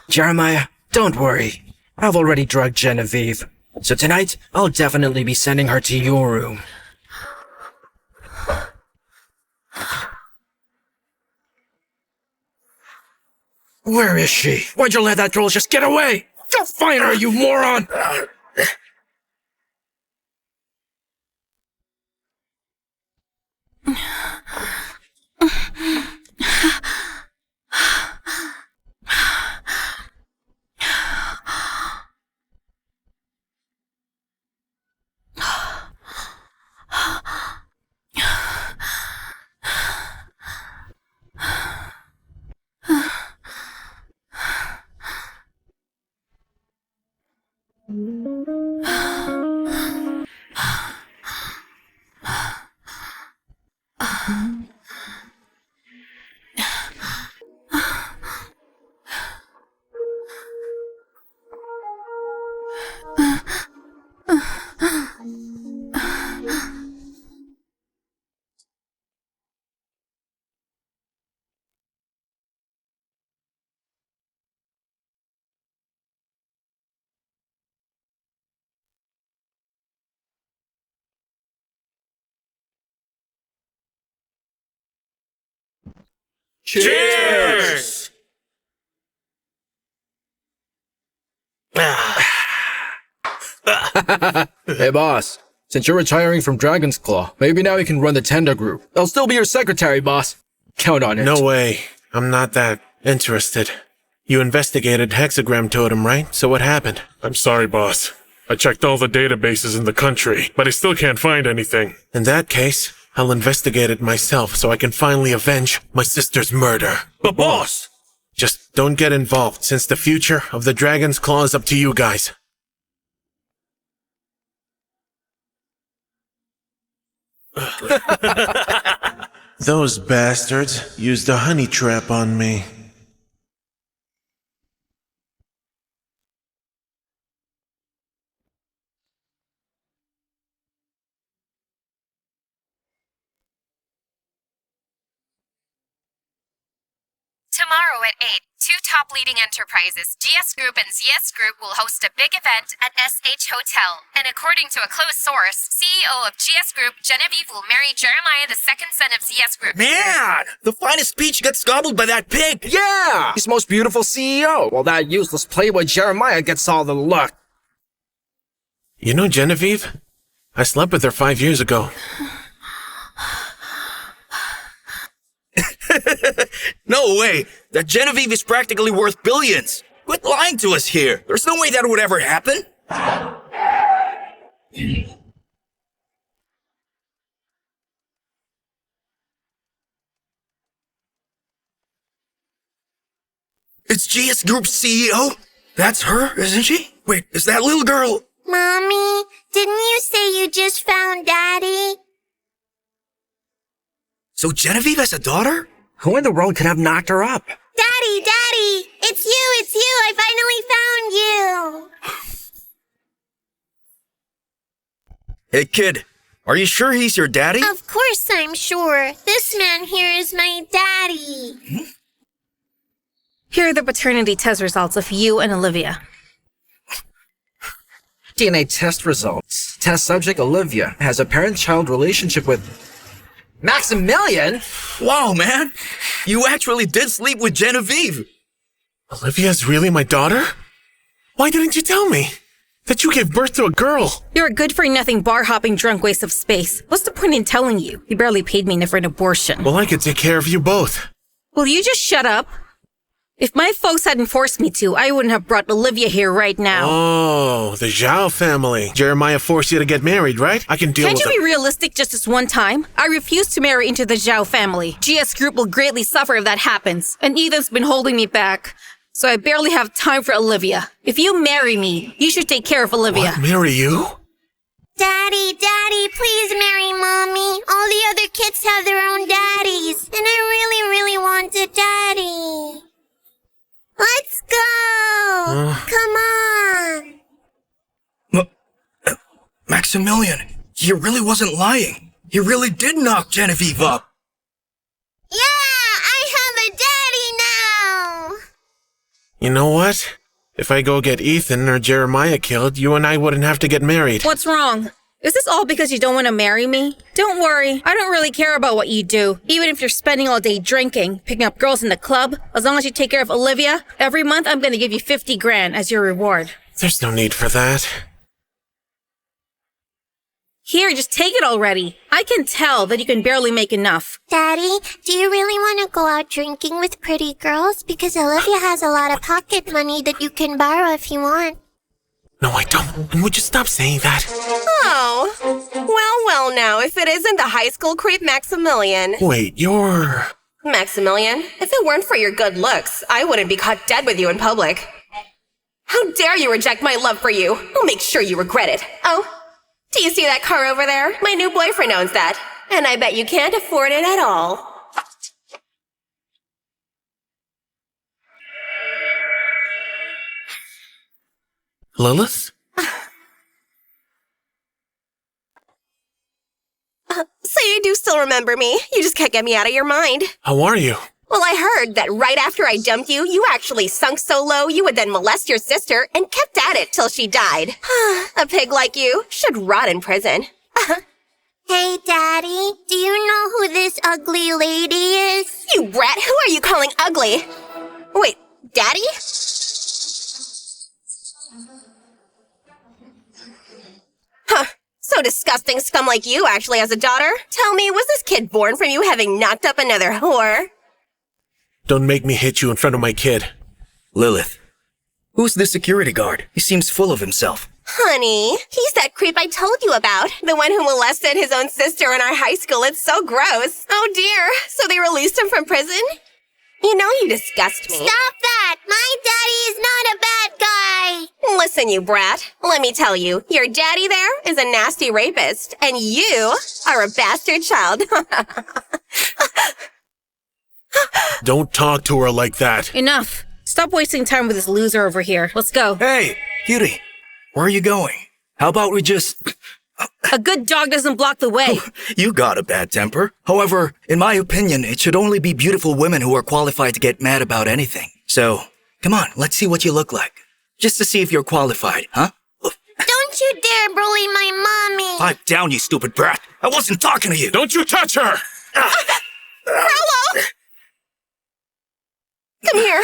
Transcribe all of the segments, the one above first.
Jeremiah, don't worry. I've already drugged Genevieve. So tonight, I'll definitely be sending her to your room. Where is she? Why'd you let that girl just get away? Go find her, you moron! Cheers! Hey boss, since you're retiring from Dragon's Claw, maybe now you can run the tender group. I'll still be your secretary, boss. Count on it. No way. I'm not that interested. You investigated Hexagram Totem, right? So what happened? I'm sorry, boss. I checked all the databases in the country, but I still can't find anything. In that case, I'll investigate it myself so I can finally avenge my sister's murder. But boss! Just don't get involved, since the future of the Dragon's Claw is up to you guys. Those bastards used a honey trap on me. Tomorrow at 8, two top leading enterprises, GS Group and ZS Group, will host a big event at SH Hotel. And according to a close source, CEO of GS Group, Genevieve, will marry Jeremiah, the second son of ZS Group. Man! The finest peach gets gobbled by that pig! Yeah! He's most beautiful CEO, while that useless playboy Jeremiah gets all the luck. You know Genevieve? I slept with her 5 years ago. No way! That Genevieve is practically worth billions! Quit lying to us here! There's no way that would ever happen! It's GS Group's CEO? That's her, isn't she? Wait, is that little girl? Mommy, didn't you say you just found Daddy? So Genevieve has a daughter? Who in the world could have knocked her up? Daddy, Daddy! It's you! I finally found you! Hey kid, are you sure he's your daddy? Of course I'm sure. This man here is my daddy. Here are the paternity test results of you and Olivia. DNA test results. Test subject Olivia has a parent-child relationship with Maximilian? Wow, man! You actually did sleep with Genevieve! Olivia's really my daughter? Why didn't you tell me? That you gave birth to a girl? You're a good-for-nothing bar-hopping drunk waste of space. What's the point in telling you? You barely paid me for an abortion. Well, I could take care of you both. Will you just shut up? If my folks hadn't forced me to, I wouldn't have brought Olivia here right now. Oh, the Zhao family. Jeremiah forced you to get married, right? I can deal Can't with you be realistic just this one time? I refuse to marry into the Zhao family. GS Group will greatly suffer if that happens, and Ethan's been holding me back. So I barely have time for Olivia. If you marry me, you should take care of Olivia. What, marry you? Daddy, please marry Mommy. All the other kids have their own daddies, and I really want a daddy. Let's go! Come on! Maximilian, he really wasn't lying. He really did knock Genevieve up. Yeah! I have a daddy now! You know what? If I go get Ethan or Jeremiah killed, you and I wouldn't have to get married. What's wrong? Is this all because you don't want to marry me? Don't worry, I don't really care about what you do. Even if you're spending all day drinking, picking up girls in the club, as long as you take care of Olivia, every month I'm gonna give you 50 grand as your reward. There's no need for that. Here, just take it already. I can tell that you can barely make enough. Daddy, do you really want to go out drinking with pretty girls? Because Olivia has a lot of pocket money that you can borrow if you want. No, I don't. And would you stop saying that? Oh. Well, now, if it isn't the high school creep Maximilian. Wait, you're... Maximilian, if it weren't for your good looks, I wouldn't be caught dead with you in public. How dare you reject my love for you? I'll make sure you regret it. Oh, do you see that car over there? My new boyfriend owns that. And I bet you can't afford it at all. Lilith? So you do still remember me. You just can't get me out of your mind. How are you? Well, I heard that right after I dumped you, you actually sunk so low you would then molest your sister and kept at it till she died. A pig like you should rot in prison. Hey, Daddy, do you know who this ugly lady is? You brat, who are you calling ugly? Wait, Daddy? Huh. So disgusting scum like you actually has a daughter? Tell me, was this kid born from you having knocked up another whore? Don't make me hit you in front of my kid. Lilith, who's the security guard? He seems full of himself. Honey, he's that creep I told you about. The one who molested his own sister in our high school. It's so gross. Oh dear, so they released him from prison? You know you disgust me. Stop that! My daddy is not a bad guy! Listen, you brat. Let me tell you, your daddy there is a nasty rapist, and you are a bastard child. Don't talk to her like that. Enough. Stop wasting time with this loser over here. Let's go. Hey, cutie, where are you going? How about we just... A good dog doesn't block the way. You got a bad temper. However, in my opinion, it should only be beautiful women who are qualified to get mad about anything. So, come on, let's see what you look like. Just to see if you're qualified, huh? Don't you dare bully my mommy! Pipe down, you stupid brat. I wasn't talking to you. Don't you touch her! Frollo! Come here.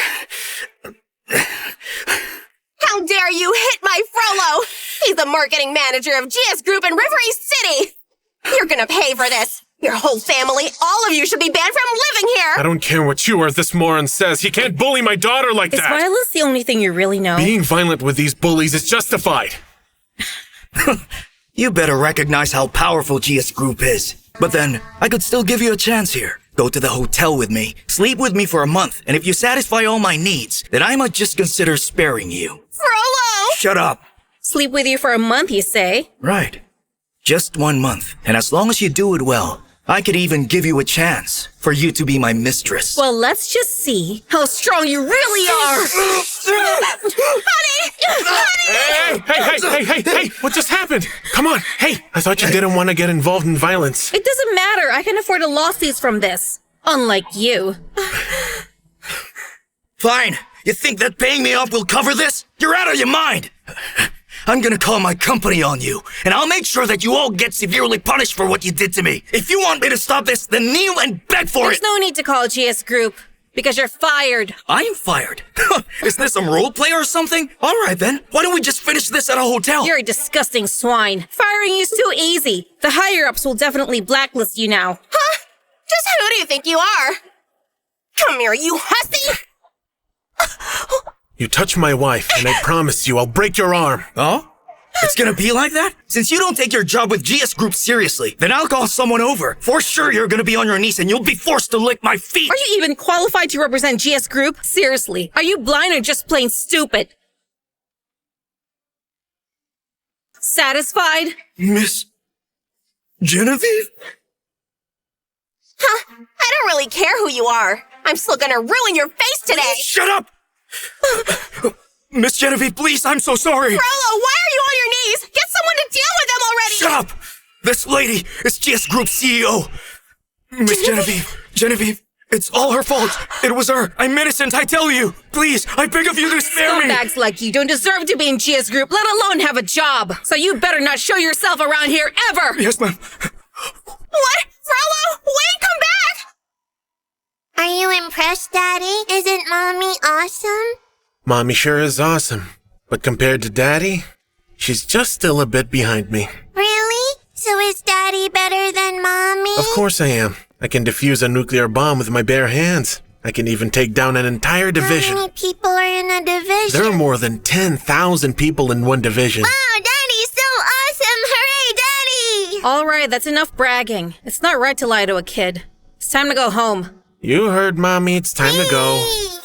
How dare you hit my Frollo? He's the marketing manager of GS Group in River East City. You're gonna pay for this. Your whole family, all of you should be banned from living here. I don't care what you or this moron says. He can't bully my daughter like Is that. violence the only thing you really know? Being violent with these bullies is justified. You better recognize how powerful GS Group is. But then, I could still give you a chance here. Go to the hotel with me, sleep with me for a month, and if you satisfy all my needs, then I might just consider sparing you. Frollo! Shut up. Sleep with you for a month, you say? Right. Just 1 month. And as long as you do it well, I could even give you a chance for you to be my mistress. Well, let's just see how strong you really are. Hey, what just happened? Come on, hey. I thought you didn't want to get involved in violence. It doesn't matter. I can afford a lawsuit from this. Unlike you. Fine. You think that paying me off will cover this? You're out of your mind. I'm gonna call my company on you, and I'll make sure that you all get severely punished for what you did to me. If you want me to stop this, then kneel and beg for There's it. no need to call GS Group, because you're fired. I'm fired. Is this some role play or something? All right then. Why don't we just finish this at a hotel? You're a disgusting swine. Firing you's too easy. The higher-ups will definitely blacklist you now. Huh? Just who do you think you are? Come here, you hussy! You touch my wife, and I promise you I'll break your arm. Oh? It's gonna be like that? Since you don't take your job with GS Group seriously, then I'll call someone over. For sure you're gonna be on your knees and you'll be forced to lick my feet. Are you even qualified to represent GS Group? Seriously, are you blind or just plain stupid? Satisfied? Miss Genevieve? Huh? I don't really care who you are. I'm still gonna ruin your face today. Shut up! Miss Genevieve, please, I'm so sorry. Frollo, why are you on your knees? Get someone to deal with them already! Shut up! This lady is GS Group CEO. Miss Genevieve, It's all her fault. It was her. I'm innocent, I tell you. Please, I beg of you to spare me. Scumbags like you don't deserve to be in GS Group, let alone have a job. So you better not show yourself around here ever. Yes, ma'am. What? Frollo, wait, come back! Are you impressed, Daddy? Isn't Mommy awesome? Mommy sure is awesome. But compared to Daddy, she's just still a bit behind me. Really? So is Daddy better than Mommy? Of course I am. I can defuse a nuclear bomb with my bare hands. I can even take down an entire division. How many people are in a division? There are more than 10,000 people in one division. Wow, Daddy's so awesome! Hooray, Daddy! All right, that's enough bragging. It's not right to lie to a kid. It's time to go home. You heard, Mommy. It's time to go. Whee!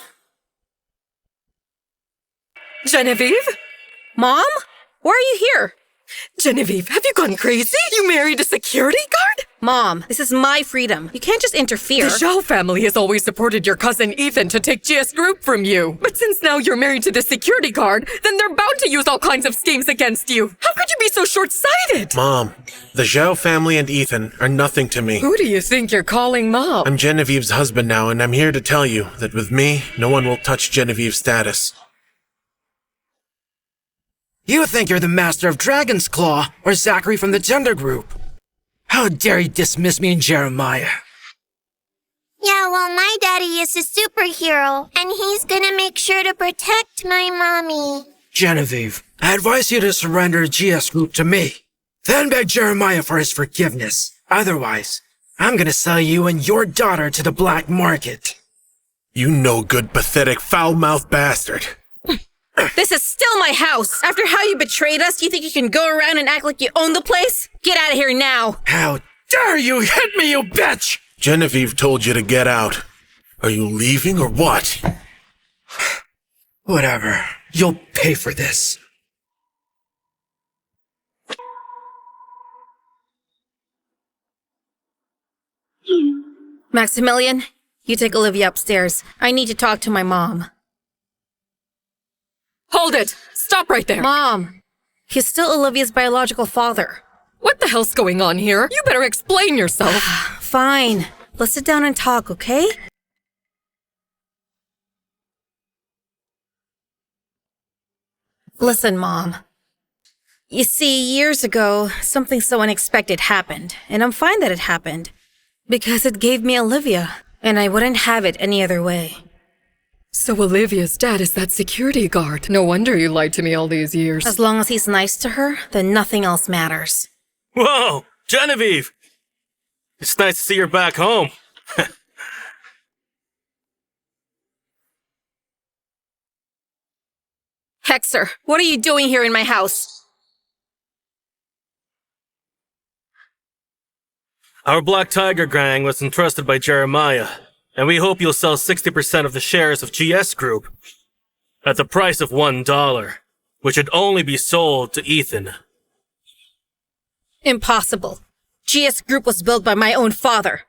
Genevieve? Mom? Why are you here? Genevieve, have you gone crazy? You married a security guard? Mom, this is my freedom. You can't just interfere. The Zhao family has always supported your cousin Ethan to take GS Group from you. But since now you're married to the security guard, then they're bound to use all kinds of schemes against you. How could you be so short-sighted? Mom, the Zhao family and Ethan are nothing to me. Who do you think you're calling Mom? I'm Genevieve's husband now, and I'm here to tell you that with me, no one will touch Genevieve's status. You think you're the master of Dragon's Claw, or Zachary from the Tender Group. How dare you dismiss me and Jeremiah? Yeah, well, my daddy is a superhero, and he's gonna make sure to protect my mommy. Genevieve, I advise you to surrender GS Group to me. Then beg Jeremiah for his forgiveness. Otherwise, I'm gonna sell you and your daughter to the black market. You no good, pathetic, foul-mouthed bastard. This is still my house. After how you betrayed us, you think you can go around and act like you own the place? Get out of here now. How dare you hit me, you bitch! Genevieve told you to get out. Are you leaving or what? Whatever. You'll pay for this. Maximilian, you take Olivia upstairs. I need to talk to my mom. Hold it! Stop right there! Mom, he's still Olivia's biological father. What the hell's going on here? You better explain yourself. Fine. Let's sit down and talk, okay? Listen, Mom. You see, years ago, something so unexpected happened, and I'm fine that it happened. Because it gave me Olivia, and I wouldn't have it any other way. So Olivia's dad is that security guard. No wonder you lied to me all these years. As long as he's nice to her, then nothing else matters. Whoa, Genevieve! It's nice to see you're back home. Hexer, what are you doing here in my house? Our Black Tiger gang was entrusted by Jeremiah, and we hope you'll sell 60% of the shares of GS Group at the price of $1, which would only be sold to Ethan. Impossible. GS Group was built by my own father.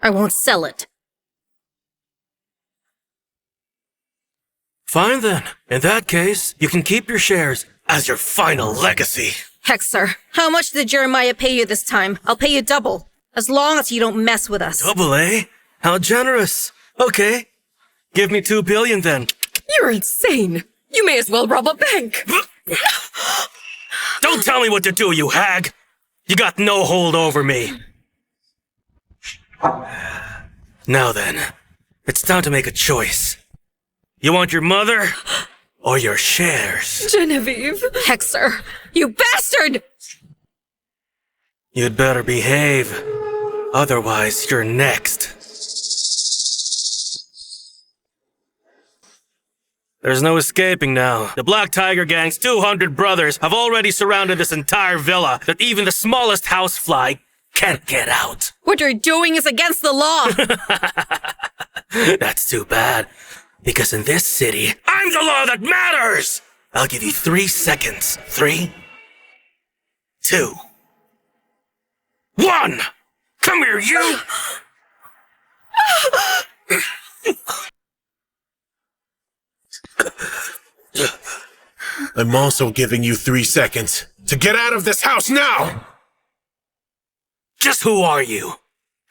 I won't sell it. Fine then. In that case, you can keep your shares as your final legacy. Hexer, how much did Jeremiah pay you this time? I'll pay you double. As long as you don't mess with us. Double, eh? How generous. Okay. Give me $2 billion then. You're insane. You may as well rob a bank. Don't tell me what to do, you hag. You got no hold over me. Now then, it's time to make a choice. You want your mother or your shares? Genevieve. Hexer, you bastard! You'd better behave. Otherwise, you're next. There's no escaping now. The Black Tiger Gang's 200 brothers have already surrounded this entire villa that even the smallest housefly can't get out. What you're doing is against the law. That's too bad. Because in this city, I'm the law that matters! I'll give you 3 seconds. 3, 2, 1! Come here, you! I'm also giving you 3 seconds to get out of this house now! Just who are you?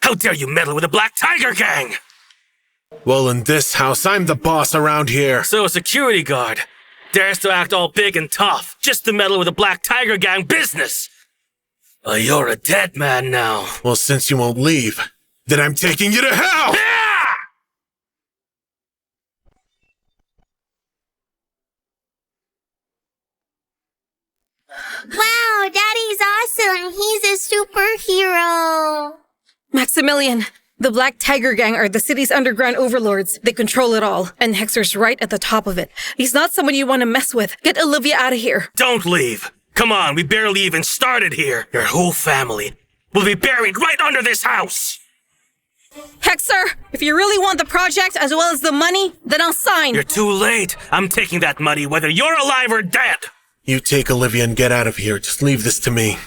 How dare you meddle with the Black Tiger Gang? Well, in this house, I'm the boss around here. So a security guard dares to act all big and tough just to meddle with the Black Tiger Gang business. You're a dead man now. Well, since you won't leave, then I'm taking you to hell! Wow, Daddy's awesome. He's a superhero. Maximilian, the Black Tiger Gang are the city's underground overlords. They control it all, and Hector's right at the top of it. He's not someone you want to mess with. Get Olivia out of here. Don't leave. Come on, we barely even started here. Your whole family will be buried right under this house. Hector, if you really want the project as well as the money, then I'll sign. You're too late. I'm taking that money whether you're alive or dead. You take Olivia and get out of here. Just leave this to me.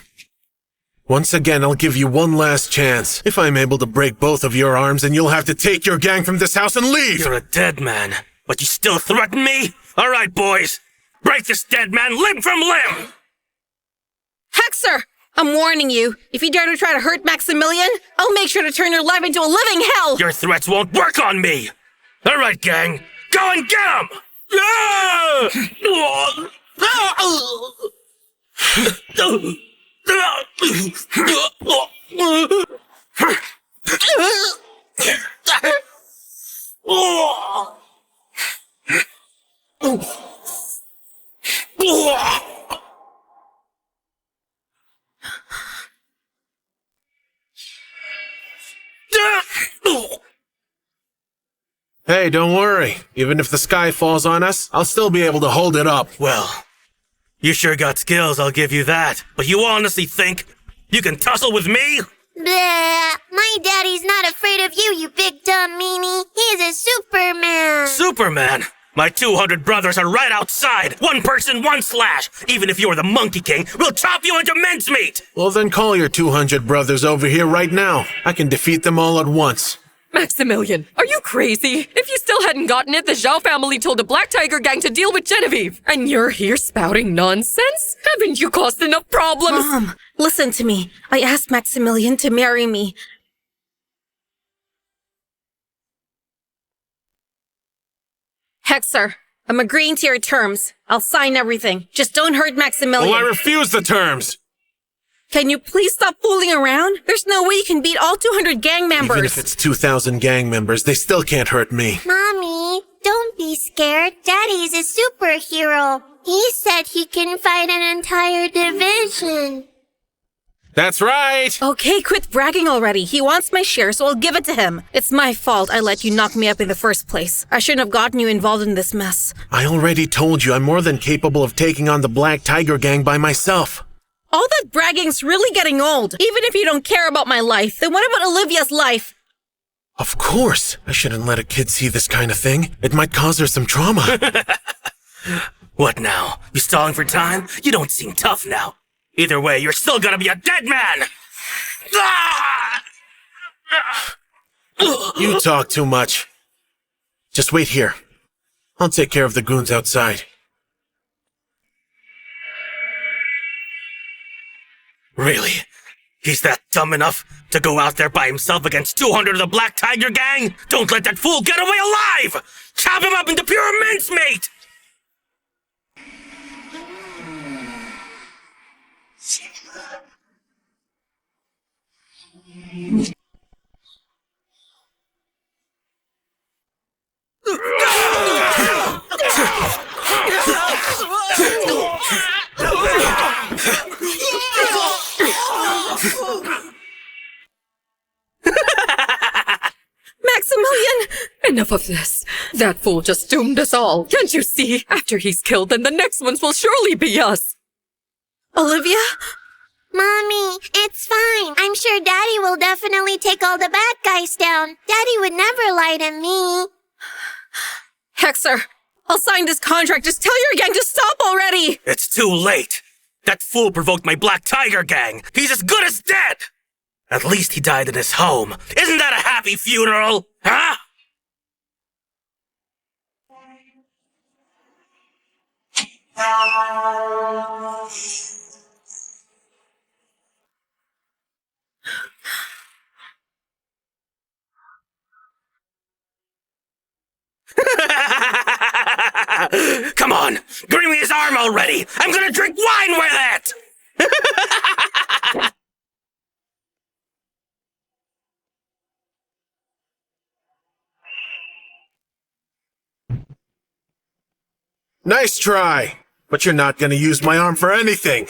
Once again, I'll give you one last chance. If I'm able to break both of your arms, then you'll have to take your gang from this house and leave! You're a dead man, but you still threaten me? All right, boys. Break this dead man limb from limb! Hector, I'm warning you. If you dare to try to hurt Maximilian, I'll make sure to turn your life into a living hell! Your threats won't work on me! All right, gang. Go and get him! Hey, don't worry. Even if the sky falls on us, I'll still be able to hold it up. Well, you sure got skills, I'll give you that. But you honestly think you can tussle with me? Bleh. My daddy's not afraid of you, you big dumb meanie. He's a Superman. Superman? My 200 brothers are right outside. One person, one slash. Even if you're the Monkey King, we'll chop you into mincemeat. Well, then call your 200 brothers over here right now. I can defeat them all at once. Maximilian, are you crazy? If you still hadn't gotten it, the Zhao family told the Black Tiger Gang to deal with Genevieve. And you're here spouting nonsense? Haven't you caused enough problems? Mom, listen to me. I asked Maximilian to marry me. Hector, I'm agreeing to your terms. I'll sign everything. Just don't hurt Maximilian. Well, I refuse the terms! Can you please stop fooling around? There's no way you can beat all 200 gang members. Even if it's 2,000 gang members, they still can't hurt me. Mommy, don't be scared. Daddy's a superhero. He said he can fight an entire division. That's right! Okay, quit bragging already. He wants my share, so I'll give it to him. It's my fault I let you knock me up in the first place. I shouldn't have gotten you involved in this mess. I already told you I'm more than capable of taking on the Black Tiger Gang by myself. All that bragging's really getting old. Even if you don't care about my life, then what about Olivia's life? Of course. I shouldn't let a kid see this kind of thing. It might cause her some trauma. What now? You stalling for time? You don't seem tough now. Either way, you're still gonna be a dead man! You talk too much. Just wait here. I'll take care of the goons outside. Really? He's that dumb enough to go out there by himself against 200 of the Black Tiger Gang? Don't let that fool get away alive! Chop him up into pure mincemeat! Maximilian! Enough of this. That fool just doomed us all. Can't you see? After he's killed, then the next ones will surely be us. Olivia? Mommy, it's fine. I'm sure Daddy will definitely take all the bad guys down. Daddy would never lie to me. Hector, I'll sign this contract. Just tell your gang to stop already! It's too late. That fool provoked my Black Tiger Gang. He's as good as dead. At least he died in his home. Isn't that a happy funeral? Huh? Come on, bring me his arm already. I'm gonna drink wine with it. Nice try, but you're not gonna use my arm for anything.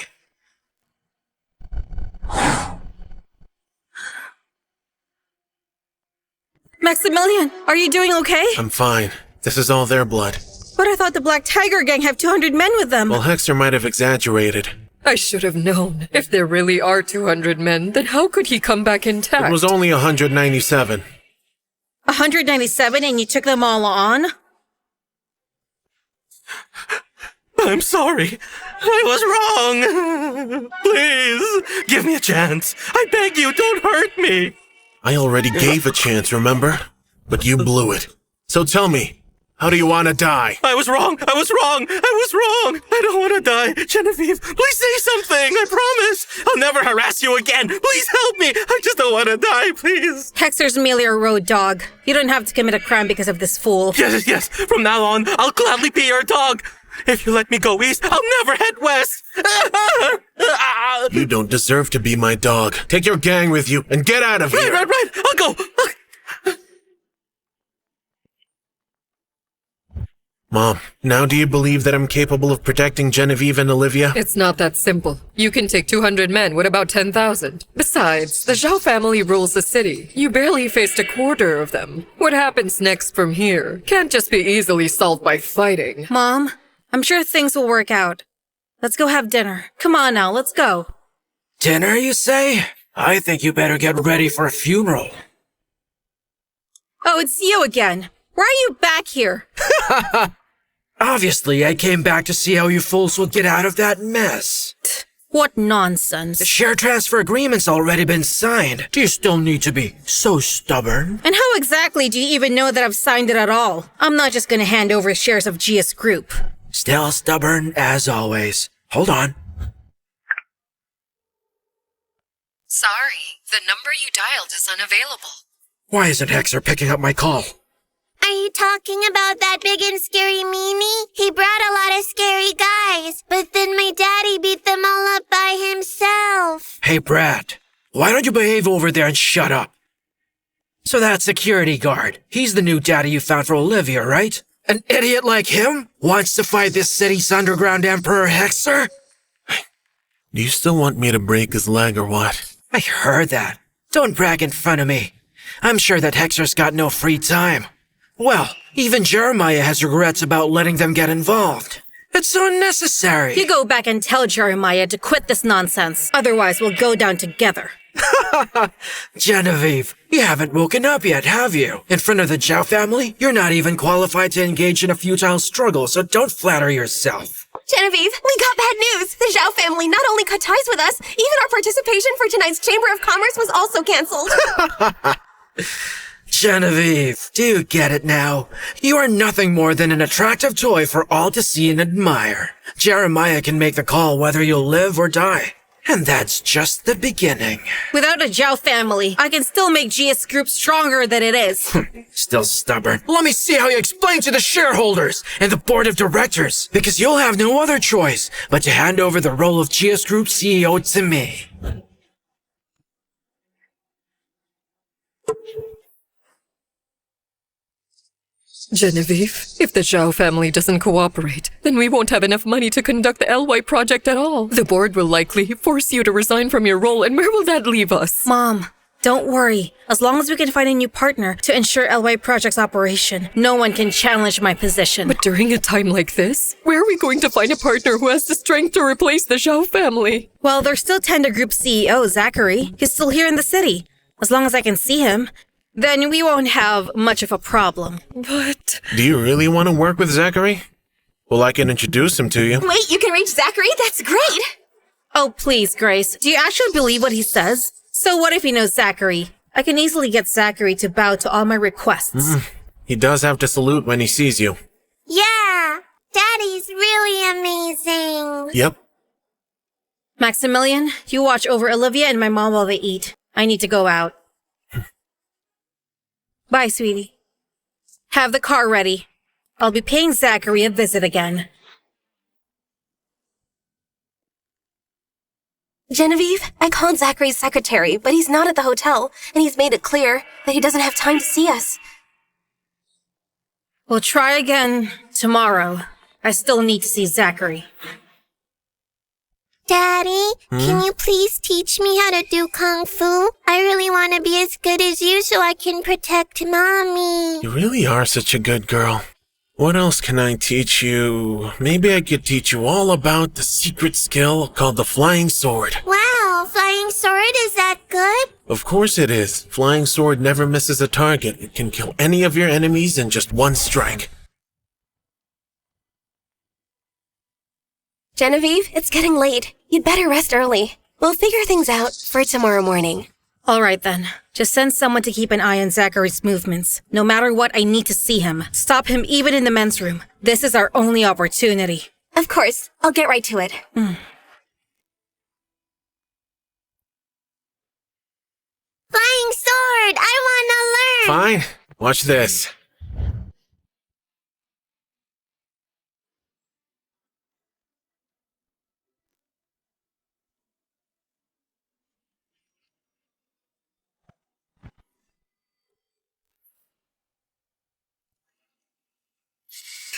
Maximilian, are you doing okay? I'm fine. This is all their blood. But I thought the Black Tiger Gang have 200 men with them. Well, Hexer might have exaggerated. I should have known. If there really are 200 men, then how could he come back intact? It was only 197. 197 and you took them all on? I'm sorry. I was wrong. Please, give me a chance. I beg you, don't hurt me. I already gave a chance, remember? But you blew it. So tell me, how do you want to die? I was wrong. I don't want to die. Genevieve, please say something. I promise. I'll never harass you again. Please help me. I just don't want to die, please. Hexer's merely a road dog. You don't have to commit a crime because of this fool. Yes. From now on, I'll gladly be your dog. If you let me go east, I'll never head west. You don't deserve to be my dog. Take your gang with you and get out of here. Right. I'll go. Mom, now do you believe that I'm capable of protecting Genevieve and Olivia? It's not that simple. You can take 200 men with about 10,000. Besides, the Zhao family rules the city. You barely faced a quarter of them. What happens next from here can't just be easily solved by fighting. Mom, I'm sure things will work out. Let's go have dinner. Come on now, let's go. Dinner, you say? I think you better get ready for a funeral. Oh, it's you again. Why are you back here? Obviously, I came back to see how you fools will get out of that mess. What nonsense. The share transfer agreement's already been signed. Do you still need to be so stubborn? And how exactly do you even know that I've signed it at all? I'm not just gonna hand over shares of GS Group. Still stubborn, as always. Hold on. Sorry, the number you dialed is unavailable. Why isn't Hexer picking up my call? Are you talking about that big and scary meanie? He brought a lot of scary guys, but then my daddy beat them all up by himself. Hey, Brad, why don't you behave over there and shut up? So that security guard, he's the new daddy you found for Olivia, right? An idiot like him wants to fight this city's underground emperor Hexer? Do you still want me to break his leg or what? I heard that. Don't brag in front of me. I'm sure that Hexer's got no free time. Well, even Jeremiah has regrets about letting them get involved. It's so unnecessary. You go back and tell Jeremiah to quit this nonsense. Otherwise, we'll go down together. Genevieve, you haven't woken up yet, have you? In front of the Zhao family, you're not even qualified to engage in a futile struggle, so don't flatter yourself. Genevieve, we got bad news. The Zhao family not only cut ties with us, even our participation for tonight's Chamber of Commerce was also canceled. Genevieve, do you get it now? You are nothing more than an attractive toy for all to see and admire. Jeremiah can make the call whether you'll live or die. And that's just the beginning. Without a Zhao family, I can still make GS Group stronger than it is. Still stubborn. Let me see how you explain to the shareholders and the board of directors, because you'll have no other choice but to hand over the role of GS Group CEO to me. Genevieve, if the Zhao family doesn't cooperate, then we won't have enough money to conduct the LY project at all. The board will likely force you to resign from your role, and where will that leave us? Mom, don't worry. As long as we can find a new partner to ensure LY project's operation, no one can challenge my position. But during a time like this, where are we going to find a partner who has the strength to replace the Zhao family? Well, there's still Tender Group CEO, Zachary. He's still here in the city. As long as I can see him, then we won't have much of a problem. But... Do you really want to work with Zachary? Well, I can introduce him to you. Wait, you can reach Zachary? That's great! Oh, please, Grace. Do you actually believe what he says? So what if he knows Zachary? I can easily get Zachary to bow to all my requests. He does have to salute when he sees you. Yeah, Daddy's really amazing. Yep. Maximilian, you watch over Olivia and my mom while they eat. I need to go out. Bye, sweetie. Have the car ready. I'll be paying Zachary a visit again. Genevieve, I called Zachary's secretary, but he's not at the hotel, and he's made it clear that he doesn't have time to see us. We'll try again tomorrow. I still need to see Zachary. Daddy, can you please teach me how to do Kung Fu? I really want to be as good as you so I can protect Mommy. You really are such a good girl. What else can I teach you? Maybe I could teach you all about the secret skill called the flying sword. Wow, flying sword, is that good? Of course it is. Flying sword never misses a target. It can kill any of your enemies in just one strike. Genevieve, it's getting late. You'd better rest early. We'll figure things out for tomorrow morning. All right then. Just send someone to keep an eye on Zachary's movements. No matter what, I need to see him. Stop him even in the men's room. This is our only opportunity. Of course. I'll get right to it. Flying sword! I want to learn! Fine. Watch this.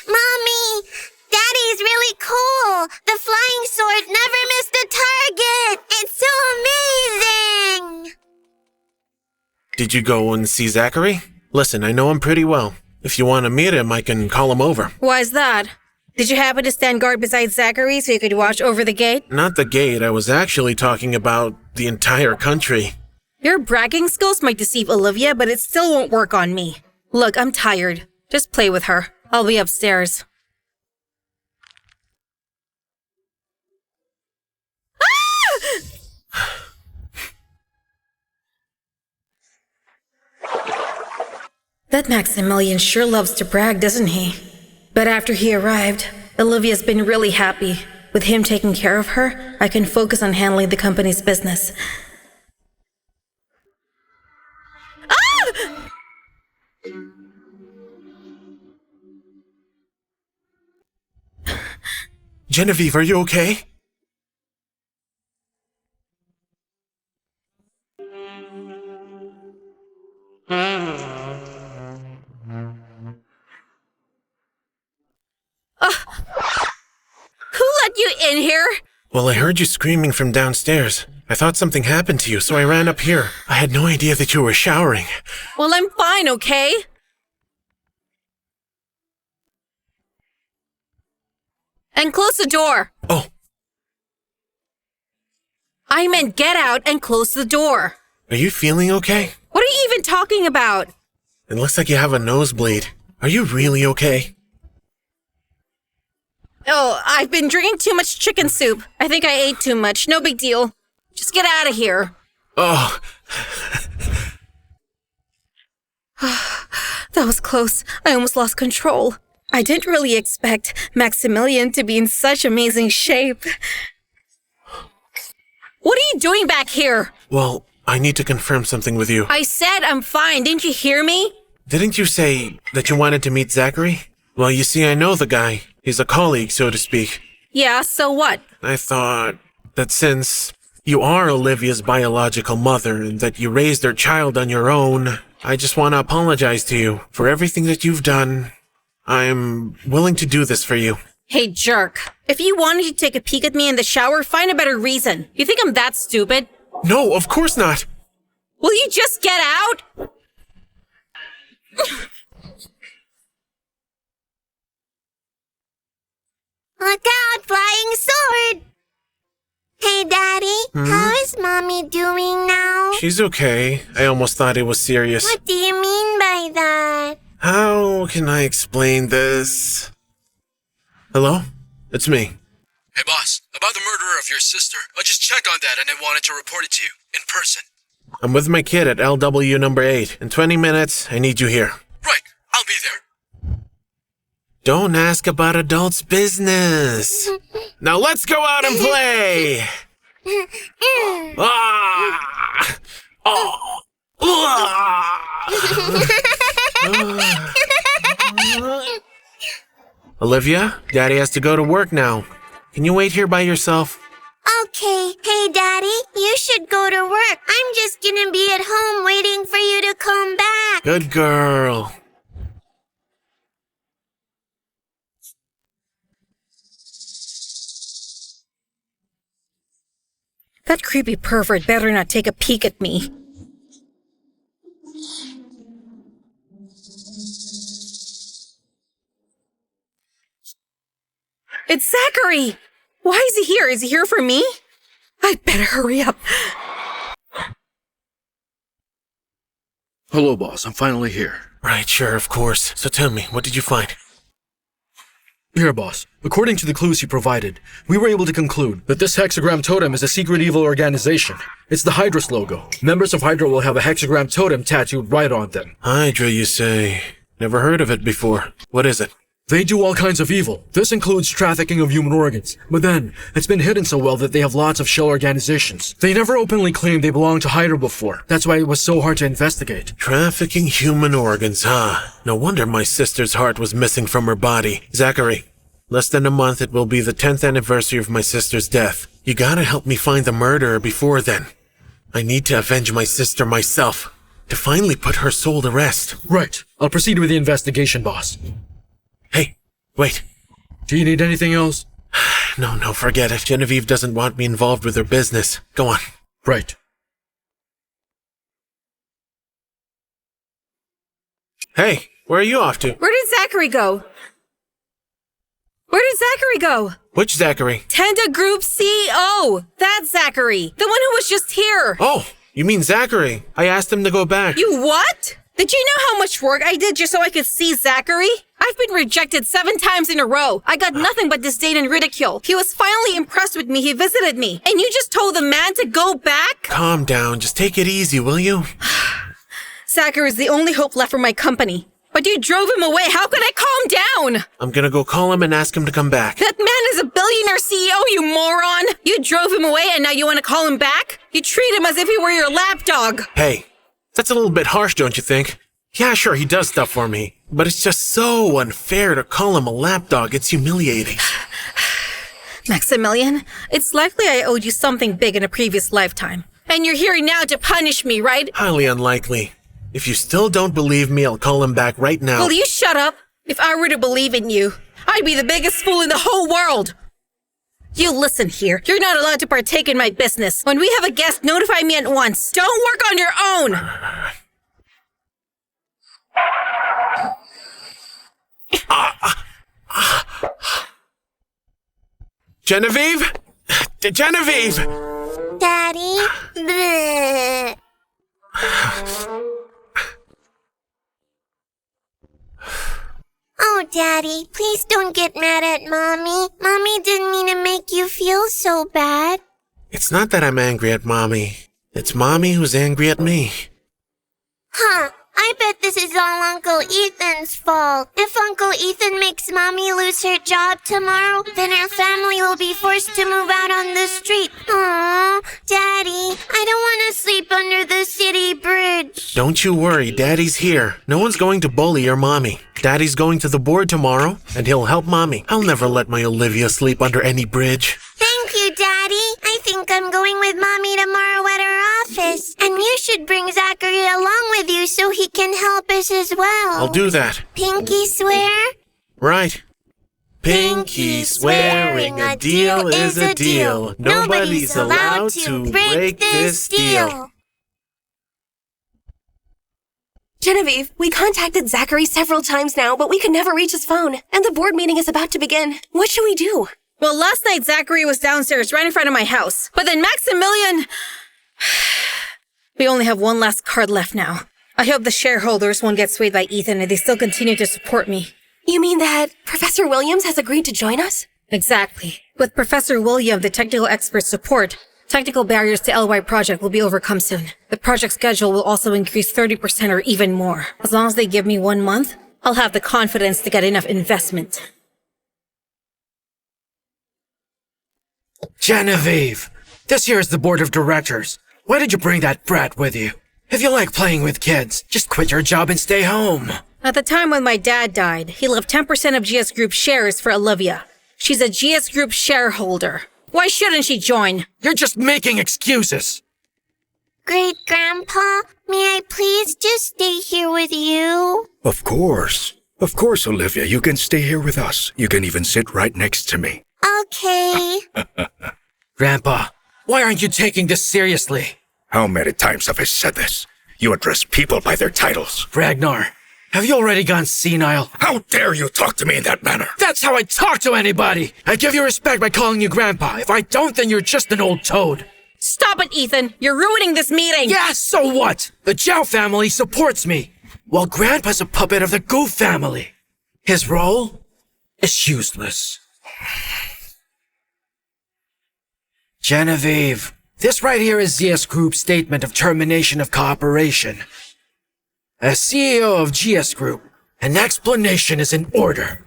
Mommy! Daddy's really cool! The flying sword never missed a target! It's so amazing! Did you go and see Zachary? Listen, I know him pretty well. If you want to meet him, I can call him over. Why's that? Did you happen to stand guard beside Zachary so you could watch over the gate? Not the gate. I was actually talking about the entire country. Your bragging skills might deceive Olivia, but it still won't work on me. Look, I'm tired. Just play with her. I'll be upstairs. That Maximilian sure loves to brag, doesn't he? But after he arrived, Olivia's been really happy. With him taking care of her, I can focus on handling the company's business. Ah! Genevieve, are you okay? Who let you in here? Well, I heard you screaming from downstairs. I thought something happened to you, so I ran up here. I had no idea that you were showering. Well, I'm fine, okay? And close the door. Oh. I meant get out and close the door. Are you feeling okay? What are you even talking about? It looks like you have a nosebleed. Are you really okay? Oh, I've been drinking too much chicken soup. I think I ate too much. No big deal. Just get out of here. Oh. That was close. I almost lost control. I didn't really expect Maximilian to be in such amazing shape. What are you doing back here? Well, I need to confirm something with you. I said I'm fine. Didn't you hear me? Didn't you say that you wanted to meet Zachary? Well, you see, I know the guy. He's a colleague, so to speak. Yeah, so what? I thought that since you are Olivia's biological mother and that you raised her child on your own, I just want to apologize to you for everything that you've done. I'm willing to do this for you. Hey, jerk. If you wanted to take a peek at me in the shower, find a better reason. You think I'm that stupid? No, of course not. Will you just get out? Look out, flying sword! Hey, Daddy, how is Mommy doing now? She's okay. I almost thought it was serious. What do you mean by that? How can I explain this? Hello? It's me. Hey boss, about the murder of your sister. I just checked on that and I wanted to report it to you, in person. I'm with my kid at LW number 8. In 20 minutes, I need you here. Right, I'll be there. Don't ask about adults' business. Now let's go out and play! Ah! Oh! Ah! Olivia, Daddy has to go to work now. Can you wait here by yourself? Okay. Hey, Daddy, you should go to work. I'm just gonna be at home waiting for you to come back. Good girl. That creepy pervert better not take a peek at me. It's Zachary! Why is he here? Is he here for me? I'd better hurry up. Hello, boss. I'm finally here. Right, sure, of course. So tell me, what did you find? Here, boss. According to the clues you provided, we were able to conclude that this hexagram totem is a secret evil organization. It's the Hydra's logo. Members of Hydra will have a hexagram totem tattooed right on them. Hydra, you say? Never heard of it before. What is it? They do all kinds of evil. This includes trafficking of human organs. But then, it's been hidden so well that they have lots of shell organizations. They never openly claimed they belonged to Hydra before. That's why it was so hard to investigate. Trafficking human organs, huh? No wonder my sister's heart was missing from her body. Zachary, less than a month it will be the 10th anniversary of my sister's death. You gotta help me find the murderer before then. I need to avenge my sister myself, to finally put her soul to rest. Right. I'll proceed with the investigation, boss. Hey, wait. Do you need anything else? No, forget it. Genevieve doesn't want me involved with her business. Go on. Right. Hey, where are you off to? Where did Zachary go? Where did Zachary go? Which Zachary? Tenda Group CEO! That's Zachary! The one who was just here! Oh, you mean Zachary. I asked him to go back. You what? Did you know how much work I did just so I could see Zachary? I've been rejected 7 times in a row. I got nothing but disdain and ridicule. He was finally impressed with me. He visited me. And you just told the man to go back? Calm down. Just take it easy, will you? Zachary is the only hope left for my company. But you drove him away. How could I calm down? I'm gonna go call him and ask him to come back. That man is a billionaire CEO, you moron! You drove him away and now you want to call him back? You treat him as if he were your lapdog. Hey, that's a little bit harsh, don't you think? Yeah, sure, he does stuff for me. But it's just so unfair to call him a lapdog. It's humiliating. Maximilian, it's likely I owed you something big in a previous lifetime. And you're here now to punish me, right? Highly unlikely. If you still don't believe me, I'll call him back right now. Will you shut up? If I were to believe in you, I'd be the biggest fool in the whole world. You listen here. You're not allowed to partake in my business. When we have a guest, notify me at once. Don't work on your own. Genevieve? Genevieve! Daddy? Bleh. Oh, Daddy, please don't get mad at Mommy. Mommy didn't mean to make you feel so bad. It's not that I'm angry at Mommy. It's Mommy who's angry at me. Huh. I bet this is all Uncle Ethan's fault. If Uncle Ethan makes Mommy lose her job tomorrow, then our family will be forced to move out on the street. Aww, Daddy, I don't want to sleep under the city bridge. Don't you worry, Daddy's here. No one's going to bully your Mommy. Daddy's going to the board tomorrow, and he'll help Mommy. I'll never let my Olivia sleep under any bridge. Thank you, Daddy. I think I'm going with Mommy tomorrow at her office. And you should bring Zachary along with you so he can help us as well. I'll do that. Pinky swear? Right. Pinky swearing a deal is a deal. Nobody's allowed to break this deal. Genevieve, we contacted Zachary several times now, but we could never reach his phone. And the board meeting is about to begin. What should we do? Well, last night Zachary was downstairs right in front of my house. But then Maximilian... We only have one last card left now. I hope the shareholders won't get swayed by Ethan and they still continue to support me. You mean that Professor Williams has agreed to join us? Exactly. With Professor Williams, the technical expert's support, technical barriers to LY project will be overcome soon. The project schedule will also increase 30% or even more. As long as they give me 1 month, I'll have the confidence to get enough investment. Genevieve! This here is the board of directors. Why did you bring that brat with you? If you like playing with kids, just quit your job and stay home. At the time when my dad died, he left 10% of GS Group shares for Olivia. She's a GS Group shareholder. Why shouldn't she join? You're just making excuses. Great-Grandpa, may I please just stay here with you? Of course. Of course, Olivia, you can stay here with us. You can even sit right next to me. Okay. Grandpa, why aren't you taking this seriously? How many times have I said this? You address people by their titles. Ragnar, have you already gone senile? How dare you talk to me in that manner? That's how I talk to anybody! I give you respect by calling you Grandpa. If I don't, then you're just an old toad. Stop it, Ethan! You're ruining this meeting! Yeah, so what? The Zhao family supports me, while Grandpa's a puppet of the Goof family. His role is useless. Genevieve, this right here is ZS Group's statement of termination of cooperation. As CEO of GS Group, an explanation is in order.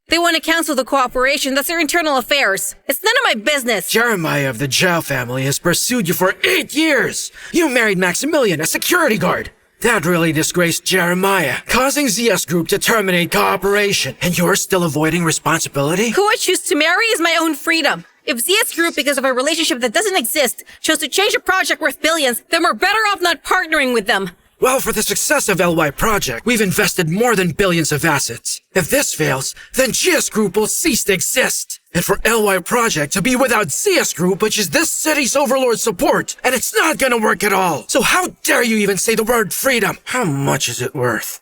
They want to cancel the cooperation. That's their internal affairs. It's none of my business. Jeremiah of the Zhao family has pursued you for 8 years. You married Maximilian, a security guard. That really disgraced Jeremiah, causing ZS Group to terminate cooperation. And you're still avoiding responsibility? Who I choose to marry is my own freedom. If ZS Group, because of a relationship that doesn't exist, chose to change a project worth billions, then we're better off not partnering with them. Well, for the success of LY Project, we've invested more than billions of assets. If this fails, then GS Group will cease to exist. And for LY Project to be without ZS Group, which is this city's overlord's support, and it's not gonna work at all. So how dare you even say the word freedom? How much is it worth?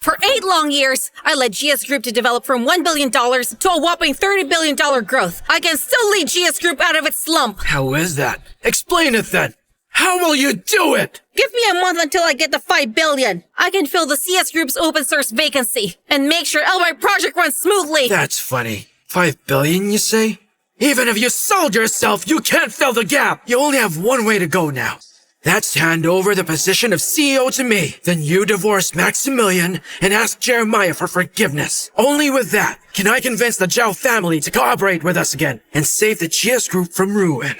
For 8 long years, I led GS Group to develop from $1 billion to a whopping $30 billion growth. I can still lead GS Group out of its slump. How is that? Explain it then. How will you do it? Give me a month until I get the $5 billion. I can fill the CS Group's open source vacancy and make sure LY Project runs smoothly. That's funny. $5 billion, you say? Even if you sold yourself, you can't fill the gap. You only have one way to go now. That's hand over the position of CEO to me. Then you divorce Maximilian and ask Jeremiah for forgiveness. Only with that can I convince the Zhao family to cooperate with us again and save the GS Group from ruin.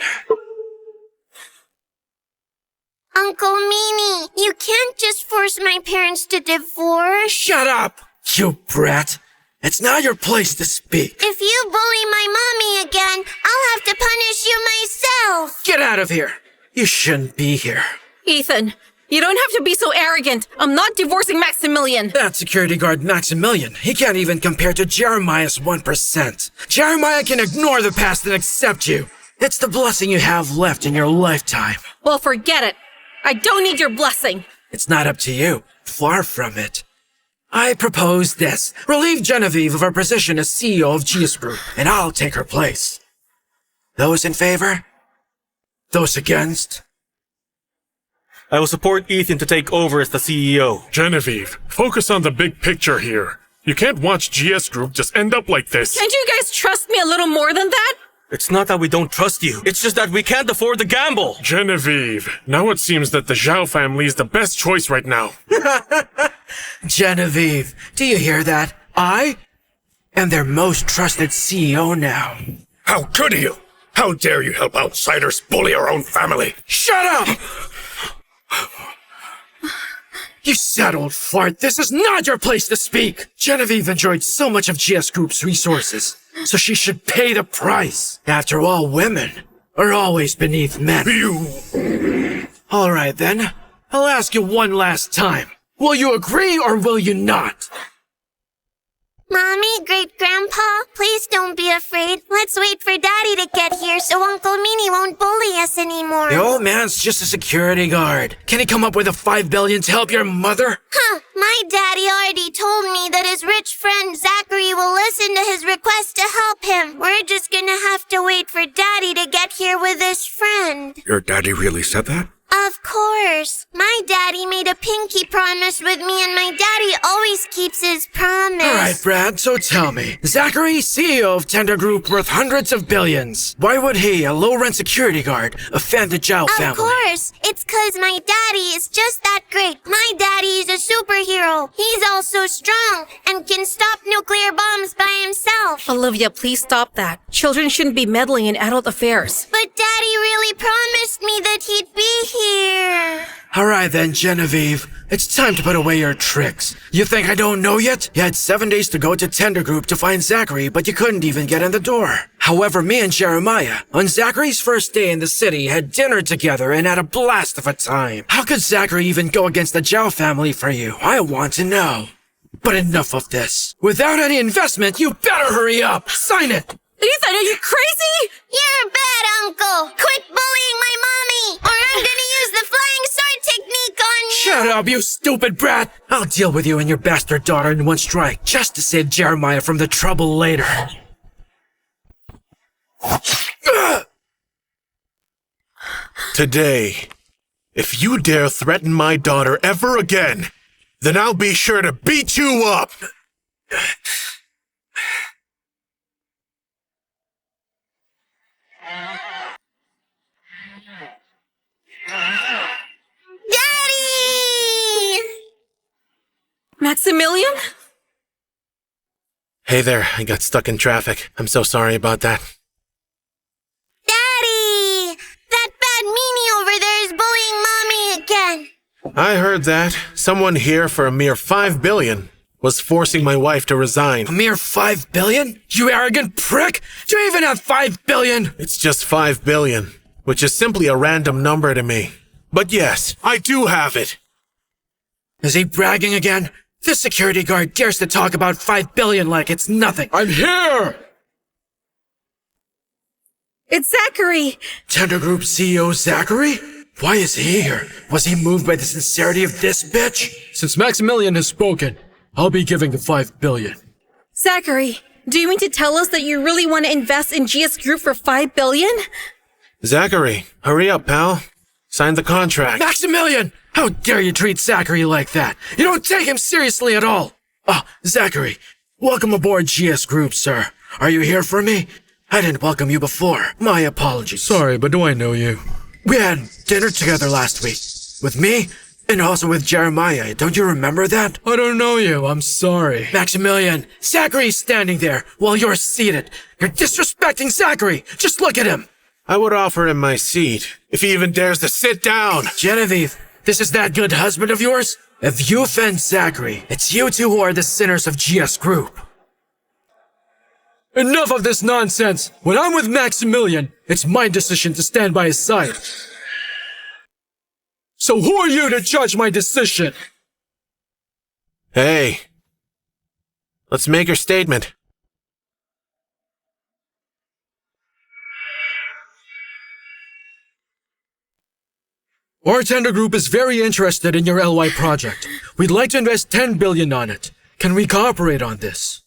Uncle Meanie, you can't just force my parents to divorce. Shut up, you brat. It's not your place to speak. If you bully my mommy again, I'll have to punish you myself. Get out of here. You shouldn't be here. Ethan, you don't have to be so arrogant. I'm not divorcing Maximilian. That security guard Maximilian, he can't even compare to Jeremiah's 1%. Jeremiah can ignore the past and accept you. It's the blessing you have left in your lifetime. Well, forget it. I don't need your blessing. It's not up to you. Far from it. I propose this. Relieve Genevieve of her position as CEO of GS Group, and I'll take her place. Those in favor? Those against? I will support Ethan to take over as the CEO. Genevieve, focus on the big picture here. You can't watch GS Group just end up like this. Can't you guys trust me a little more than that? It's not that we don't trust you. It's just that we can't afford the gamble. Genevieve, now it seems that the Zhao family is the best choice right now. Genevieve, do you hear that? I am their most trusted CEO now. How could you? How dare you help outsiders bully our own family? Shut up! You sad old fart, this is not your place to speak! Genevieve enjoyed so much of GS Group's resources, so she should pay the price. After all, women are always beneath men. Alright then, I'll ask you one last time. Will you agree or will you not? Mommy, Great-Grandpa, please don't be afraid. Let's wait for Daddy to get here so Uncle Meanie won't bully us anymore. The old man's just a security guard. Can he come up with a $5 billion to help your mother? Huh, my daddy already told me that his rich friend Zachary will listen to his request to help him. We're just gonna have to wait for Daddy to get here with his friend. Your daddy really said that? Of course. My daddy made a pinky promise with me and my daddy always keeps his promise. Alright, Brad, so tell me. Zachary, CEO of Tender Group worth hundreds of billions. Why would he, a low-rent security guard, offend the Zhao family? Of course. It's 'cause my daddy is just that great. My daddy is a superhero. He's also strong and can stop nuclear bombs by himself. Olivia, please stop that. Children shouldn't be meddling in adult affairs. But Daddy really promised me that he'd be here. here. Alright then, Genevieve. It's time to put away your tricks. You think I don't know yet? You had 7 days to go to Tender Group to find Zachary, but you couldn't even get in the door. However, me and Jeremiah, on Zachary's first day in the city, had dinner together and had a blast of a time. How could Zachary even go against the Zhao family for you? I want to know. But enough of this. Without any investment, you better hurry up! Sign it! Ethan, are you crazy? You're bad, Uncle. Quit bullying my mommy, or I'm gonna use the flying sword technique on you. Shut up, you stupid brat! I'll deal with you and your bastard daughter in one strike, just to save Jeremiah from the trouble later. Today, if you dare threaten my daughter ever again, then I'll be sure to beat you up! Daddy! Maximilian? Hey there, I got stuck in traffic. I'm so sorry about that. Daddy! That bad meanie over there is bullying Mommy again. I heard that. Someone here for a mere $5 billion was forcing my wife to resign. A mere $5 billion? You arrogant prick! Do you even have $5 billion? It's just $5 billion, which is simply a random number to me. But yes, I do have it. Is he bragging again? This security guard dares to talk about $5 billion like it's nothing. I'm here! It's Zachary! Tender Group CEO Zachary? Why is he here? Was he moved by the sincerity of this bitch? Since Maximilian has spoken, I'll be giving the $5 billion. Zachary, do you mean to tell us that you really want to invest in GS Group for $5 billion? Zachary, hurry up, pal. Sign the contract. Maximilian! How dare you treat Zachary like that? You don't take him seriously at all! Zachary, welcome aboard GS Group, sir. Are you here for me? I didn't welcome you before. My apologies. Sorry, but do I know you? We had dinner together last week. With me, and also with Jeremiah. Don't you remember that? I don't know you. I'm sorry. Maximilian, Zachary's standing there while you're seated. You're disrespecting Zachary. Just look at him. I would offer him my seat, if he even dares to sit down. Genevieve, this is that good husband of yours? If you offend Zachary, it's you two who are the sinners of GS Group. Enough of this nonsense! When I'm with Maximilian, it's my decision to stand by his side. So who are you to judge my decision? Hey. Let's make your statement. Our Tender Group is very interested in your LY project. We'd like to invest $10 billion on it. Can we cooperate on this?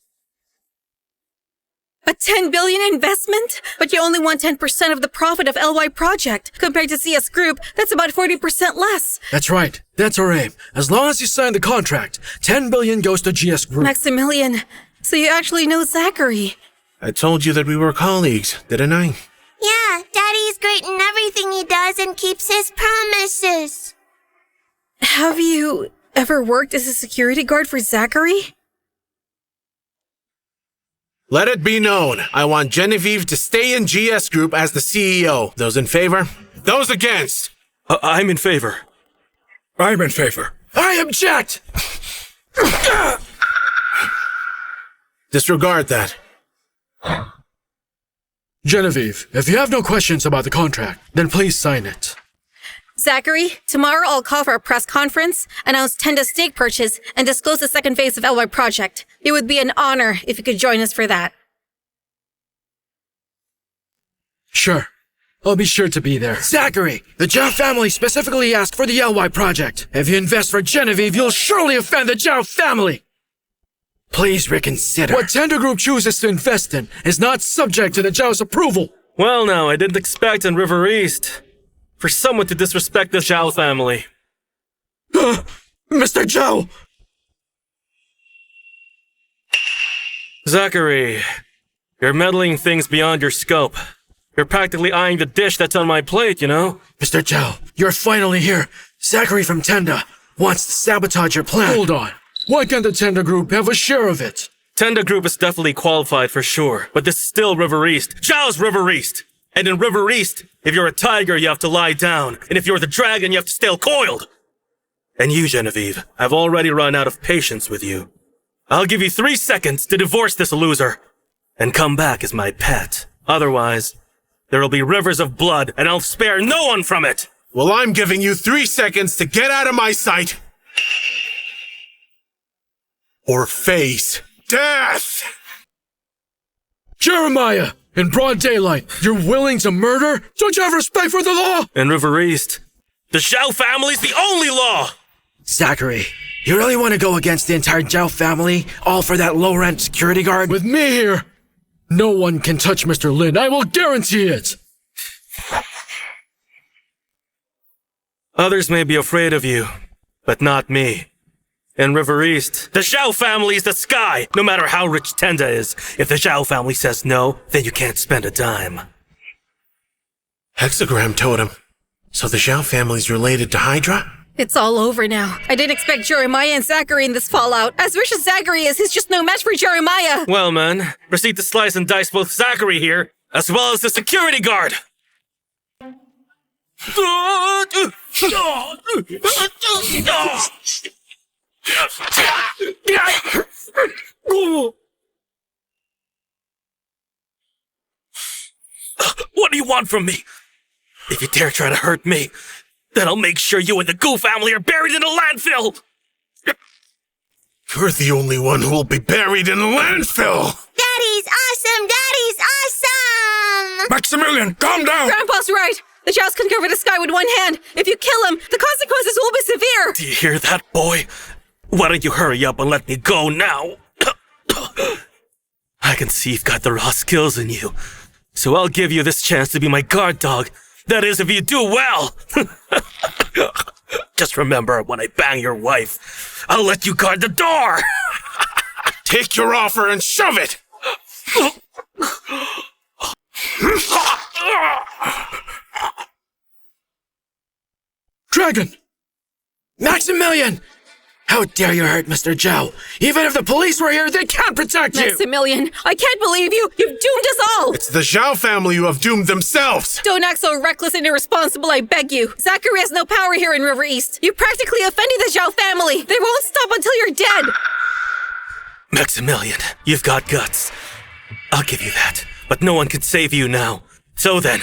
A $10 billion investment? But you only want 10% of the profit of LY project. Compared to CS Group, that's about 40% less. That's right. That's our aim. As long as you sign the contract, $10 billion goes to GS Group. Maximilian, so you actually know Zachary. I told you that we were colleagues, didn't I? Yeah, Daddy's great in everything he does and keeps his promises. Have you ever worked as a security guard for Zachary? Let it be known, I want Genevieve to stay in GS Group as the CEO. Those in favor? Those against? I'm in favor. I'm in favor. I object! Disregard that. Genevieve, if you have no questions about the contract, then please sign it. Zachary, tomorrow I'll call for a press conference, announce Tenda's stake purchase, and disclose the second phase of LY project. It would be an honor if you could join us for that. Sure. I'll be sure to be there. Zachary, the Zhao family specifically asked for the LY project. If you invest for Genevieve, you'll surely offend the Zhao family. Please reconsider. What Tender Group chooses to invest in is not subject to the Zhao's approval. Well, now, I didn't expect in River East for someone to disrespect the Zhao family. Mr. Zhao! Zachary, you're meddling things beyond your scope. You're practically eyeing the dish that's on my plate, you know? Mr. Zhao, you're finally here. Zachary from Tenda wants to sabotage your plan. Hold on. Why can't the Tender Group have a share of it? Tenda Group is definitely qualified for sure, but this is still River East. Zhao's River East! And in River East, if you're a tiger, you have to lie down. And if you're the dragon, you have to stay coiled. And you, Genevieve, I've already run out of patience with you. I'll give you 3 seconds to divorce this loser and come back as my pet. Otherwise, there'll be rivers of blood and I'll spare no one from it. Well, I'm giving you 3 seconds to get out of my sight. Or face death! Jeremiah! In broad daylight, you're willing to murder? Don't you have respect for the law? In River East, the Zhao family's the only law! Zachary, you really want to go against the entire Zhao family, all for that low-rent security guard? With me here, no one can touch Mr. Lin. I will guarantee it. Others may be afraid of you, but not me. In River East, the Zhao family is the sky, no matter how rich Tenda is. If the Zhao family says no, then you can't spend a dime. Hexagram totem. So the Zhao family's related to Hydra? It's all over now. I didn't expect Jeremiah and Zachary in this fallout. As rich as Zachary is, he's just no match for Jeremiah. Well, man, proceed to slice and dice both Zachary here, as well as the security guard. What do you want from me? If you dare try to hurt me, then I'll make sure you and the Goo family are buried in a landfill! You're the only one who will be buried in a landfill! Daddy's awesome! Daddy's awesome! Maximilian, calm down! Grandpa's right. The Zhaos can cover the sky with one hand. If you kill him, the consequences will be severe. Do you hear that, boy? Why don't you hurry up and let me go now? I can see you've got the raw skills in you. So I'll give you this chance to be my guard dog. That is, if you do well. Just remember, when I bang your wife, I'll let you guard the door. Take your offer and shove it! Dragon! Maximilian! How dare you hurt Mr. Zhao? Even if the police were here, they can't protect you! Maximilian, I can't believe you! You've doomed us all! It's the Zhao family who have doomed themselves! Don't act so reckless and irresponsible, I beg you. Zachary has no power here in River East. You practically offended the Zhao family. They won't stop until you're dead. Maximilian, you've got guts. I'll give you that. But no one can save you now. So then,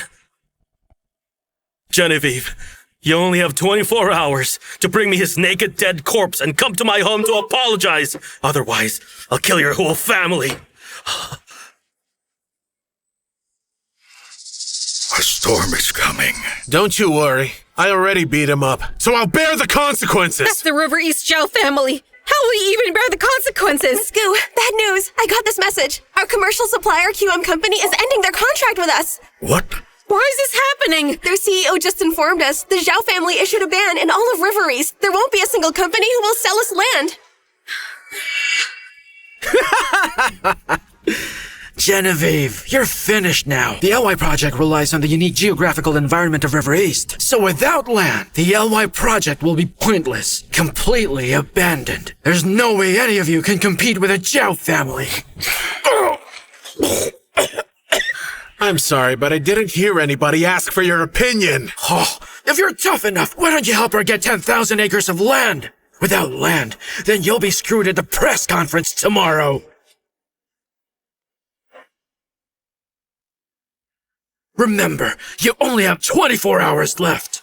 Genevieve, you only have 24 hours to bring me his naked dead corpse and come to my home to apologize. Otherwise, I'll kill your whole family. A storm is coming. Don't you worry. I already beat him up, so I'll bear the consequences! That's the River East Zhao family. How will we even bear the consequences? Goo, bad news. I got this message. Our commercial supplier QM company is ending their contract with us. What? Why is this happening? Their CEO just informed us the Zhao family issued a ban in all of River East. There won't be a single company who will sell us land. Genevieve, you're finished now. The LY project relies on the unique geographical environment of River East. So without land, the LY project will be pointless, completely abandoned. There's no way any of you can compete with a Zhao family. I'm sorry, but I didn't hear anybody ask for your opinion. Oh, if you're tough enough, why don't you help her get 10,000 acres of land? Without land, then you'll be screwed at the press conference tomorrow. Remember, you only have 24 hours left.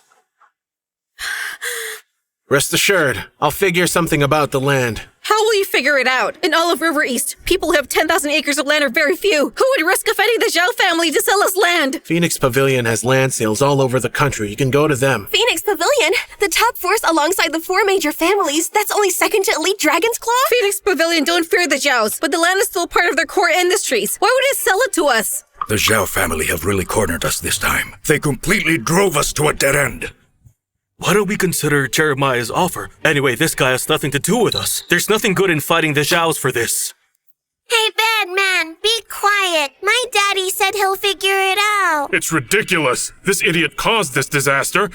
Rest assured, I'll figure something about the land. How will you figure it out? In all of River East, people who have 10,000 acres of land are very few. Who would risk offending the Zhao family to sell us land? Phoenix Pavilion has land sales all over the country. You can go to them. Phoenix Pavilion? The top force alongside the 4 major families? That's only second to Elite Dragon's Claw? Phoenix Pavilion don't fear the Zhaos, but the land is still part of their core industries. Why would it sell it to us? The Zhao family have really cornered us this time. They completely drove us to a dead end. Why don't we consider Jeremiah's offer? Anyway, this guy has nothing to do with us. There's nothing good in fighting the Zhaos for this. Hey, bad man, be quiet. My daddy said he'll figure it out. It's ridiculous. This idiot caused this disaster.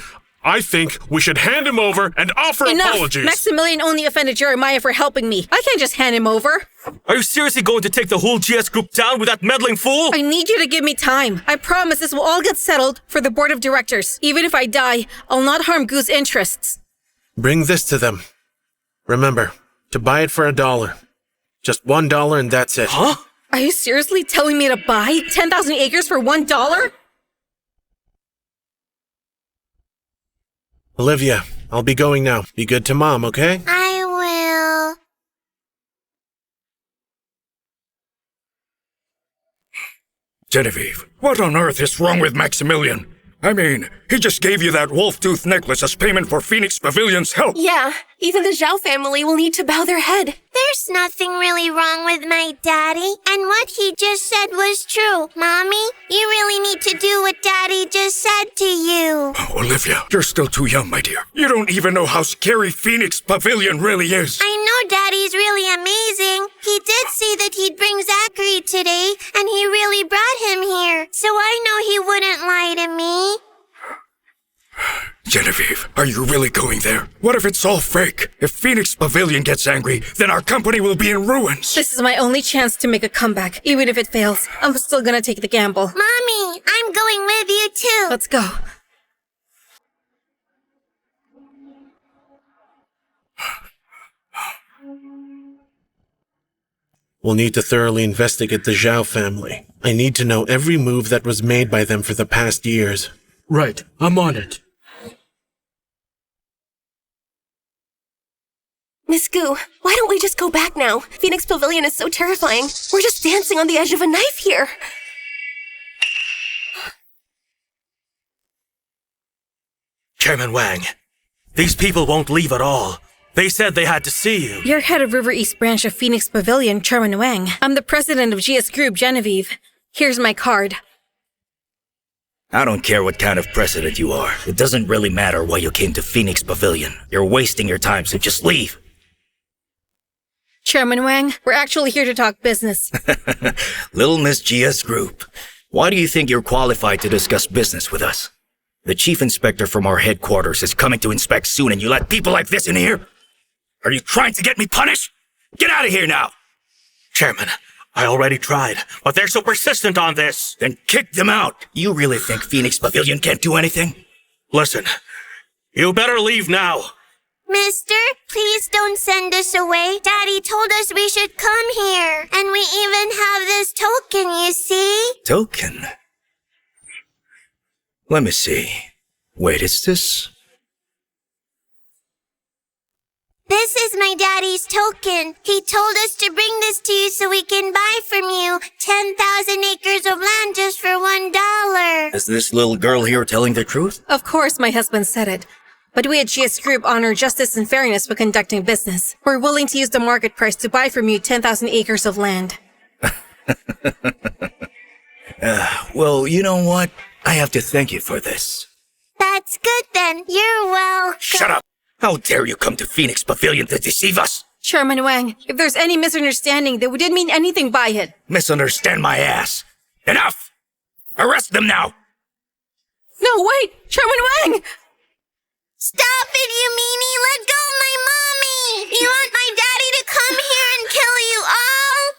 I think we should hand him over and offer Enough! apologies. Maximilian only offended Jeremiah for helping me. I can't just hand him over. Are you seriously going to take the whole GS group down with that meddling fool? I need you to give me time. I promise this will all get settled for the board of directors. Even if I die, I'll not harm Goo's interests. Bring this to them. Remember, to buy it for $1. Just $1 and that's it. Huh? Are you seriously telling me to buy 10,000 acres for $1? Olivia, I'll be going now. Be good to Mom, okay? I will. Genevieve, what on earth is wrong with Maximilian? I mean, he just gave you that wolf-tooth necklace as payment for Phoenix Pavilion's help. Yeah, even the Zhao family will need to bow their head. There's nothing really wrong with my daddy, and what he just said was true. Mommy, you really need to do what Daddy just said to you. Oh, Olivia, you're still too young, my dear. You don't even know how scary Phoenix Pavilion really is. I know Daddy's really amazing. He did say that he'd bring Zachary today, and he really brought him here. So I know he wouldn't lie to me. Genevieve, are you really going there? What if it's all fake? If Phoenix Pavilion gets angry, then our company will be in ruins. This is my only chance to make a comeback. Even if it fails, I'm still gonna take the gamble. Mommy, I'm going with you too. Let's go. We'll need to thoroughly investigate the Zhao family. I need to know every move that was made by them for the past years. Right, I'm on it. Miss Gu, why don't we just go back now? Phoenix Pavilion is so terrifying. We're just dancing on the edge of a knife here. Chairman Wang, these people won't leave at all. They said they had to see you. You're head of River East branch of Phoenix Pavilion, Chairman Wang. I'm the president of GS Group, Genevieve. Here's my card. I don't care what kind of president you are. It doesn't really matter why you came to Phoenix Pavilion. You're wasting your time, so just leave. Chairman Wang, we're actually here to talk business. Little Miss GS Group, why do you think you're qualified to discuss business with us? The chief inspector from our headquarters is coming to inspect soon, and you let people like this in here? Are you trying to get me punished? Get out of here now! Chairman, I already tried, but they're so persistent on this. Then kick them out. You really think Phoenix Pavilion can't do anything? Listen, you better leave now. Mister, please don't send us away. Daddy told us we should come here. And we even have this token, you see? Token? Let me see. Wait, is this? This is my daddy's token. He told us to bring this to you so we can buy from you 10,000 acres of land just for $1. Is this little girl here telling the truth? Of course, my husband said it. But we at GS Group honor justice and fairness when conducting business. We're willing to use the market price to buy from you 10,000 acres of land. Well, you know what? I have to thank you for this. That's good then. You're welcome. Shut up! How dare you come to Phoenix Pavilion to deceive us? Chairman Wang, if there's any misunderstanding, then we didn't mean anything by it. Misunderstand my ass. Enough! Arrest them now! No, wait! Chairman Wang! Stop it, you meanie! Let go of my mommy! You want my daddy to come here and kill you all?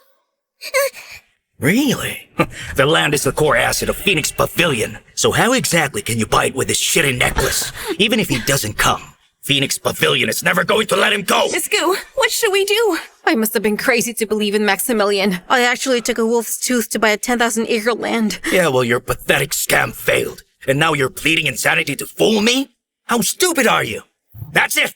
Really? The land is the core asset of Phoenix Pavilion. So how exactly can you buy it with this shitty necklace? Even if he doesn't come, Phoenix Pavilion is never going to let him go! Miss Gu, what should we do? I must have been crazy to believe in Maximilian. I actually took a wolf's tooth to buy a 10,000 acre land. Yeah, well, your pathetic scam failed. And now you're pleading insanity to fool me? How stupid are you? That's it!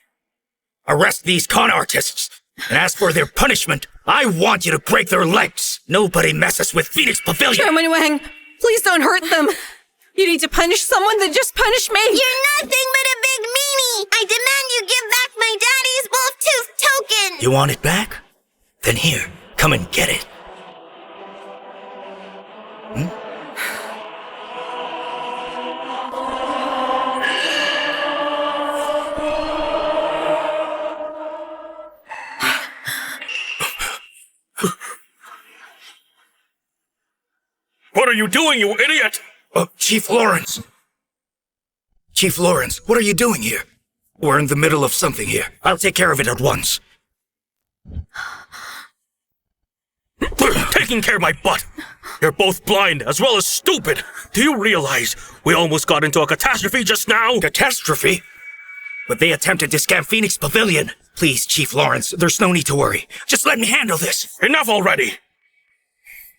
Arrest these con artists! And as for their punishment, I want you to break their legs! Nobody messes with Phoenix Pavilion! Chairman Wang, please don't hurt them! You need to punish someone, then just punish me! You're nothing but a big meanie! I demand you give back my daddy's wolf-tooth token! You want it back? Then here, come and get it. What are you doing, you idiot? Chief Lawrence! Chief Lawrence, what are you doing here? We're in the middle of something here. I'll take care of it at once. Taking care of my butt! You're both blind as well as stupid! Do you realize we almost got into a catastrophe just now? Catastrophe? But they attempted to scam Phoenix Pavilion. Please, Chief Lawrence, there's no need to worry. Just let me handle this. Enough already!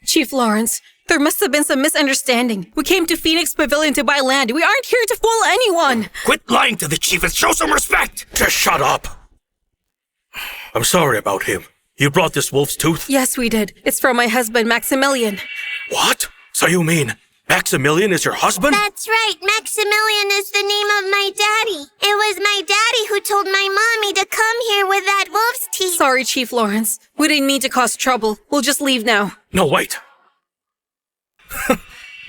Chief Lawrence, there must have been some misunderstanding. We came to Phoenix Pavilion to buy land. We aren't here to fool anyone. Quit lying to the chief and show some respect! Just shut up! I'm sorry about him. You brought this wolf's tooth? Yes, we did. It's from my husband, Maximilian. What? So you mean Maximilian is your husband? That's right. Maximilian is the name of my daddy. It was my daddy who told my mommy to come here with that wolf's teeth. Sorry, Chief Lawrence. We didn't mean to cause trouble. We'll just leave now. No, wait.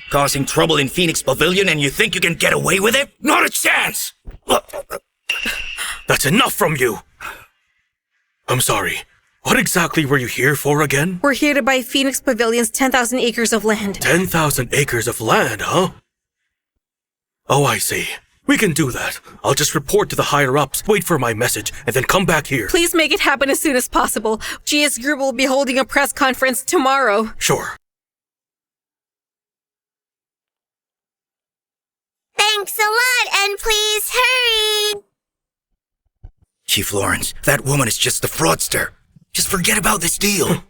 Causing trouble in Phoenix Pavilion and you think you can get away with it? Not a chance! That's enough from you! I'm sorry. What exactly were you here for again? We're here to buy Phoenix Pavilion's 10,000 acres of land. 10,000 acres of land, huh? Oh, I see. We can do that. I'll just report to the higher-ups, wait for my message, and then come back here. Please make it happen as soon as possible. GS Group will be holding a press conference tomorrow. Sure. Thanks a lot, and please hurry! Chief Lawrence, that woman is just a fraudster. Just forget about this deal.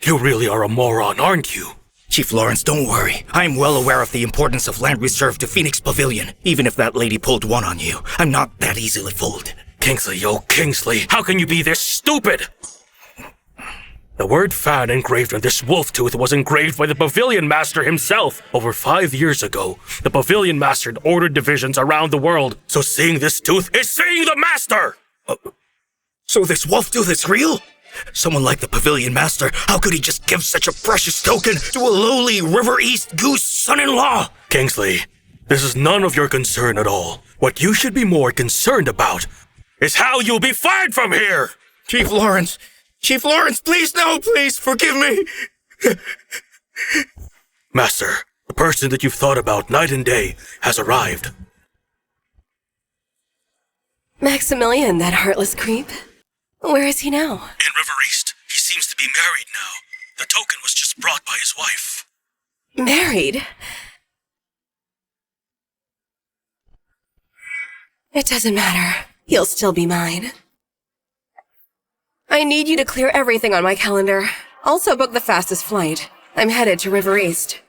You really are a moron, aren't you? Chief Lawrence, don't worry. I'm well aware of the importance of land reserved to Phoenix Pavilion. Even if that lady pulled one on you, I'm not that easily fooled. Kingsley, oh Kingsley, how can you be this stupid? The word fan engraved on this wolf tooth was engraved by the Pavilion Master himself. Over 5 years ago, the Pavilion Master had ordered divisions around the world. So seeing this tooth is seeing the Master! So this wolf tooth is real? Someone like the Pavilion Master, how could he just give such a precious token to a lowly River East goose son-in-law? Kingsley, this is none of your concern at all. What you should be more concerned about is how you'll be fired from here! Chief Lawrence, please, no, please, forgive me. Master, the person that you've thought about night and day has arrived. Maximilian, that heartless creep. Where is he now? In River East. He seems to be married now. The token was just brought by his wife. Married? It doesn't matter. He'll still be mine. I need you to clear everything on my calendar. Also book the fastest flight. I'm headed to River East.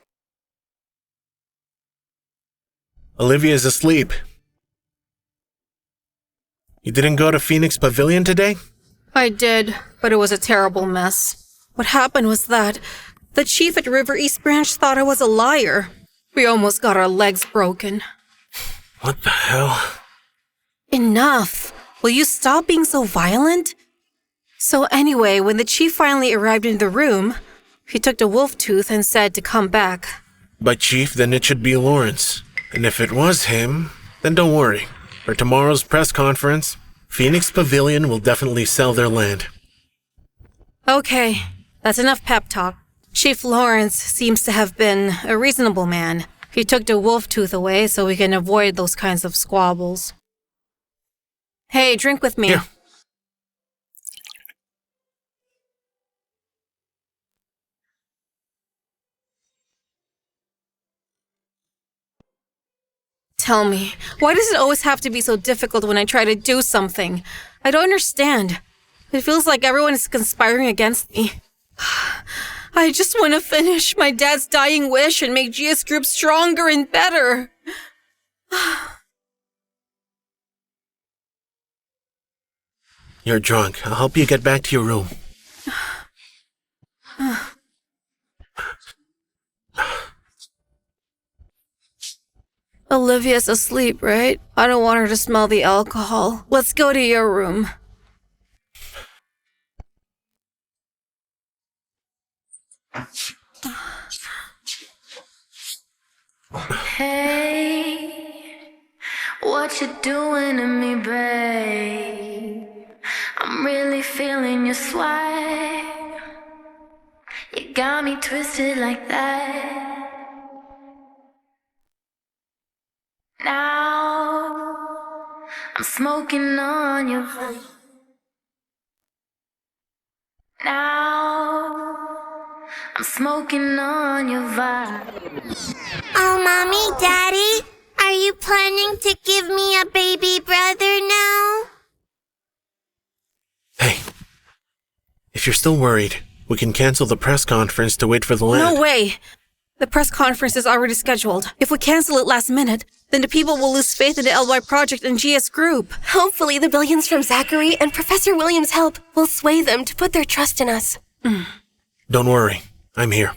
Olivia's asleep. You didn't go to Phoenix Pavilion today? I did, but it was a terrible mess. What happened was that the chief at River East Branch thought I was a liar. We almost got our legs broken. What the hell? Enough! Will you stop being so violent? So anyway, when the chief finally arrived in the room, he took the wolf tooth and said to come back. But Chief, then it should be Lawrence. And if it was him, then don't worry. For tomorrow's press conference, Phoenix Pavilion will definitely sell their land. Okay, that's enough pep talk. Chief Lawrence seems to have been a reasonable man. He took the wolf tooth away so we can avoid those kinds of squabbles. Hey, drink with me. Here. Tell me, why does it always have to be so difficult when I try to do something? I don't understand. It feels like everyone is conspiring against me. I just want to finish my dad's dying wish and make GS Group stronger and better. You're drunk. I'll help you get back to your room. Olivia's asleep, right? I don't want her to smell the alcohol. Let's go to your room. Hey, what you doing to me, babe? I'm really feeling your swag. You got me twisted like that. I'm smoking on your now. I'm smoking on your vibe. Oh, Mommy, Daddy, are you planning to give me a baby brother now? Hey, if you're still worried, we can cancel the press conference to wait for the land. No way! The press conference is already scheduled. If we cancel it last minute, then the people will lose faith in the LY Project and GS Group. Hopefully the billions from Zachary and Professor Williams' help will sway them to put their trust in us. Don't worry, I'm here.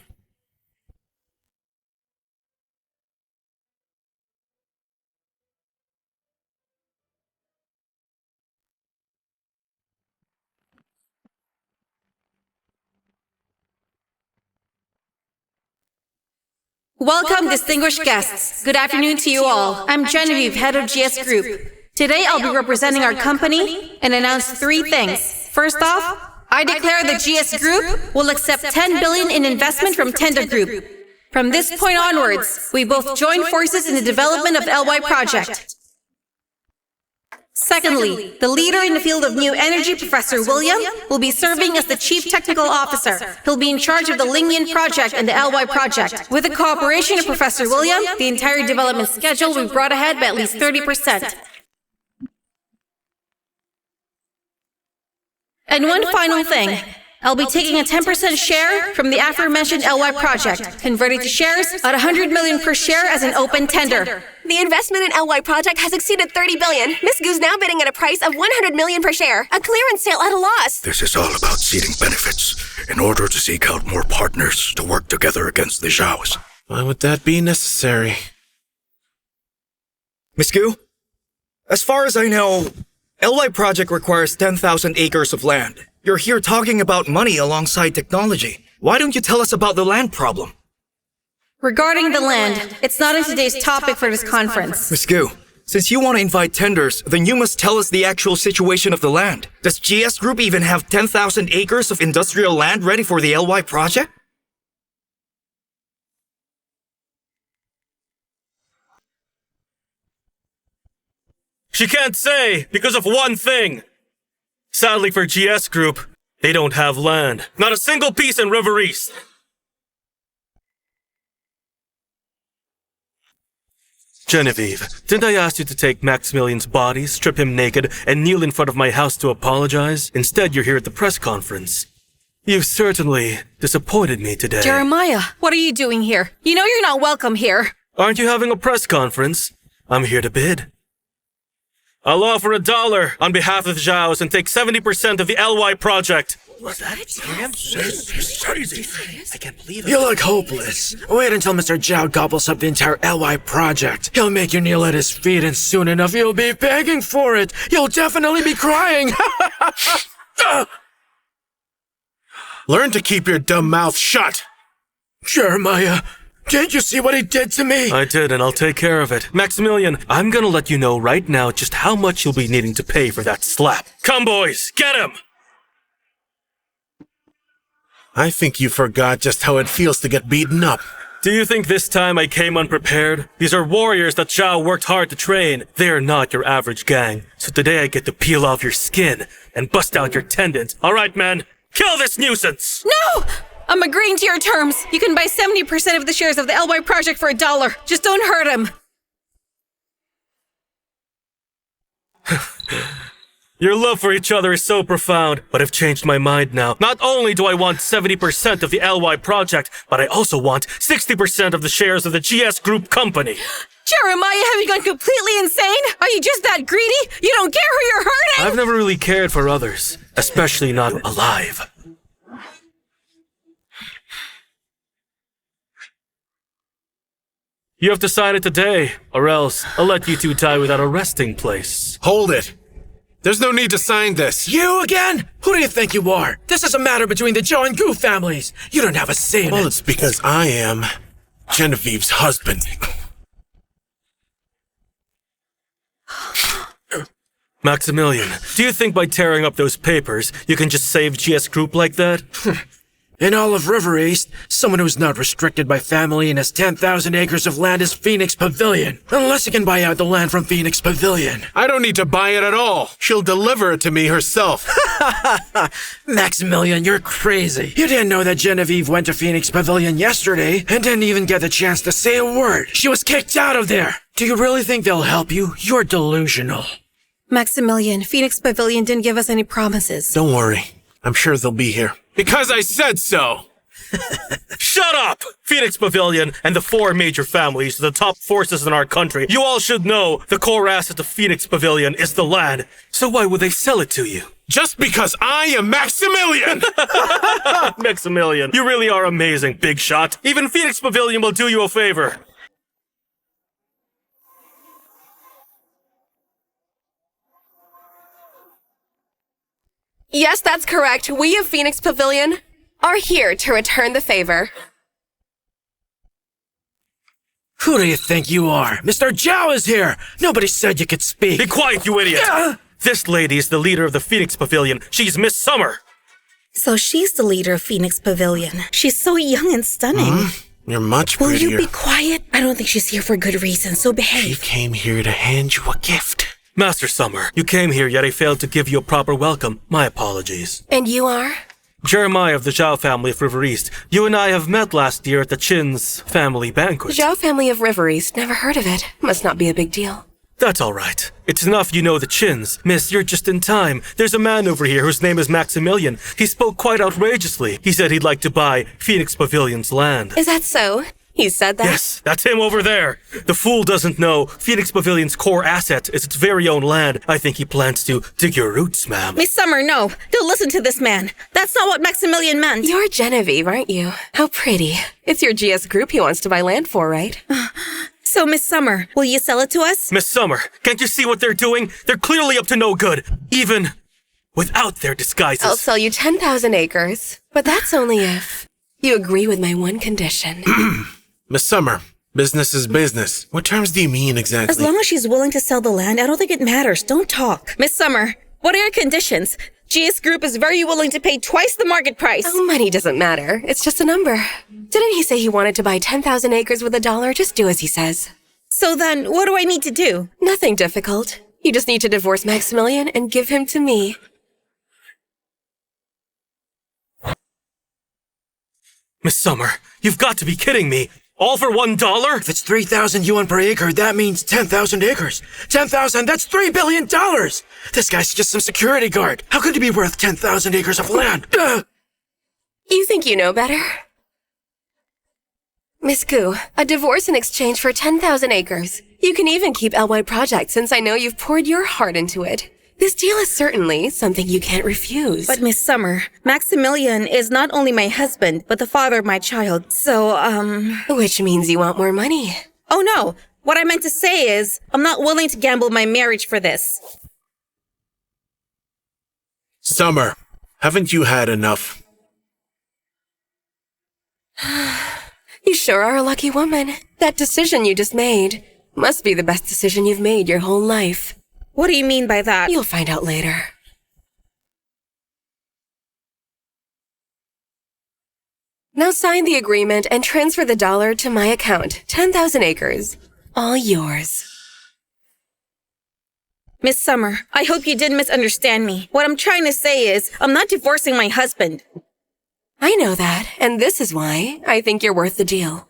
Welcome, distinguished guests. Good afternoon to you all. I'm Genevieve, head of GS Group. Today, I'll be representing our company and announce 3 things. First off, I declare that GS Group will accept $10 billion in investment from Tenda Group. From this point onwards, we both join forces in the development of the LY Project. Secondly, the leader in the field of new energy, Professor William, will be serving as the Chief Technical Officer. He'll be in charge of the Lingyan Project and the LY Project. With the cooperation of Professor William, the entire development schedule will be brought ahead by at least 30%. And one final thing. I'll be taking a 10% share from the aforementioned LY Project, converted to shares at 100 million per share as an open tender. The investment in LY Project has exceeded 30 billion. Miss Goo's now bidding at a price of 100 million per share. A clearance sale at a loss. This is all about seeding benefits in order to seek out more partners to work together against the Zhaos. Why would that be necessary? Miss Goo, as far as I know, LY Project requires 10,000 acres of land. You're here talking about money alongside technology. Why don't you tell us about the land problem? Regarding the land, it's not in today's topic for this conference. Miss Goo, since you want to invite tenders, then you must tell us the actual situation of the land. Does GS Group even have 10,000 acres of industrial land ready for the LY Project? She can't say because of one thing. Sadly for GS Group, they don't have land. Not a single piece in River East. Genevieve, didn't I ask you to take Maximilian's body, strip him naked, and kneel in front of my house to apologize? Instead, you're here at the press conference. You've certainly disappointed me today. Jeremiah, what are you doing here? You know you're not welcome here. Aren't you having a press conference? I'm here to bid. I'll offer $1 on behalf of the Zhaos and take 70% of the LY Project. Was that him? I can't believe it. You look hopeless. Wait until Mr. Zhao gobbles up the entire LY Project. He'll make you kneel at his feet, and soon enough you'll be begging for it. You'll definitely be crying. Learn to keep your dumb mouth shut! Jeremiah, can't you see what he did to me? I did, and I'll take care of it. Maximilian, I'm gonna let you know right now just how much you'll be needing to pay for that slap. Come, boys, get him! I think you forgot just how it feels to get beaten up. Do you think this time I came unprepared? These are warriors that Zhao worked hard to train. They are not your average gang. So today I get to peel off your skin and bust out your tendons. All right, man, kill this nuisance! No! I'm agreeing to your terms. You can buy 70% of the shares of the LY Project for $1. Just don't hurt him. Your love for each other is so profound, but I've changed my mind now. Not only do I want 70% of the LY Project, but I also want 60% of the shares of the GS Group company. Jeremiah, have you gone completely insane? Are you just that greedy? You don't care who you're hurting? I've never really cared for others, especially not alive. You have decided today, or else I'll let you two die without a resting place. Hold it! There's no need to sign this. You again? Who do you think you are? This is a matter between the Zhao and Gu families. You don't have a say in Well, it. it's because I am Genevieve's husband. Maximilian, do you think by tearing up those papers, you can just save GS Group like that? In all of River East, someone who's not restricted by family and has 10,000 acres of land is Phoenix Pavilion. Unless you can buy out the land from Phoenix Pavilion. I don't need to buy it at all. She'll deliver it to me herself. Maximilian, you're crazy. You didn't know that Genevieve went to Phoenix Pavilion yesterday and didn't even get the chance to say a word. She was kicked out of there. Do you really think they'll help you? You're delusional. Maximilian, Phoenix Pavilion didn't give us any promises. Don't worry. I'm sure they'll be here. Because I said so! Shut up! Phoenix Pavilion and the 4 major families, the top forces in our country. You all should know the core asset of Phoenix Pavilion is the land. So why would they sell it to you? Just because I am Maximilian! Maximilian, you really are amazing, big shot. Even Phoenix Pavilion will do you a favor. Yes, that's correct. We of Phoenix Pavilion are here to return the favor. Who do you think you are? Mr. Zhao is here! Nobody said you could speak. Be quiet, you idiot! This lady is the leader of the Phoenix Pavilion. She's Miss Summer. So she's the leader of Phoenix Pavilion. She's so young and stunning. You're much Will prettier. you be quiet? I don't think she's here for good reason, so behave. She came here to hand you a gift. Master Summer, you came here, yet I failed to give you a proper welcome. My apologies. And you are? Jeremiah of the Zhao family of River East. You and I have met last year at the Chin's family banquet. Zhao family of River East. Never heard of it. Must not be a big deal. That's all right. It's enough you know the Chins. Miss, you're just in time. There's a man over here whose name is Maximilian. He spoke quite outrageously. He said he'd like to buy Phoenix Pavilion's land. Is that so? He said that? Yes, that's him over there. The fool doesn't know Phoenix Pavilion's core asset is its very own land. I think he plans to dig your roots, ma'am. Miss Summer, no. Don't listen to this man. That's not what Maximilian meant. You're Genevieve, aren't you? How pretty. It's your GS group he wants to buy land for, right? So, Miss Summer, will you sell it to us? Miss Summer, can't you see what they're doing? They're clearly up to no good, even without their disguises. I'll sell you 10,000 acres, but that's only if you agree with my one condition. Miss Summer, business is business. What terms do you mean exactly? As long as she's willing to sell the land, I don't think it matters. Don't talk. Miss Summer, what are your conditions? GS Group is very willing to pay twice the market price. Oh, money doesn't matter. It's just a number. Didn't he say he wanted to buy 10,000 acres with $1? Just do as he says. So then, what do I need to do? Nothing difficult. You just need to divorce Maximilian and give him to me. Miss Summer, you've got to be kidding me. All for $1? If it's 3,000 yuan per acre, that means 10,000 acres. 10,000, that's $3 billion! This guy's just some security guard. How could he be worth 10,000 acres of land? You think you know better? Miss Gu, a divorce in exchange for 10,000 acres. You can even keep LY Project since I know you've poured your heart into it. This deal is certainly something you can't refuse. But Miss Summer, Maximilian is not only my husband, but the father of my child. So, Which means you want more money. Oh no! What I meant to say is, I'm not willing to gamble my marriage for this. Summer, haven't you had enough? You sure are a lucky woman. That decision you just made must be the best decision you've made your whole life. What do you mean by that? You'll find out later. Now sign the agreement and transfer the dollar to my account. 10,000 acres. All yours. Miss Summer, I hope you didn't misunderstand me. What I'm trying to say is, I'm not divorcing my husband. I know that, and this is why I think you're worth the deal.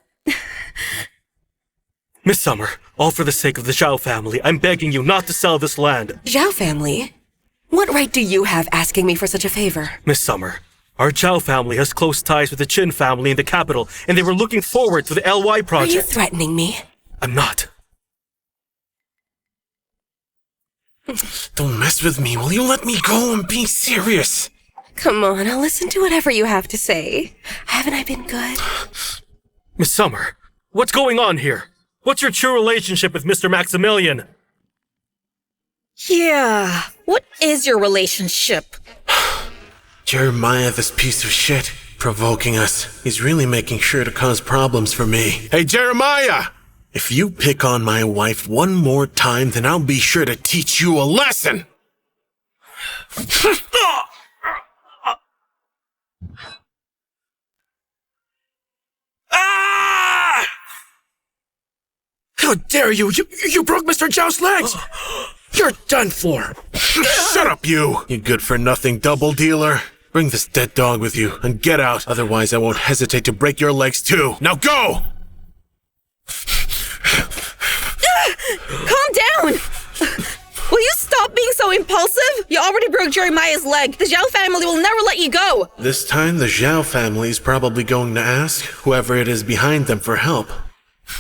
Miss Summer, all for the sake of the Zhao family, I'm begging you not to sell this land. Zhao family? What right do you have asking me for such a favor? Miss Summer, our Zhao family has close ties with the Qin family in the capital, and they were looking forward to the LY project. Are you threatening me? I'm not. Don't mess with me. Will you let me go and be serious? Come on, I'll listen to whatever you have to say. Haven't I been good? Miss Summer, what's going on here? What's your true relationship with Mr. Maximilian? Yeah, what is your relationship? Jeremiah, this piece of shit, provoking us. He's really making sure to cause problems for me. Hey, Jeremiah! If you pick on my wife one more time, then I'll be sure to teach you a lesson! How dare you? You broke Mr. Zhao's legs! You're done for! Shut up, you good-for-nothing double dealer. Bring this dead dog with you and get out. Otherwise, I won't hesitate to break your legs too. Now go! Calm down! Will you stop being so impulsive? You already broke Jeremiah's leg. The Zhao family will never let you go. This time, the Zhao family is probably going to ask whoever it is behind them for help.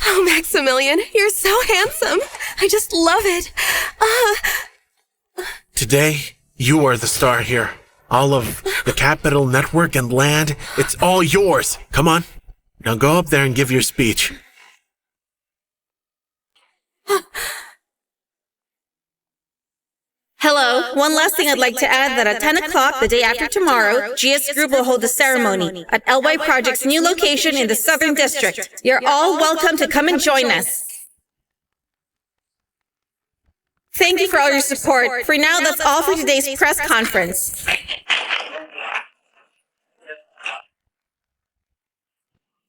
Oh, Maximilian, you're so handsome. I just love it. Today, you are the star here. All of the capital, network, and land, it's all yours. Come on. Now go up there and give your speech. Hello. One last thing I'd like to add that at 10 o'clock the day after tomorrow, GS Group will hold a ceremony at LY Project's new location in the Southern District. You're all welcome to come and join us. Thank you for all your support. For now, that's all for today's press conference.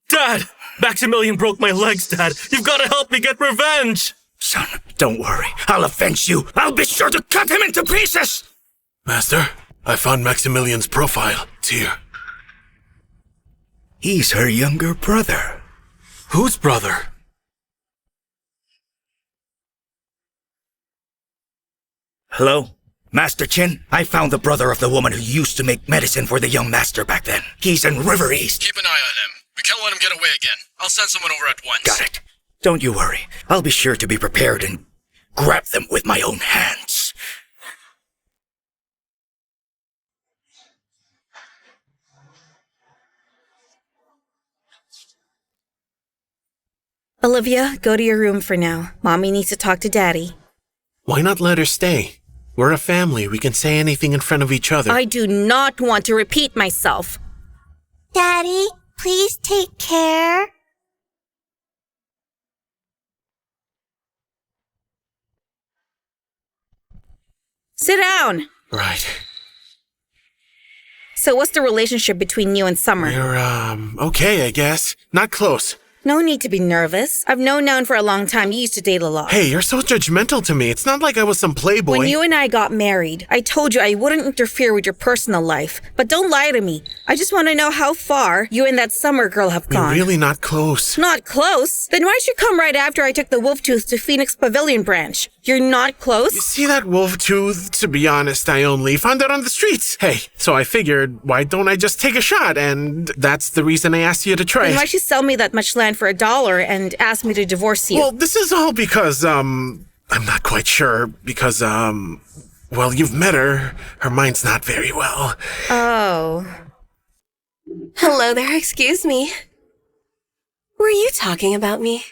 Dad! Maximilian broke my legs, Dad. You've got to help me get revenge! Son, don't worry. I'll avenge you. I'll be sure to cut him into pieces! Master, I found Maximilian's profile. It's here. He's her younger brother. Whose brother? Hello? Master Chen, I found the brother of the woman who used to make medicine for the young master back then. He's in River East. Keep an eye on him. We can't let him get away again. I'll send someone over at once. Got it. Don't you worry. I'll be sure to be prepared and grab them with my own hands. Olivia, go to your room for now. Mommy needs to talk to Daddy. Why not let her stay? We're a family. We can say anything in front of each other. I do not want to repeat myself. Daddy, please take care. Sit down. Right. So what's the relationship between you and Summer? We're, okay, I guess. Not close. No need to be nervous. I've known Noun for a long time. You used to date a lot. Hey, you're so judgmental to me. It's not like I was some playboy. When you and I got married, I told you I wouldn't interfere with your personal life. But don't lie to me. I just want to know how far you and that Summer girl have gone. We're really not close. Not close? Then why'd you come right after I took the wolf tooth to Phoenix Pavilion branch? You're not close? You see that wolf tooth? To be honest, I only found it on the streets. Hey, so I figured, why don't I just take a shot? And that's the reason I asked you to try. Then why'd you sell me that much land for $1 and ask me to divorce you? Well, this is all because, I'm not quite sure. Because, well, you've met her. Her mind's not very well. Oh. Hello there, excuse me. Were you talking about me?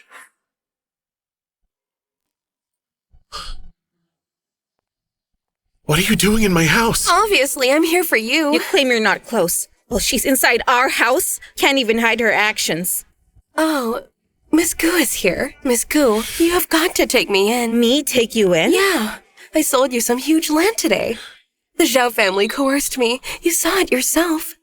What are you doing in my house? Obviously, I'm here for you. You claim you're not close. Well, she's inside our house. Can't even hide her actions. Oh, Miss Gu is here. Miss Gu, you have got to take me in. Me take you in? Yeah. I sold you some huge land today. The Zhao family coerced me. You saw it yourself.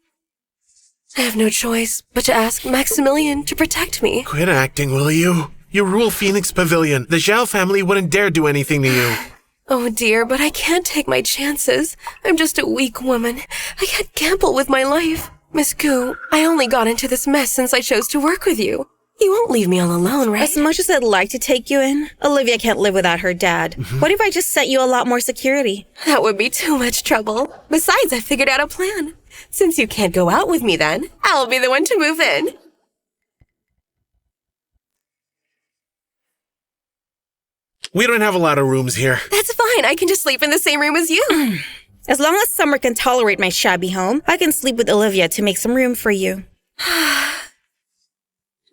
I have no choice but to ask Maximilian to protect me. Quit acting, will you? You rule Phoenix Pavilion. The Zhao family wouldn't dare do anything to you. Oh dear, but I can't take my chances. I'm just a weak woman. I can't gamble with my life. Miss Gu, I only got into this mess since I chose to work with you. You won't leave me all alone, right? As much as I'd like to take you in, Olivia can't live without her dad. What if I just sent you a lot more security? That would be too much trouble. Besides, I figured out a plan. Since you can't go out with me then, I'll be the one to move in. We don't have a lot of rooms here. That's fine. I can just sleep in the same room as you. As long as Summer can tolerate my shabby home, I can sleep with Olivia to make some room for you.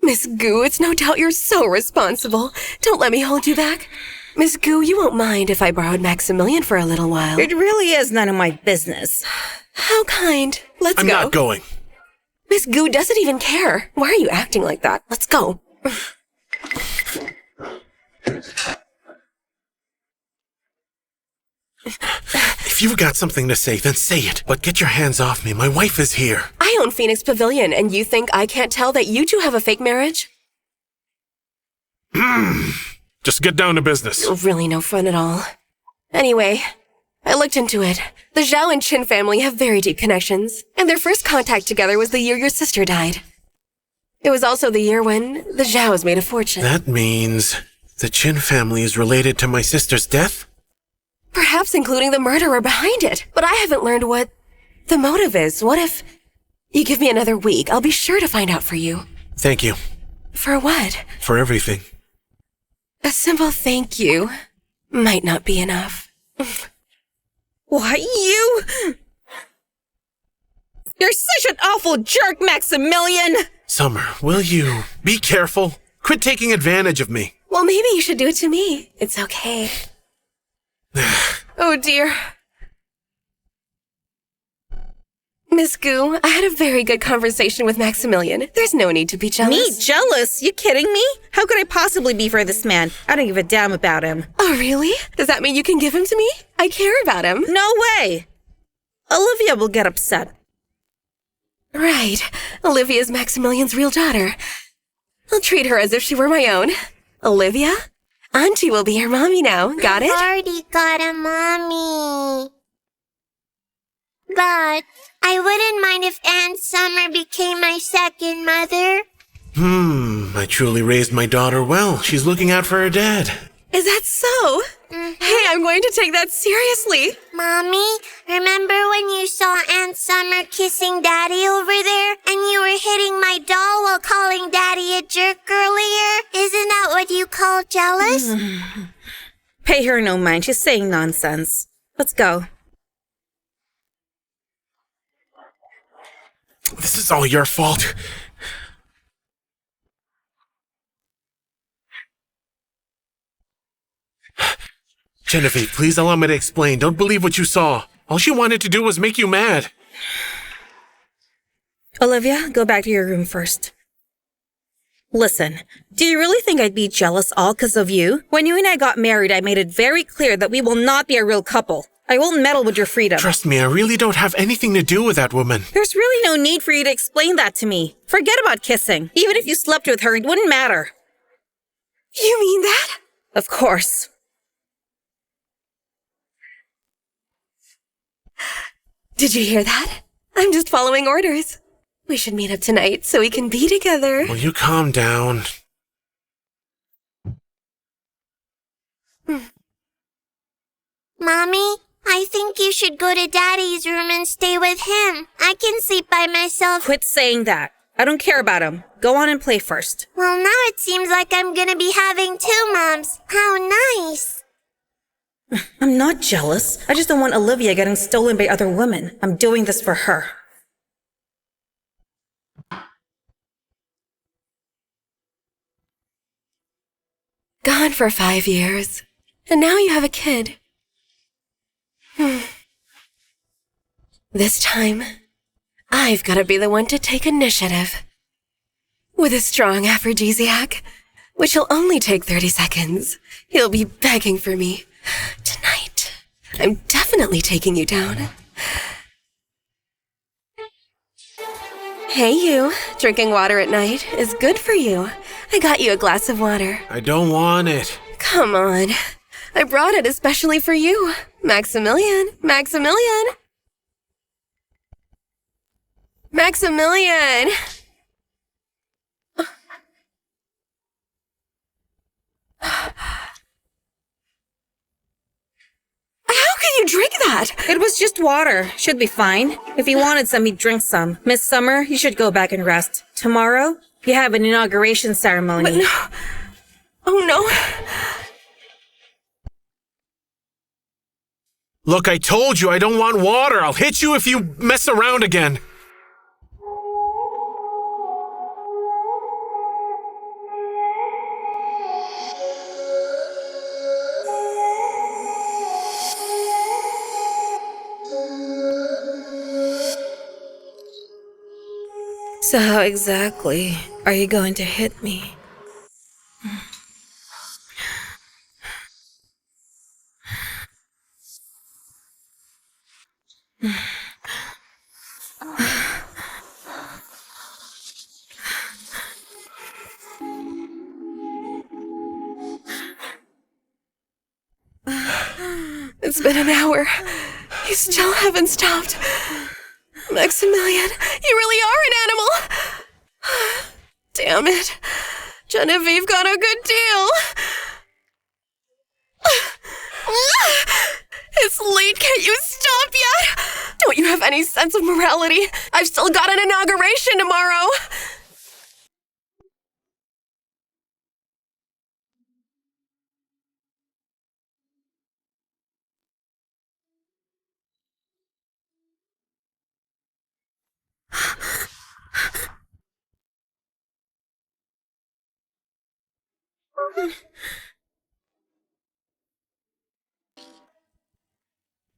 Miss Gu, it's no doubt you're so responsible. Don't let me hold you back. Miss Gu, you won't mind if I borrowed Maximilian for a little while. It really is none of my business. How kind. Let's go. I'm not going. Miss Gu doesn't even care. Why are you acting like that? Let's go. If you've got something to say, then say it. But get your hands off me. My wife is here. I own Phoenix Pavilion, and you think I can't tell that you two have a fake marriage? Just get down to business. Really no fun at all. Anyway, I looked into it. The Zhao and Qin family have very deep connections, and their first contact together was the year your sister died. It was also the year when the Zhaos made a fortune. That means the Qin family is related to my sister's death? Perhaps including the murderer behind it. But I haven't learned what the motive is. What if you give me another week? I'll be sure to find out for you. Thank you. For what? For everything. A simple thank you might not be enough. Why, you? You're such an awful jerk, Maximilian! Summer, will you be careful? Quit taking advantage of me. Well, maybe you should do it to me. It's okay. Oh, dear. Miss Gu, I had a very good conversation with Maximilian. There's no need to be jealous. Me? Jealous? You kidding me? How could I possibly be for this man? I don't give a damn about him. Oh, really? Does that mean you can give him to me? I care about him. No way! Olivia will get upset. Right. Olivia's Maximilian's real daughter. I'll treat her as if she were my own. Olivia? Auntie will be your mommy now. Got it? I already got a mommy. But I wouldn't mind if Aunt Summer became my second mother. I truly raised my daughter well. She's looking out for her dad. Is that so? Hey, I'm going to take that seriously. Mommy, remember when you saw Aunt Summer kissing Daddy over there? And you were hitting my doll while calling Daddy a jerk earlier? Isn't that what you call jealous? Pay her no mind. She's saying nonsense. Let's go. This is all your fault. Genevieve, please allow me to explain. Don't believe what you saw. All she wanted to do was make you mad. Olivia, go back to your room first. Listen, do you really think I'd be jealous all because of you? When you and I got married, I made it very clear that we will not be a real couple. I won't meddle with your freedom. Trust me, I really don't have anything to do with that woman. There's really no need for you to explain that to me. Forget about kissing. Even if you slept with her, it wouldn't matter. You mean that? Of course. Did you hear that? I'm just following orders. We should meet up tonight so we can be together. Will you calm down? Mommy, I think you should go to Daddy's room and stay with him. I can sleep by myself. Quit saying that. I don't care about him. Go on and play first. Well, now it seems like I'm gonna be having two moms. How nice. I'm not jealous. I just don't want Olivia getting stolen by other women. I'm doing this for her. Gone for 5 years. And now you have a kid. This time, I've got to be the one to take initiative. With a strong aphrodisiac, which will only take 30 seconds, he'll be begging for me. Tonight, I'm definitely taking you down. Hey you, drinking water at night is good for you. I got you a glass of water. I don't want it. Come on. I brought it especially for you. Maximilian. Maximilian. Maximilian. How can you drink that? It was just water. Should be fine. If he wanted some, he'd drink some. Miss Summer, you should go back and rest. Tomorrow, you have an inauguration ceremony. But no. Oh, no. Look, I told you I don't want water. I'll hit you if you mess around again. So how exactly are you going to hit me? It's been an hour. You still haven't stopped. Maximilian, you really are an animal. Damn it. Genevieve got a good deal. It's late, can't you stop yet? Don't you have any sense of morality? I've still got an inauguration tomorrow.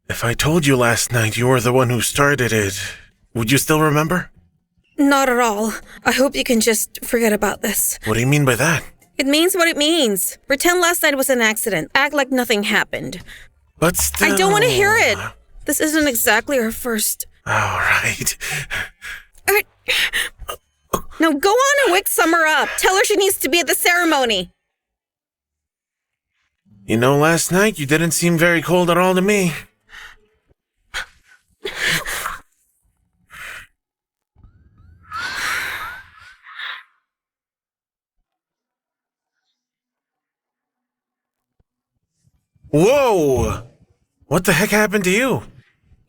If I told you last night you were the one who started it, would you still remember? Not at all. I hope you can just forget about this. What do you mean by that? It means what it means. Pretend last night was an accident. Act like nothing happened. But still... I don't want to hear it. This isn't exactly our first... All right. Now go on and wake Summer up. Tell her she needs to be at the ceremony. You know, last night you didn't seem very cold at all to me. Whoa! What the heck happened to you?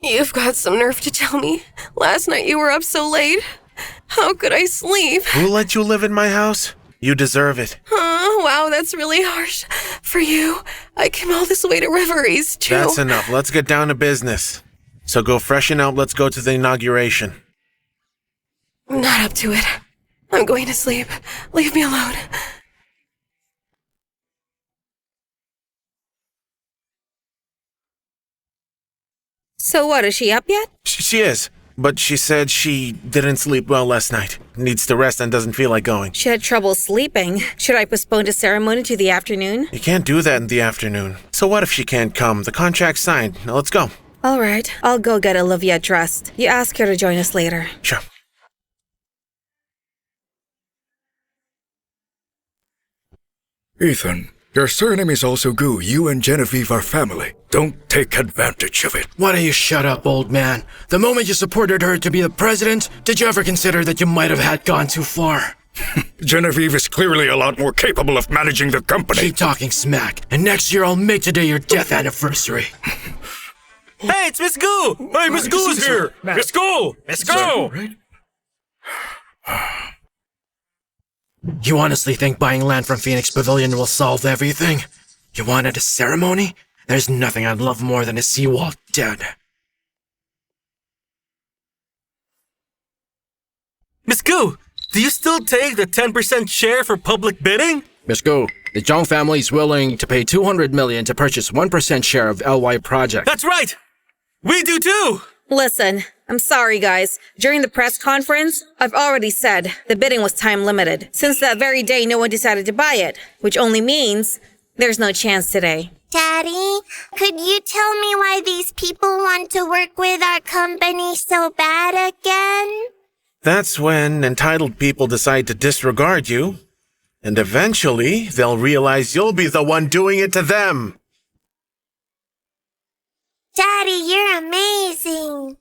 You've got some nerve to tell me. Last night you were up so late. How could I sleep? Who let you live in my house? You deserve it. Oh, wow, that's really harsh. For you, I came all this way to Reveries, too. That's enough. Let's get down to business. So go freshen up. Let's go to the inauguration. I'm not up to it. I'm going to sleep. Leave me alone. So what, is she up yet? She is, but she said she didn't sleep well last night. Needs to rest and doesn't feel like going. She had trouble sleeping. Should I postpone the ceremony to the afternoon? You can't do that in the afternoon. So what if she can't come? The contract's signed. Now let's go. All right, I'll go get Olivia dressed. You ask her to join us later. Sure. Ethan, your surname is also Goo. You and Genevieve are family. Don't take advantage of it. Why don't you shut up, old man? The moment you supported her to be the president, did you ever consider that you might have had gone too far? Genevieve is clearly a lot more capable of managing the company. Keep talking smack, and next year I'll make today your death anniversary. Hey, it's Miss Goo! Hey, Miss Goo's here! Miss Goo! Miss Goo! You honestly think buying land from Phoenix Pavilion will solve everything? You wanted a ceremony? There's nothing I'd love more than to see Walt dead. Miss Goo, do you still take the 10% share for public bidding? Miss Goo, the Zhang family is willing to pay $200 million to purchase 1% share of LY Project. That's right! We do too! Listen, I'm sorry, guys. During the press conference, I've already said the bidding was time limited. Since that very day, no one decided to buy it, which only means there's no chance today. Daddy, could you tell me why these people want to work with our company so bad again? That's when entitled people decide to disregard you. And eventually, they'll realize you'll be the one doing it to them. Daddy, you're amazing.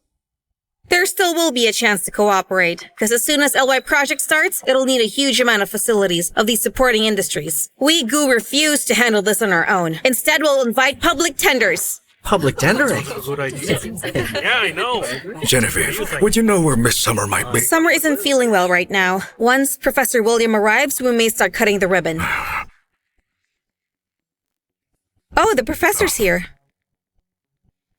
There still will be a chance to cooperate, because as soon as LY Project starts, it'll need a huge amount of facilities of these supporting industries. We Goo refuse to handle this on our own. Instead, we'll invite public tenders. Public tendering? Good idea. Yeah, I know. Genevieve, would you know where Miss Summer might be? Summer isn't feeling well right now. Once Professor William arrives, we may start cutting the ribbon. Oh, the professor's here.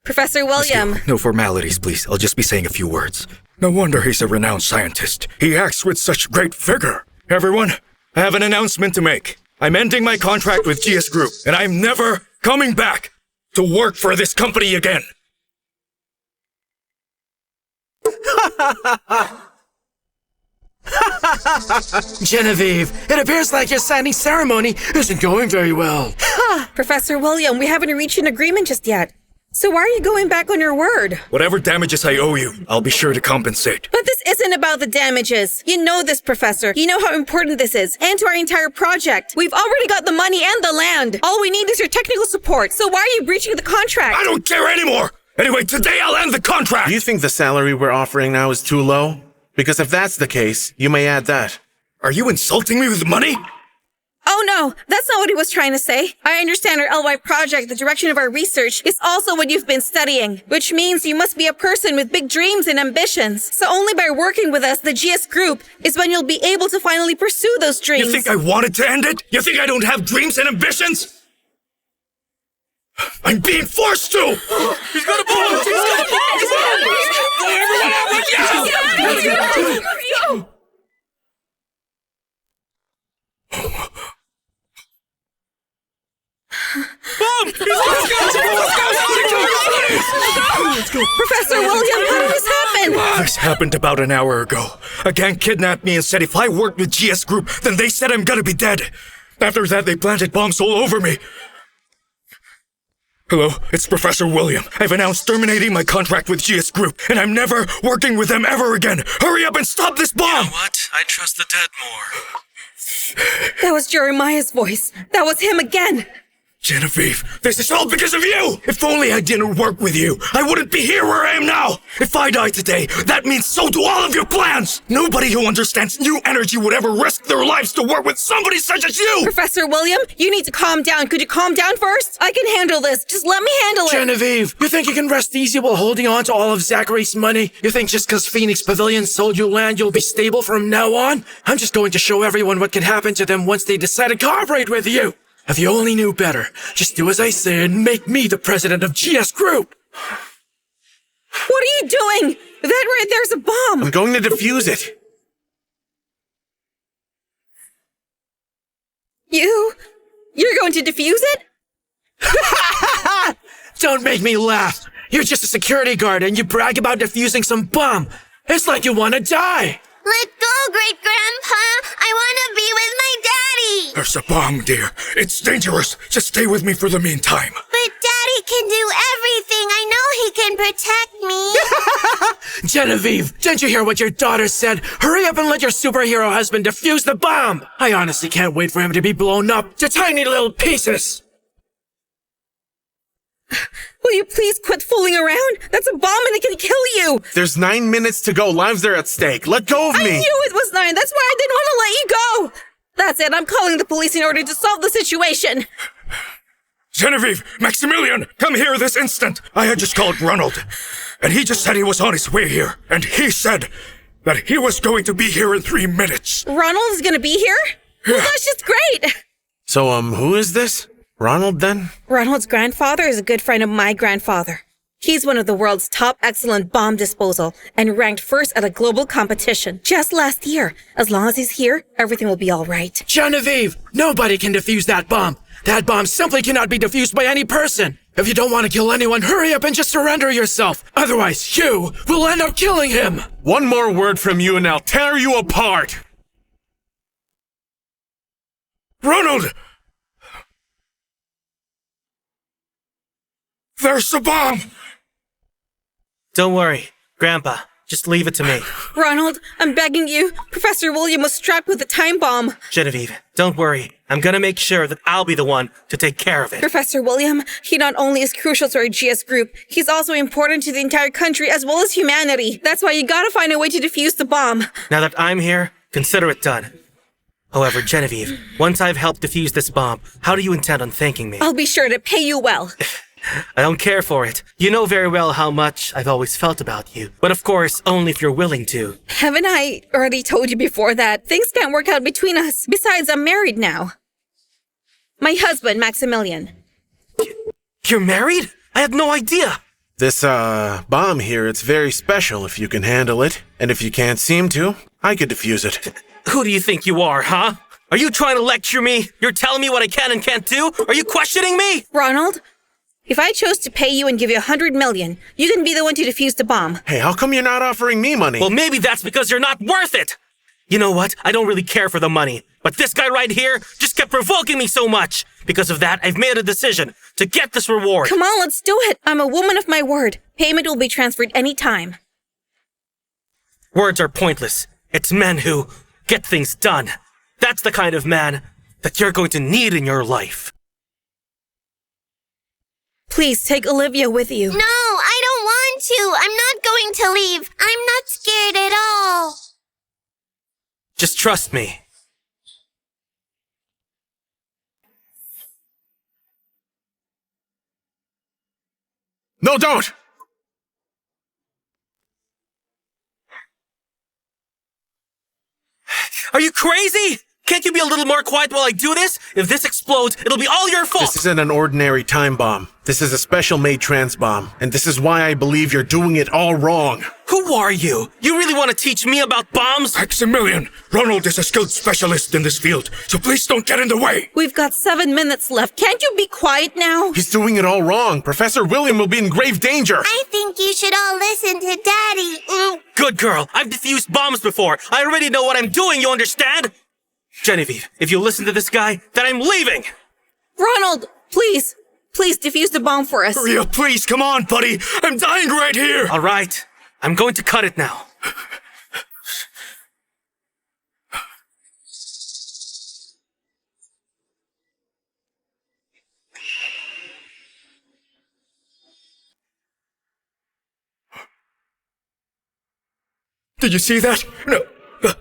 Professor William. No formalities, please. I'll just be saying a few words. No wonder he's a renowned scientist. He acts with such great vigor. Everyone, I have an announcement to make. I'm ending my contract with GS Group, and I'm never coming back to work for this company again. Genevieve, it appears like your signing ceremony isn't going very well. Professor William, we haven't reached an agreement just yet. So why are you going back on your word? Whatever damages I owe you, I'll be sure to compensate. But this isn't about the damages. You know this, Professor. You know how important this is, and to our entire project. We've already got the money and the land. All we need is your technical support. So why are you breaching the contract? I don't care anymore! Anyway, today I'll end the contract! Do you think the salary we're offering now is too low? Because if that's the case, you may add that. Are you insulting me with money? Oh no, that's not what he was trying to say. I understand our LY project, the direction of our research, is also what you've been studying, which means you must be a person with big dreams and ambitions. So only by working with us, the GS group, is when you'll be able to finally pursue those dreams. You think I wanted to end it? You think I don't have dreams and ambitions? I'm being forced to! He's gonna blow! He's gonna blow! Everyone out with you! Professor William, how did this happen? This happened about an hour ago. A gang kidnapped me and said if I worked with GS Group, then they said I'm gonna be dead. After that, they planted bombs all over me. Hello, it's Professor William. I've announced terminating my contract with GS Group, and I'm never working with them ever again. Hurry up and stop this bomb! You know what? I trust the dead more. That was Jeremiah's voice. That was him again. Genevieve, this is all because of you! If only I didn't work with you, I wouldn't be here where I am now! If I die today, that means so do all of your plans! Nobody who understands new energy would ever risk their lives to work with somebody such as you! Professor William, you need to calm down. Could you calm down first? I can handle this. Just let me handle it. Genevieve, you think you can rest easy while holding on to all of Zachary's money? You think just because Phoenix Pavilion sold you land, you'll be stable from now on? I'm just going to show everyone what can happen to them once they decide to cooperate with you. If you only knew better, just do as I say and make me the president of GS Group. What are you doing? That right there's a bomb. I'm going to defuse it. You're going to defuse it? Don't make me laugh. You're just a security guard and you brag about defusing some bomb. It's like you want to die. Let go, Great-Grandpa. I want to be with my daddy. There's a bomb, dear. It's dangerous. Just stay with me for the meantime. But Daddy can do everything. I know he can protect me. Genevieve, didn't you hear what your daughter said? Hurry up and let your superhero husband defuse the bomb. I honestly can't wait for him to be blown up to tiny little pieces. Will you please quit fooling around? That's a bomb and it can kill you. There's 9 minutes to go. Lives are at stake. Let go of me. I knew it was 9. That's why I didn't want to let you go. That's it. I'm calling the police in order to solve the situation. Genevieve, Maximilian, come here this instant. I had just called Ronald, and he just said he was on his way here. And he said that he was going to be here in 3 minutes. Ronald is going to be here? Yeah. Well, that's just great. So, who is this? Ronald, then? Ronald's grandfather is a good friend of my grandfather. He's one of the world's top excellent bomb disposal and ranked first at a global competition just last year. As long as he's here, everything will be all right. Genevieve, nobody can defuse that bomb. That bomb simply cannot be defused by any person. If you don't want to kill anyone, hurry up and just surrender yourself. Otherwise, you will end up killing him. One more word from you and I'll tear you apart. Ronald! There's a bomb! Don't worry, Grandpa. Just leave it to me. Ronald, I'm begging you. Professor William was strapped with a time bomb. Genevieve, don't worry. I'm gonna make sure that I'll be the one to take care of it. Professor William, he not only is crucial to our GS group, he's also important to the entire country as well as humanity. That's why you gotta find a way to defuse the bomb. Now that I'm here, consider it done. However, Genevieve, once I've helped defuse this bomb, how do you intend on thanking me? I'll be sure to pay you well. I don't care for it. You know very well how much I've always felt about you. But of course, only if you're willing to. Haven't I already told you before that things can't work out between us? Besides, I'm married now. My husband, Maximilian. You're married? I had no idea. This, bomb here, it's very special if you can handle it. And if you can't seem to, I could defuse it. Who do you think you are, huh? Are you trying to lecture me? You're telling me what I can and can't do? Are you questioning me? Ronald, if I chose to pay you and give you 100 million, you can be the one to defuse the bomb. Hey, how come you're not offering me money? Well, maybe that's because you're not worth it. You know what? I don't really care for the money. But this guy right here just kept provoking me so much. Because of that, I've made a decision to get this reward. Come on, let's do it. I'm a woman of my word. Payment will be transferred anytime. Words are pointless. It's men who get things done. That's the kind of man that you're going to need in your life. Please take Olivia with you. No, I don't want to. I'm not going to leave. I'm not scared at all. Just trust me. No, don't! Are you crazy? Can't you be a little more quiet while I do this? If this explodes, it'll be all your fault! This isn't an ordinary time bomb. This is a special-made trans bomb. And this is why I believe you're doing it all wrong. Who are you? You really want to teach me about bombs? Maximilian, Ronald is a skilled specialist in this field, so please don't get in the way. We've got 7 minutes left. Can't you be quiet now? He's doing it all wrong. Professor William will be in grave danger. I think you should all listen to Daddy. Good girl. I've defused bombs before. I already know what I'm doing, you understand? Genevieve, if you listen to this guy, then I'm leaving! Ronald, please. Please defuse the bomb for us. Hurry up, please, come on, buddy. I'm dying right here. All right. I'm going to cut it now. Did you see that?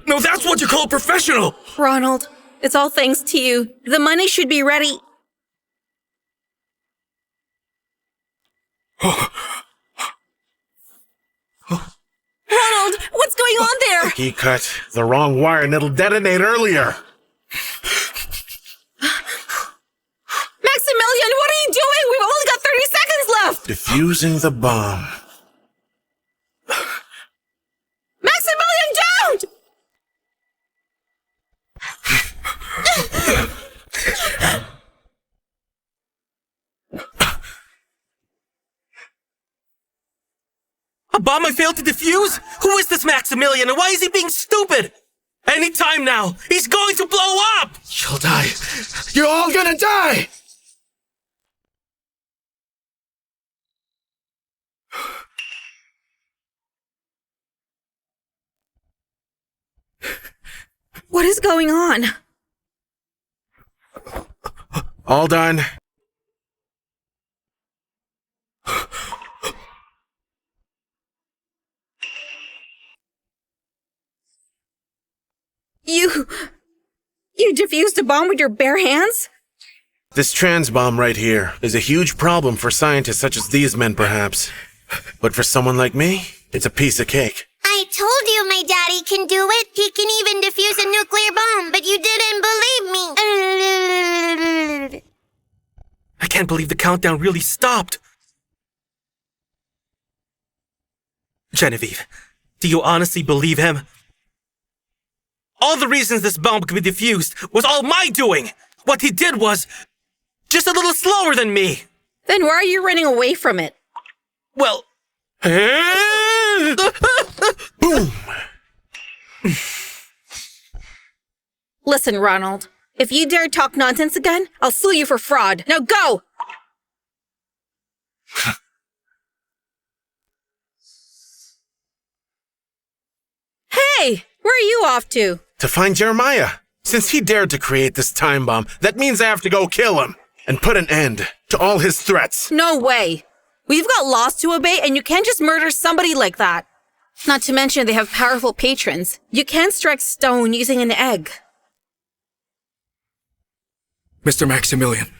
No, that's what you call professional! Ronald, it's all thanks to you. The money should be ready. Ronald, what's going on there? He cut the wrong wire and it'll detonate earlier. Maximilian, what are you doing? We've only got 30 seconds left! Diffusing the bomb. Maximilian, don't! A bomb I failed to defuse? Who is this Maximilian and why is he being stupid? Any time now, he's going to blow up! You'll die. You're all gonna die! What is going on? All done. You defused a bomb with your bare hands? This trans bomb right here is a huge problem for scientists such as these men, perhaps. But for someone like me, it's a piece of cake. I told you my daddy can do it. He can even defuse a nuclear bomb, but you didn't believe me. I can't believe the countdown really stopped. Genevieve, do you honestly believe him? All the reasons this bomb could be defused was all my doing. What he did was just a little slower than me. Then why are you running away from it? Well... Boom! Listen, Ronald. If you dare talk nonsense again, I'll sue you for fraud. Now go! Hey! Where are you off to? To find Jeremiah. Since he dared to create this time bomb, that means I have to go kill him and put an end to all his threats. No way. We've got laws to obey, and you can't just murder somebody like that. Not to mention they have powerful patrons. You can't strike stone using an egg. Mr. Maximilian,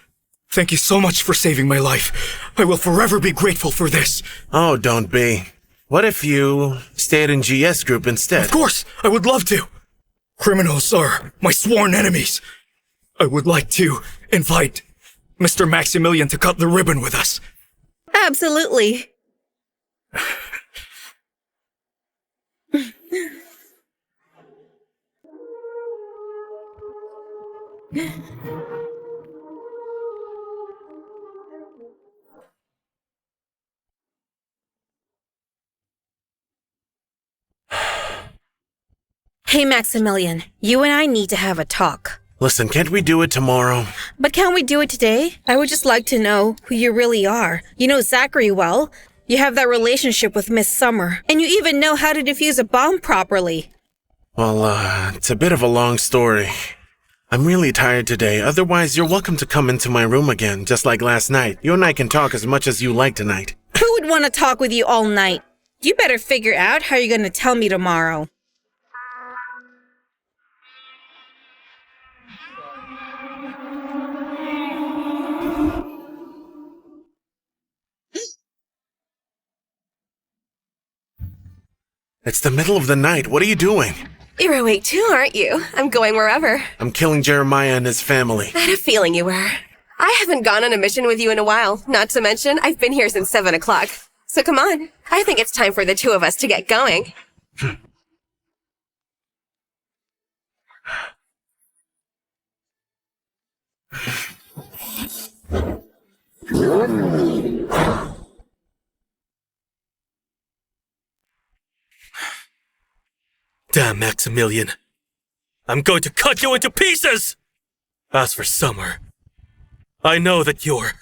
thank you so much for saving my life. I will forever be grateful for this. Oh, don't be. What if you stayed in GS Group instead? Of course, I would love to. Criminals are my sworn enemies. I would like to invite Mr. Maximilian to cut the ribbon with us. Absolutely. Hey, Maximilian, you and I need to have a talk. Listen, can't we do it tomorrow? But can't we do it today? I would just like to know who you really are. You know Zachary well. You have that relationship with Miss Summer. And you even know how to defuse a bomb properly. Well, it's a bit of a long story. I'm really tired today. Otherwise, you're welcome to come into my room again, just like last night. You and I can talk as much as you like tonight. Who would want to talk with you all night? You better figure out how you're going to tell me tomorrow. It's the middle of the night. What are you doing? You're awake too, aren't you? I'm going wherever. I'm killing Jeremiah and his family. I had a feeling you were. I haven't gone on a mission with you in a while. Not to mention, I've been here since 7 o'clock. So come on. I think it's time for the two of us to get going. Damn, Maximilian. I'm going to cut you into pieces! As for Summer, I know that you're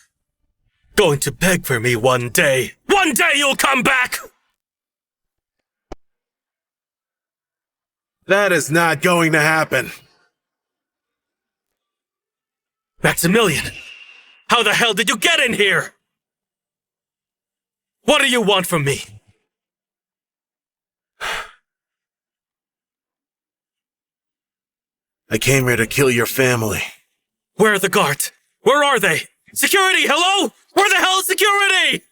going to beg for me one day. One day you'll come back! That is not going to happen. Maximilian, how the hell did you get in here? What do you want from me? I came here to kill your family. Where are the guards? Where are they? Security, hello? Where the hell is security?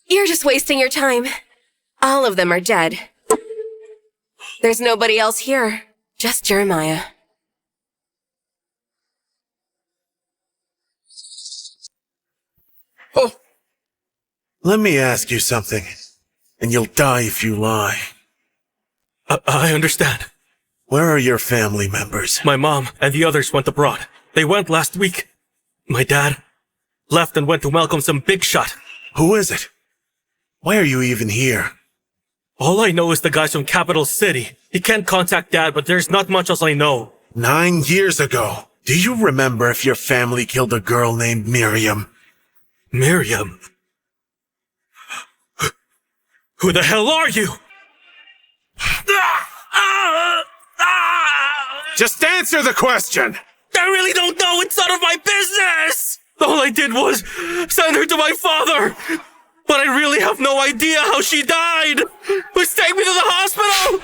You're just wasting your time. All of them are dead. There's nobody else here. Just Jeremiah. Oh. Let me ask you something, and you'll die if you lie. I understand. Where are your family members? My mom and the others went abroad. They went last week. My dad left and went to welcome some big shot. Who is it? Why are you even here? All I know is the guy's from Capital City. He can't contact Dad, but there's not much else I know. 9 years ago. Do you remember if your family killed a girl named Miriam? Miriam? Who the hell are you? Just answer the question! I really don't know. It's none of my business! All I did was send her to my father. But I really have no idea how she died. Please take me to the hospital!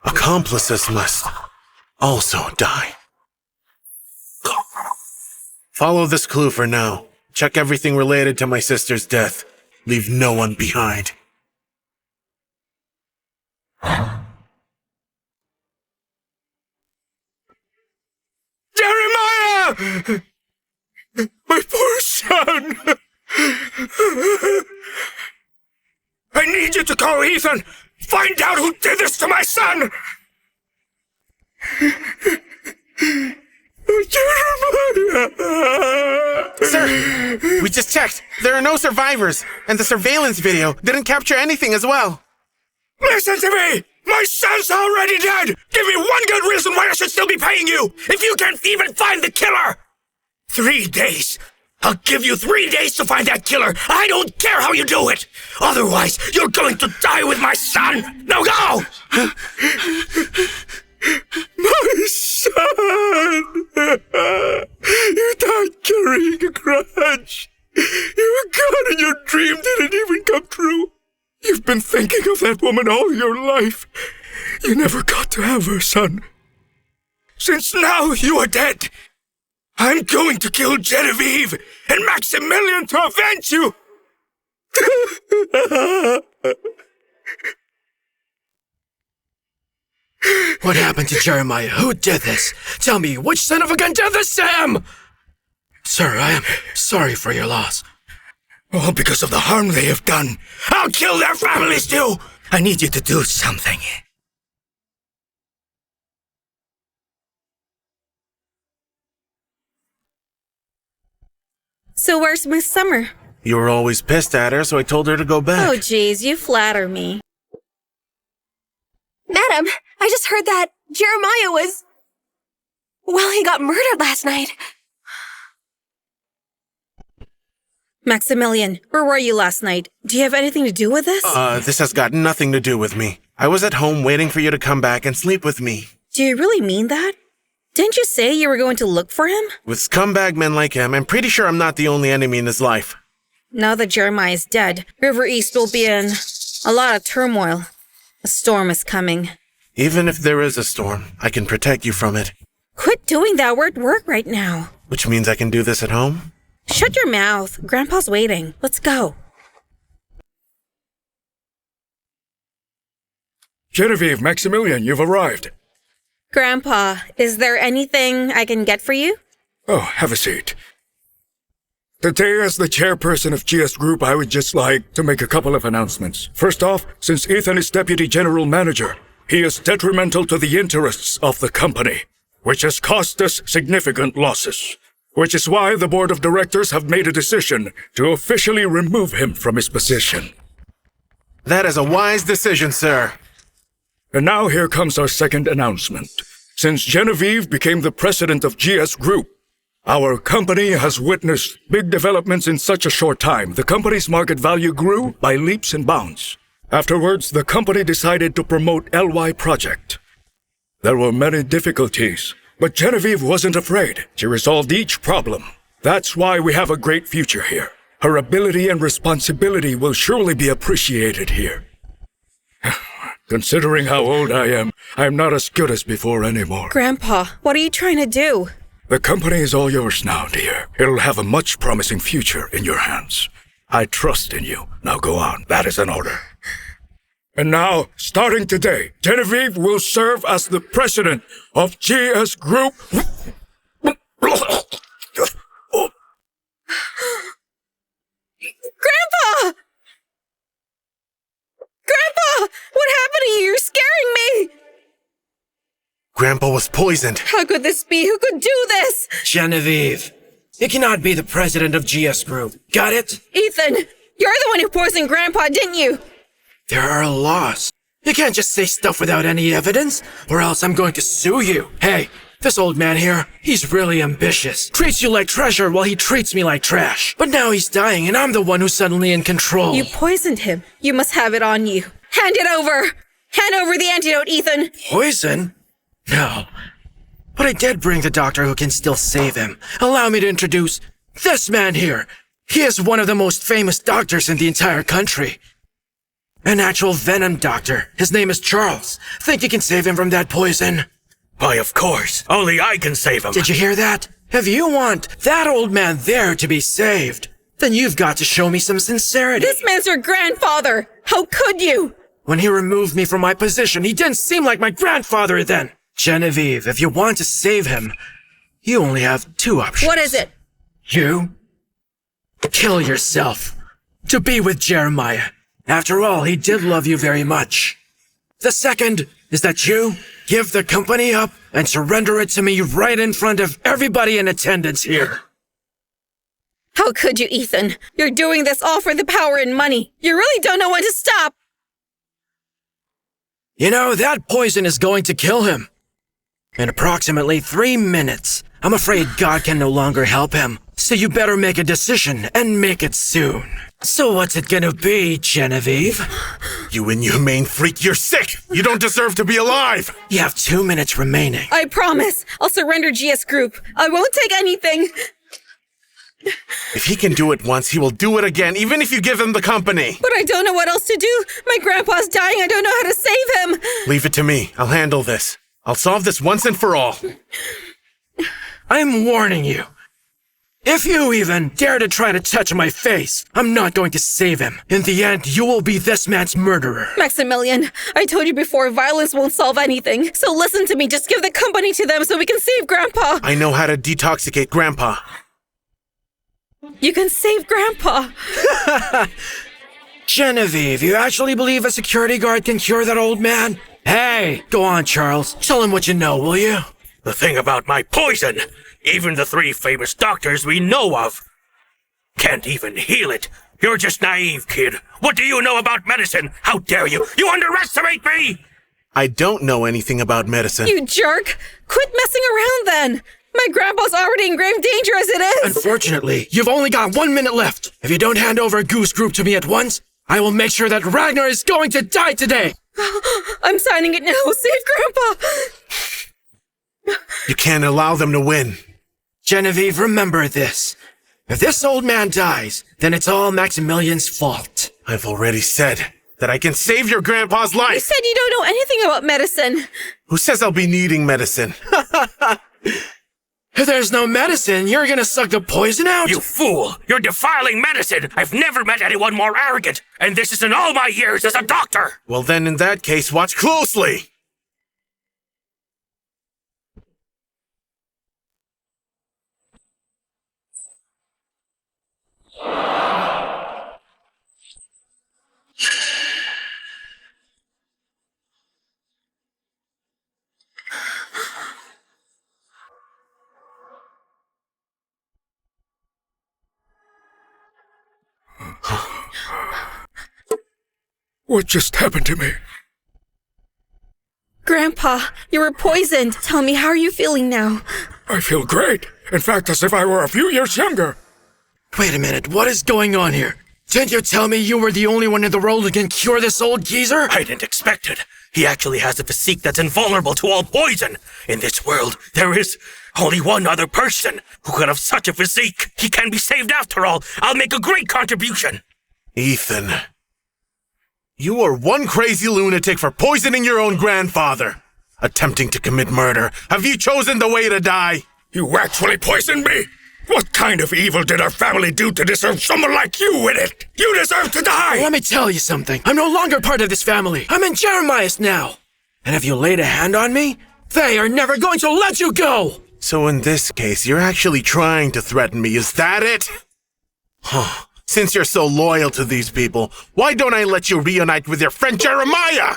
Accomplices must also die. Follow this clue for now. Check everything related to my sister's death. Leave no one behind. Jeremiah! My poor son! I need you to call Ethan! Find out who did this to my son! Jeremiah! Sir, we just checked. There are no survivors, and the surveillance video didn't capture anything as well. Listen to me! My son's already dead! Give me one good reason why I should still be paying you! If you can't even find the killer! 3 days! I'll give you 3 days to find that killer! I don't care how you do it! Otherwise, you're going to die with my son! Now go! My son! You died carrying a grudge! You were gone and your dream didn't even come true! You've been thinking of that woman all your life. You never got to have her, son. Since now you are dead, I'm going to kill Genevieve and Maximilian to avenge you! What happened to Jeremiah? Who did this? Tell me, which son of a gun did this to him? Sir, I am sorry for your loss. All because of the harm they have done. I'll kill their families too! I need you to do something. So where's Miss Summer? You were always pissed at her, so I told her to go back. Oh, geez, you flatter me. Madam, I just heard that Jeremiah was... Well, he got murdered last night. Maximilian, where were you last night? Do you have anything to do with this? This has got nothing to do with me. I was at home waiting for you to come back and sleep with me. Do you really mean that? Didn't you say you were going to look for him? With scumbag men like him, I'm pretty sure I'm not the only enemy in his life. Now that Jeremiah is dead, River East will be in a lot of turmoil. A storm is coming. Even if there is a storm, I can protect you from it. Quit doing that. We're at work right now. Which means I can do this at home? Shut your mouth. Grandpa's waiting. Let's go. Genevieve, Maximilian, you've arrived. Grandpa, is there anything I can get for you? Oh, have a seat. Today, as the chairperson of GS Group, I would just like to make a couple of announcements. First off, since Ethan is deputy general manager, he is detrimental to the interests of the company, which has cost us significant losses. Which is why the board of directors have made a decision to officially remove him from his position. That is a wise decision, sir. And now here comes our second announcement. Since Genevieve became the president of GS Group, our company has witnessed big developments in such a short time. The company's market value grew by leaps and bounds. Afterwards, the company decided to promote LY Project. There were many difficulties, but Genevieve wasn't afraid. She resolved each problem. That's why we have a great future here. Her ability and responsibility will surely be appreciated here. Considering how old I am not as good as before anymore. Grandpa, what are you trying to do? The company is all yours now, dear. It'll have a much promising future in your hands. I trust in you. Now go on. That is an order. And now, starting today, Genevieve will serve as the president of GS Group. Grandpa! Grandpa! What happened to you? You're scaring me! Grandpa was poisoned. How could this be? Who could do this? Genevieve, you cannot be the president of GS Group. Got it? Ethan, you're the one who poisoned Grandpa, didn't you? There are laws. You can't just say stuff without any evidence, or else I'm going to sue you. Hey, this old man here, he's really ambitious. Treats you like treasure while he treats me like trash. But now he's dying and I'm the one who's suddenly in control. You poisoned him. You must have it on you. Hand it over! Hand over the antidote, Ethan! Poison? No. But I did bring the doctor who can still save him. Allow me to introduce this man here. He is one of the most famous doctors in the entire country. An actual venom doctor. His name is Charles. Think you can save him from that poison? Why, of course. Only I can save him. Did you hear that? If you want that old man there to be saved, then you've got to show me some sincerity. This man's your grandfather! How could you? When he removed me from my position, he didn't seem like my grandfather then. Genevieve, if you want to save him, you only have two options. What is it? You kill yourself to be with Jeremiah. After all, he did love you very much. The second is that you give the company up and surrender it to me right in front of everybody in attendance here. How could you, Ethan? You're doing this all for the power and money. You really don't know when to stop. You know, that poison is going to kill him. In approximately 3 minutes. I'm afraid God can no longer help him. So you better make a decision and make it soon. So what's it gonna be, Genevieve? You inhumane freak, you're sick! You don't deserve to be alive! You have 2 minutes remaining. I promise. I'll surrender GS Group. I won't take anything. If he can do it once, he will do it again, even if you give him the company. But I don't know what else to do. My grandpa's dying. I don't know how to save him. Leave it to me. I'll handle this. I'll solve this once and for all. I'm warning you. If you even dare to try to touch my face, I'm not going to save him. In the end, you will be this man's murderer. Maximilian, I told you before, violence won't solve anything. So listen to me. Just give the company to them so we can save Grandpa. I know how to detoxicate Grandpa. You can save Grandpa. Genevieve, you actually believe a security guard can cure that old man? Hey, go on, Charles. Tell him what you know, will you? The thing about my poison, even the 3 famous doctors we know of can't even heal it. You're just naive, kid. What do you know about medicine? How dare you? You underestimate me! I don't know anything about medicine. You jerk! Quit messing around then! My grandpa's already in grave danger as it is! Unfortunately, you've only got 1 minute left. If you don't hand over Goose Group to me at once, I will make sure that Ragnar is going to die today! I'm signing it now. Save Grandpa! You can't allow them to win. Genevieve, remember this. If this old man dies, then it's all Maximilian's fault. I've already said that I can save your grandpa's life. You said you don't know anything about medicine. Who says I'll be needing medicine? If there's no medicine, you're gonna suck the poison out? You fool! You're defiling medicine! I've never met anyone more arrogant, and this is in all my years as a doctor! Well then, in that case, watch closely! What just happened to me? Grandpa, you were poisoned. Tell me, how are you feeling now? I feel great. In fact, as if I were a few years younger. Wait a minute, what is going on here? Didn't you tell me you were the only one in the world who can cure this old geezer? I didn't expect it. He actually has a physique that's invulnerable to all poison. In this world, there is only one other person who could have such a physique. He can be saved after all. I'll make a great contribution. Ethan, you are one crazy lunatic for poisoning your own grandfather. Attempting to commit murder. Have you chosen the way to die? You actually poisoned me? What kind of evil did our family do to deserve someone like you in it? You deserve to die! Let me tell you something. I'm no longer part of this family. I'm in Jeremiah's now. And if you laid a hand on me, they are never going to let you go! So in this case, you're actually trying to threaten me, is that it? Huh. Since you're so loyal to these people, why don't I let you reunite with your friend Jeremiah?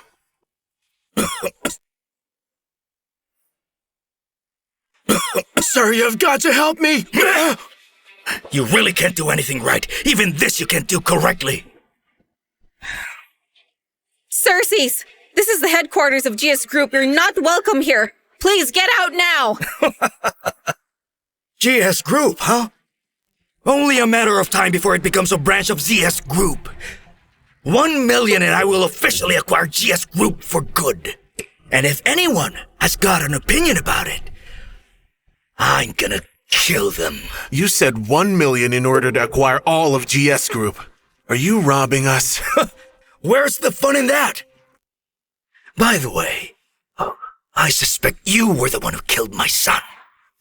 Sir, you've got to help me! You really can't do anything right. Even this you can't do correctly. Circes, this is the headquarters of GS Group. You're not welcome here. Please get out now! GS Group, huh? Only a matter of time before it becomes a branch of ZS Group. 1 million and I will officially acquire GS Group for good. And if anyone has got an opinion about it, I'm gonna kill them. You said 1 million in order to acquire all of GS Group. Are you robbing us? Where's the fun in that? By the way, I suspect you were the one who killed my son.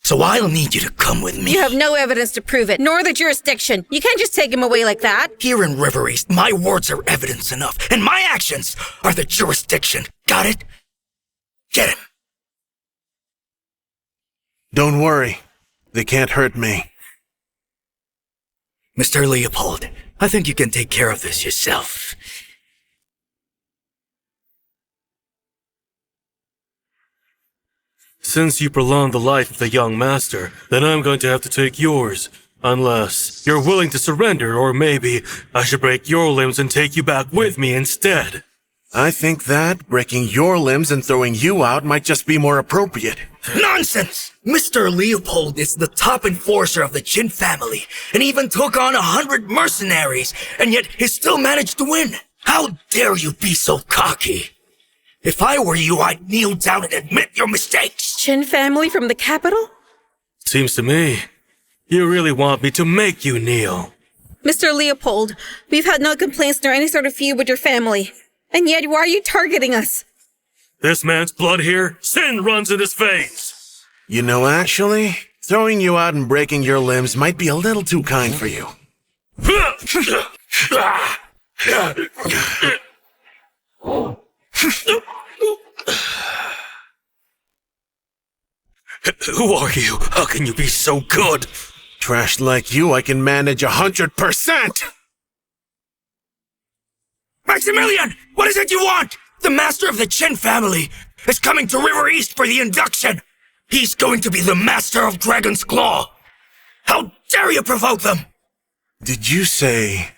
So I'll need you to come with me. You have no evidence to prove it, nor the jurisdiction. You can't just take him away like that. Here in River East, my words are evidence enough, and my actions are the jurisdiction. Got it? Get him. Don't worry. They can't hurt me. Mr. Leopold, I think you can take care of this yourself. Since you prolonged the life of the young master, then I'm going to have to take yours. Unless you're willing to surrender, or maybe I should break your limbs and take you back with me instead. I think that breaking your limbs and throwing you out might just be more appropriate. Nonsense! Mr. Leopold is the top enforcer of the Chin family, and even took on 100 mercenaries, and yet he still managed to win. How dare you be so cocky? If I were you, I'd kneel down and admit your mistakes. Chin family from the capital? Seems to me, you really want me to make you kneel. Mr. Leopold, we've had no complaints nor any sort of feud with your family. And yet, why are you targeting us? This man's blood here, sin runs in his veins. You know, actually, throwing you out and breaking your limbs might be a little too kind for you. Who are you? How can you be so good? Trashed like you, I can manage 100%! Maximilian! What is it you want? The master of the Chen family is coming to River East for the induction. He's going to be the master of Dragon's Claw. How dare you provoke them? Did you say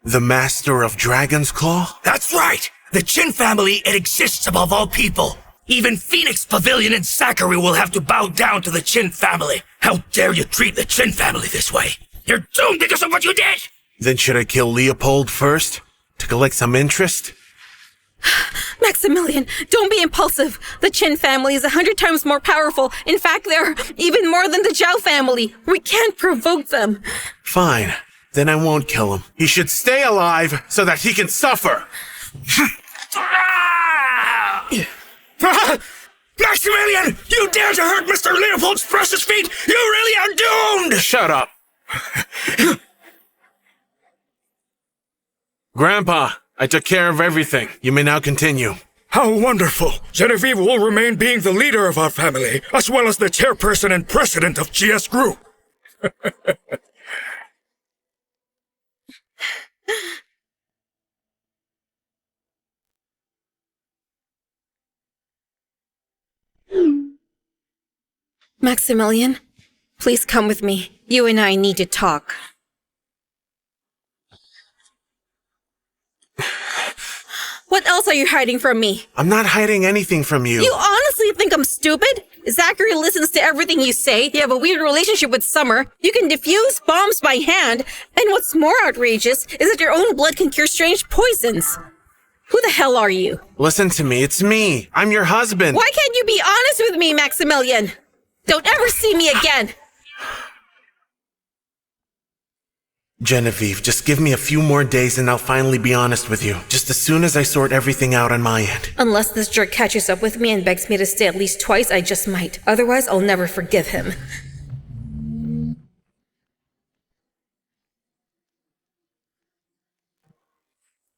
the Master of Dragon's Claw? That's right! The Chin family, it exists above all people. Even Phoenix Pavilion and Zachary will have to bow down to the Chin family. How dare you treat the Chin family this way? You're doomed because of what you did! Then should I kill Leopold first? To collect some interest? Maximilian, don't be impulsive. The Chin family is 100 times more powerful. In fact, they're even more than the Zhao family. We can't provoke them. Fine. Then I won't kill him. He should stay alive so that he can suffer. Maximilian! You dare to hurt Mr. Leopold's precious feet! You really are doomed! Shut up. Grandpa, I took care of everything. You may now continue. How wonderful! Genevieve will remain being the leader of our family, as well as the chairperson and president of GS Group. Maximilian, please come with me. You and I need to talk. What else are you hiding from me? I'm not hiding anything from you. You honestly think I'm stupid? Zachary listens to everything you say. You have a weird relationship with Summer. You can defuse bombs by hand. And what's more outrageous is that your own blood can cure strange poisons. Who the hell are you? Listen to me. It's me. I'm your husband. Why can't you be honest with me, Maximilian? Don't ever see me again. Genevieve, just give me a few more days and I'll finally be honest with you. Just as soon as I sort everything out on my end. Unless this jerk catches up with me and begs me to stay at least twice, I just might. Otherwise, I'll never forgive him.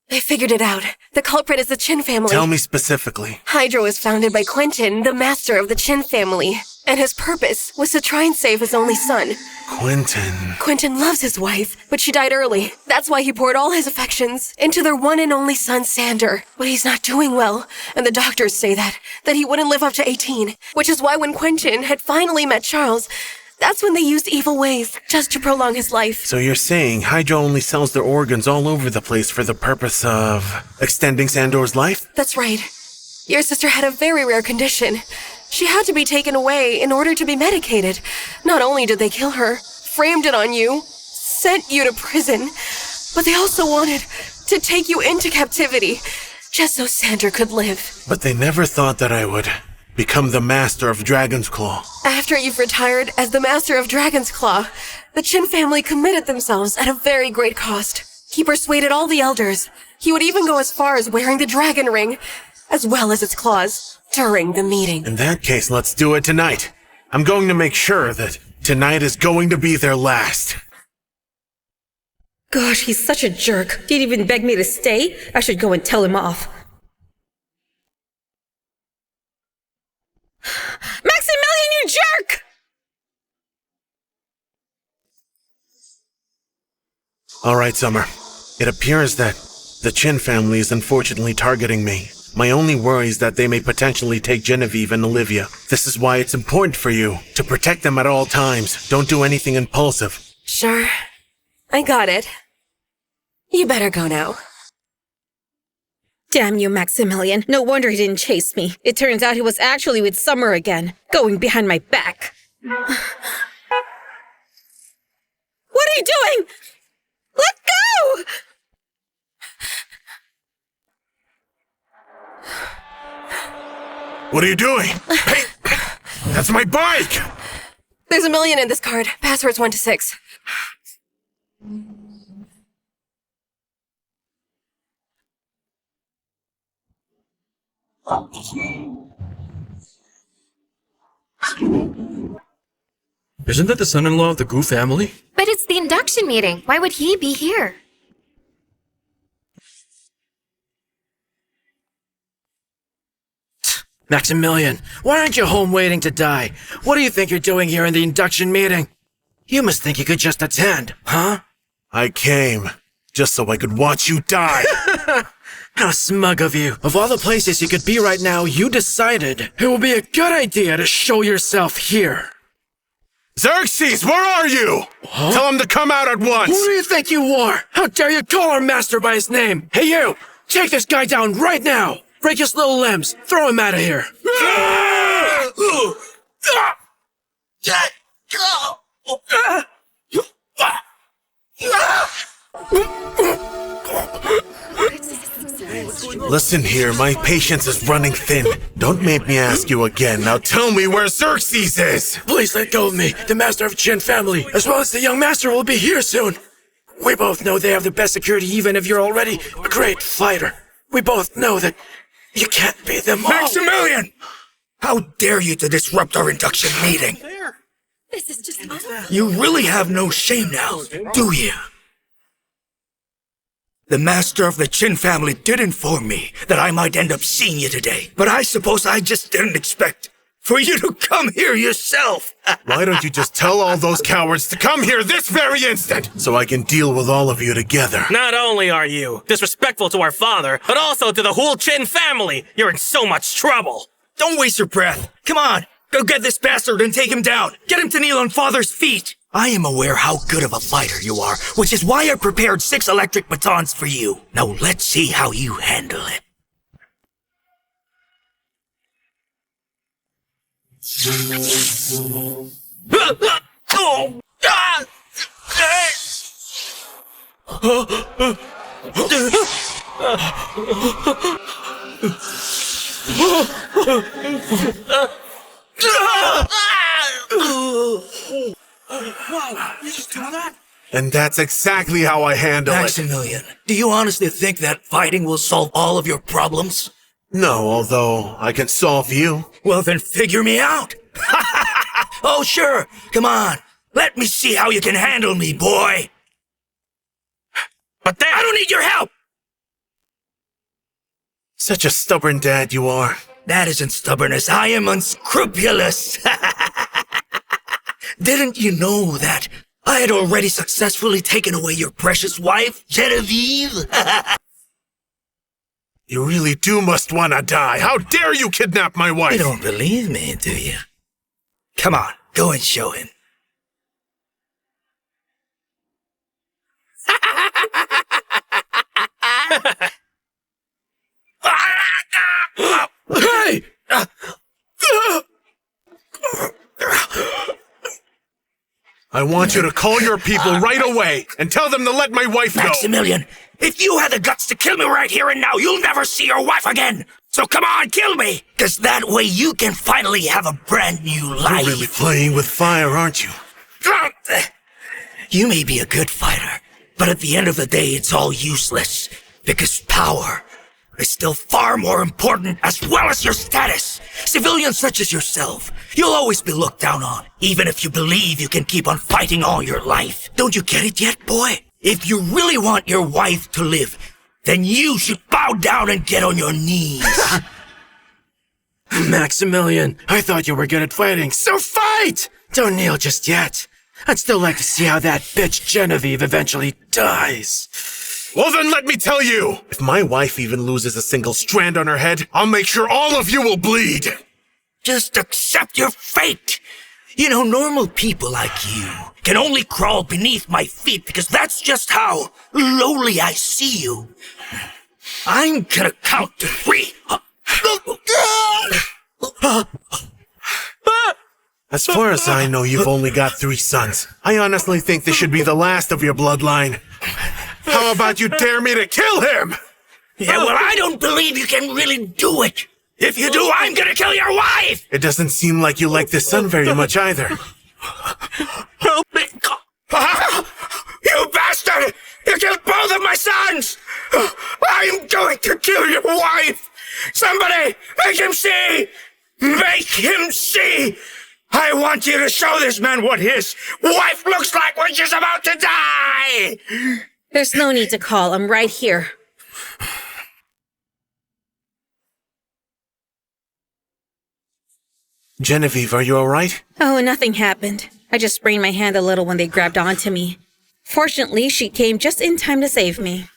I figured it out. The culprit is the Chin family. Tell me specifically. Hydra was founded by Quentin, the master of the Chin family. And his purpose was to try and save his only son. Quentin loves his wife, but she died early. That's why he poured all his affections into their one and only son, Sander. But he's not doing well, and the doctors say that he wouldn't live up to 18. Which is why when Quentin had finally met Charles, that's when they used evil ways just to prolong his life. So you're saying Hydra only sells their organs all over the place for the purpose of extending Sandor's life? That's right. Your sister had a very rare condition. She had to be taken away in order to be medicated. Not only did they kill her, framed it on you, sent you to prison, but they also wanted to take you into captivity, just so Sander could live. But they never thought that I would become the Master of Dragon's Claw. After you've retired as the Master of Dragon's Claw, the Chin family committed themselves at a very great cost. He persuaded all the elders. He would even go as far as wearing the dragon ring, as well as its claws, during the meeting. In that case, let's do it tonight. I'm going to make sure that tonight is going to be their last. Gosh, he's such a jerk. Didn't even beg me to stay. I should go and tell him off. Maximilian, you jerk! All right, Summer. It appears that the Chin family is unfortunately targeting me. My only worry is that they may potentially take Genevieve and Olivia. This is why it's important for you to protect them at all times. Don't do anything impulsive. Sure. I got it. You better go now. Damn you, Maximilian. No wonder he didn't chase me. It turns out he was actually with Summer again, going behind my back. What are you doing? Let go! What are you doing? Hey, that's my bike! There's $1 million in this card. Password's 1 to 6. Isn't that the son-in-law of the Gu family? But it's the induction meeting. Why would he be here? Maximilian, why aren't you home waiting to die? What do you think you're doing here in the induction meeting? You must think you could just attend, huh? I came just so I could watch you die. How smug of you. Of all the places you could be right now, you decided it would be a good idea to show yourself here. Xerxes, where are you? Huh? Tell him to come out at once. Who do you think you are? How dare you call our master by his name? Hey, you! Take this guy down right now! Break his little limbs! Throw him out of here! Listen here, my patience is running thin. Don't make me ask you again. Now tell me where Xerxes is! Please let go of me. The master of Jin family, as well as the young master, will be here soon. We both know they have the best security, even if you're already a great fighter. We both know that you can't beat them all. Maximilian! How dare you to disrupt our induction meeting? This is just awful. You really have no shame now, do you? The master of the Qin family did inform me that I might end up seeing you today, but I suppose I just didn't expect for you to come here yourself. Why don't you just tell all those cowards to come here this very instant, so I can deal with all of you together? Not only are you disrespectful to our father, but also to the whole Qin family. You're in so much trouble. Don't waste your breath. Come on, go get this bastard and take him down. Get him to kneel on father's feet. I am aware how good of a fighter you are, which is why I prepared 6 electric batons for you. Now let's see how you handle it. And that's exactly how I handle Maximilian, do you honestly think that fighting will solve all of your problems? No, although I can solve you. Well, then figure me out. Oh, sure. Come on. Let me see how you can handle me, boy. But I don't need your help. Such a stubborn dad you are. That isn't stubbornness. I am unscrupulous. Didn't you know that I had already successfully taken away your precious wife, Genevieve? You really must want to die. How dare you kidnap my wife? You don't believe me, do you? Come on, go and show him. Hey! I want you to call your people right away and tell them to let my wife go. Maximilian, if you had the guts to kill me right here and now, you'll never see your wife again. So come on, kill me, because that way you can finally have a brand new life. You're really playing with fire, aren't you? You may be a good fighter, but at the end of the day, it's all useless, because power is still far more important, as well as your status. Civilians such as yourself, you'll always be looked down on, even if you believe you can keep on fighting all your life. Don't you get it yet, boy? If you really want your wife to live, then you should bow down and get on your knees. Maximilian, I thought you were good at fighting, so fight! Don't kneel just yet. I'd still like to see how that bitch Genevieve eventually dies. Well then let me tell you! If my wife even loses a single strand on her head, I'll make sure all of you will bleed! Just accept your fate! You know, normal people like you can only crawl beneath my feet because that's just how lowly I see you. I'm gonna count to 3. As far as I know, you've only got 3 sons. I honestly think this should be the last of your bloodline. How about you dare me to kill him? Yeah, well, I don't believe you can really do it. If you do, I'm gonna kill your wife! It doesn't seem like you like this son very much either. Help me! You bastard! You killed both of my sons! I'm going to kill your wife! Somebody, make him see! Make him see! I want you to show this man what his wife looks like when she's about to die! There's no need to call. I'm right here. Genevieve, are you alright? Oh, nothing happened. I just sprained my hand a little when they grabbed onto me. Fortunately, she came just in time to save me.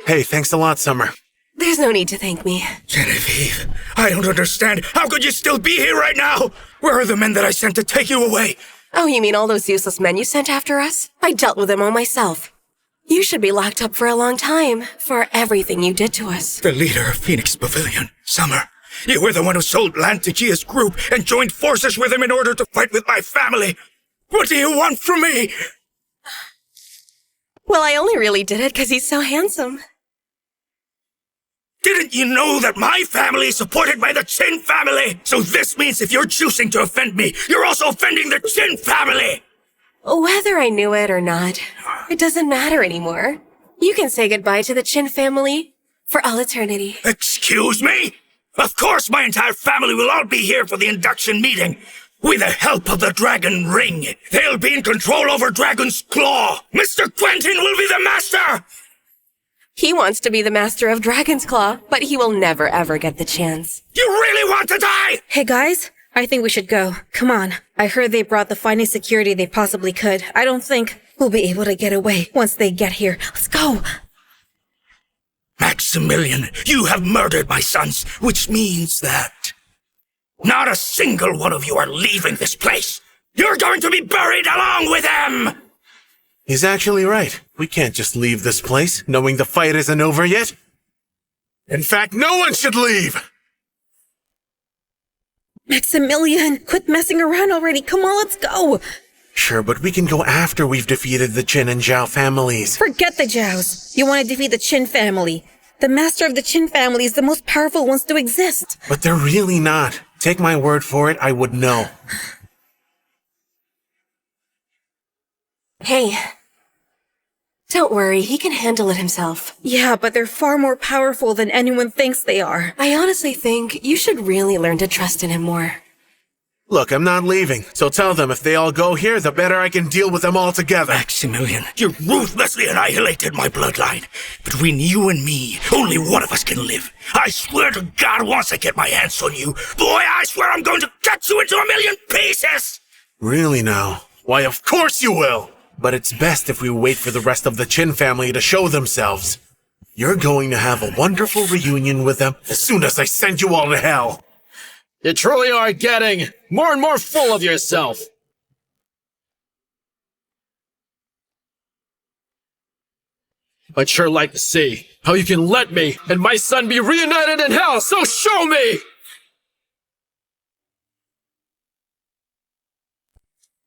Hey, thanks a lot, Summer. There's no need to thank me. Genevieve, I don't understand. How could you still be here right now? Where are the men that I sent to take you away? Oh, you mean all those useless men you sent after us? I dealt with them all myself. You should be locked up for a long time for everything you did to us. The leader of Phoenix Pavilion, Summer. You were the one who sold land to GS Group and joined forces with him in order to fight with my family. What do you want from me? Well, I only really did it because he's so handsome. Didn't you know that my family is supported by the Chin family? So this means if you're choosing to offend me, you're also offending the Chin family! Whether I knew it or not, it doesn't matter anymore. You can say goodbye to the Chin family for all eternity. Excuse me? Of course my entire family will all be here for the induction meeting. With the help of the Dragon Ring, they'll be in control over Dragon's Claw. Mr. Quentin will be the master! He wants to be the master of Dragon's Claw, but he will never ever get the chance. You really want to die? Hey guys, I think we should go. Come on. I heard they brought the finest security they possibly could. I don't think we'll be able to get away once they get here. Let's go! Maximilian, you have murdered my sons, which means that not a single one of you are leaving this place. You're going to be buried along with them! He's actually right. We can't just leave this place, knowing the fight isn't over yet. In fact, no one should leave! Maximilian, quit messing around already. Come on, let's go! Sure, but we can go after we've defeated the Chin and Zhao families. Forget the Zhaos. You want to defeat the Chin family. The master of the Chin family is the most powerful ones to exist. But they're really not. Take my word for it, I would know. Hey, don't worry, he can handle it himself. Yeah, but they're far more powerful than anyone thinks they are. I honestly think you should really learn to trust in him more. Look, I'm not leaving, so tell them if they all go here, the better I can deal with them all together. Maximilian, you ruthlessly annihilated my bloodline. Between you and me, only one of us can live. I swear to God, once I get my hands on you, boy, I swear I'm going to cut you into a million pieces! Really now? Why, of course you will! But it's best if we wait for the rest of the Chin family to show themselves. You're going to have a wonderful reunion with them as soon as I send you all to hell. You truly are getting more and more full of yourself. I'd sure like to see how you can let me and my son be reunited in hell, so show me!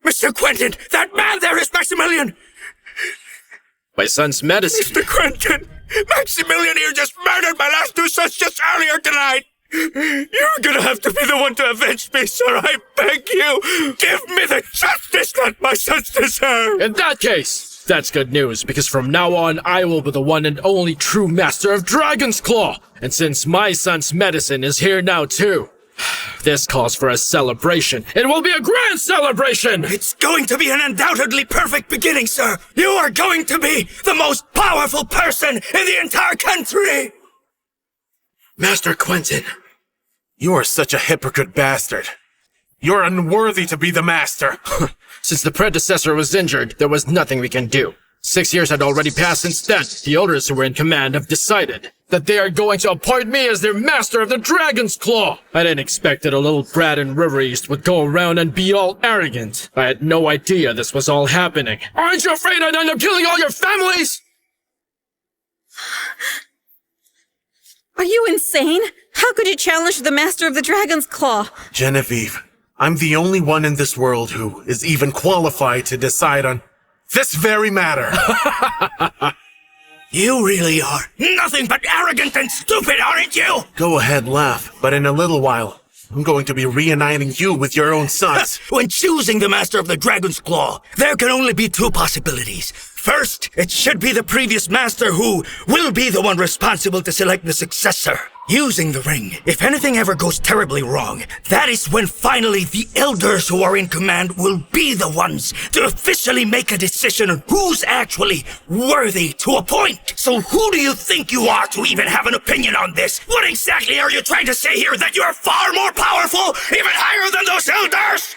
Mr. Quentin, that man there is Maximilian! My son's medicine. Mr. Quentin, Maximilian here just murdered my last two sons just earlier tonight! You're gonna have to be the one to avenge me, sir, I beg you! Give me the justice that my sons deserve! In that case, that's good news, because from now on, I will be the one and only true master of Dragon's Claw! And since my son's medicine is here now too, this calls for a celebration. It will be a grand celebration! It's going to be an undoubtedly perfect beginning, sir! You are going to be the most powerful person in the entire country! Master Quentin, you are such a hypocrite bastard. You're unworthy to be the master. Since the predecessor was injured, there was nothing we can do. 6 years had already passed since then. The elders who were in command have decided that they are going to appoint me as their master of the Dragon's Claw. I didn't expect that a little brat in River East would go around and be all arrogant. I had no idea this was all happening. Aren't you afraid I'd end up killing all your families? Are you insane? How could you challenge the master of the Dragon's Claw? Genevieve, I'm the only one in this world who is even qualified to decide on this very matter. You really are nothing but arrogant and stupid, aren't you? Go ahead, laugh, but in a little while, I'm going to be reuniting you with your own sons. When choosing the master of the Dragon's Claw, there can only be two possibilities. First, it should be the previous master who will be the one responsible to select the successor. Using the ring, if anything ever goes terribly wrong, that is when finally the elders who are in command will be the ones to officially make a decision on who's actually worthy to appoint. So who do you think you are to even have an opinion on this? What exactly are you trying to say here? That you are far more powerful, even higher than those elders?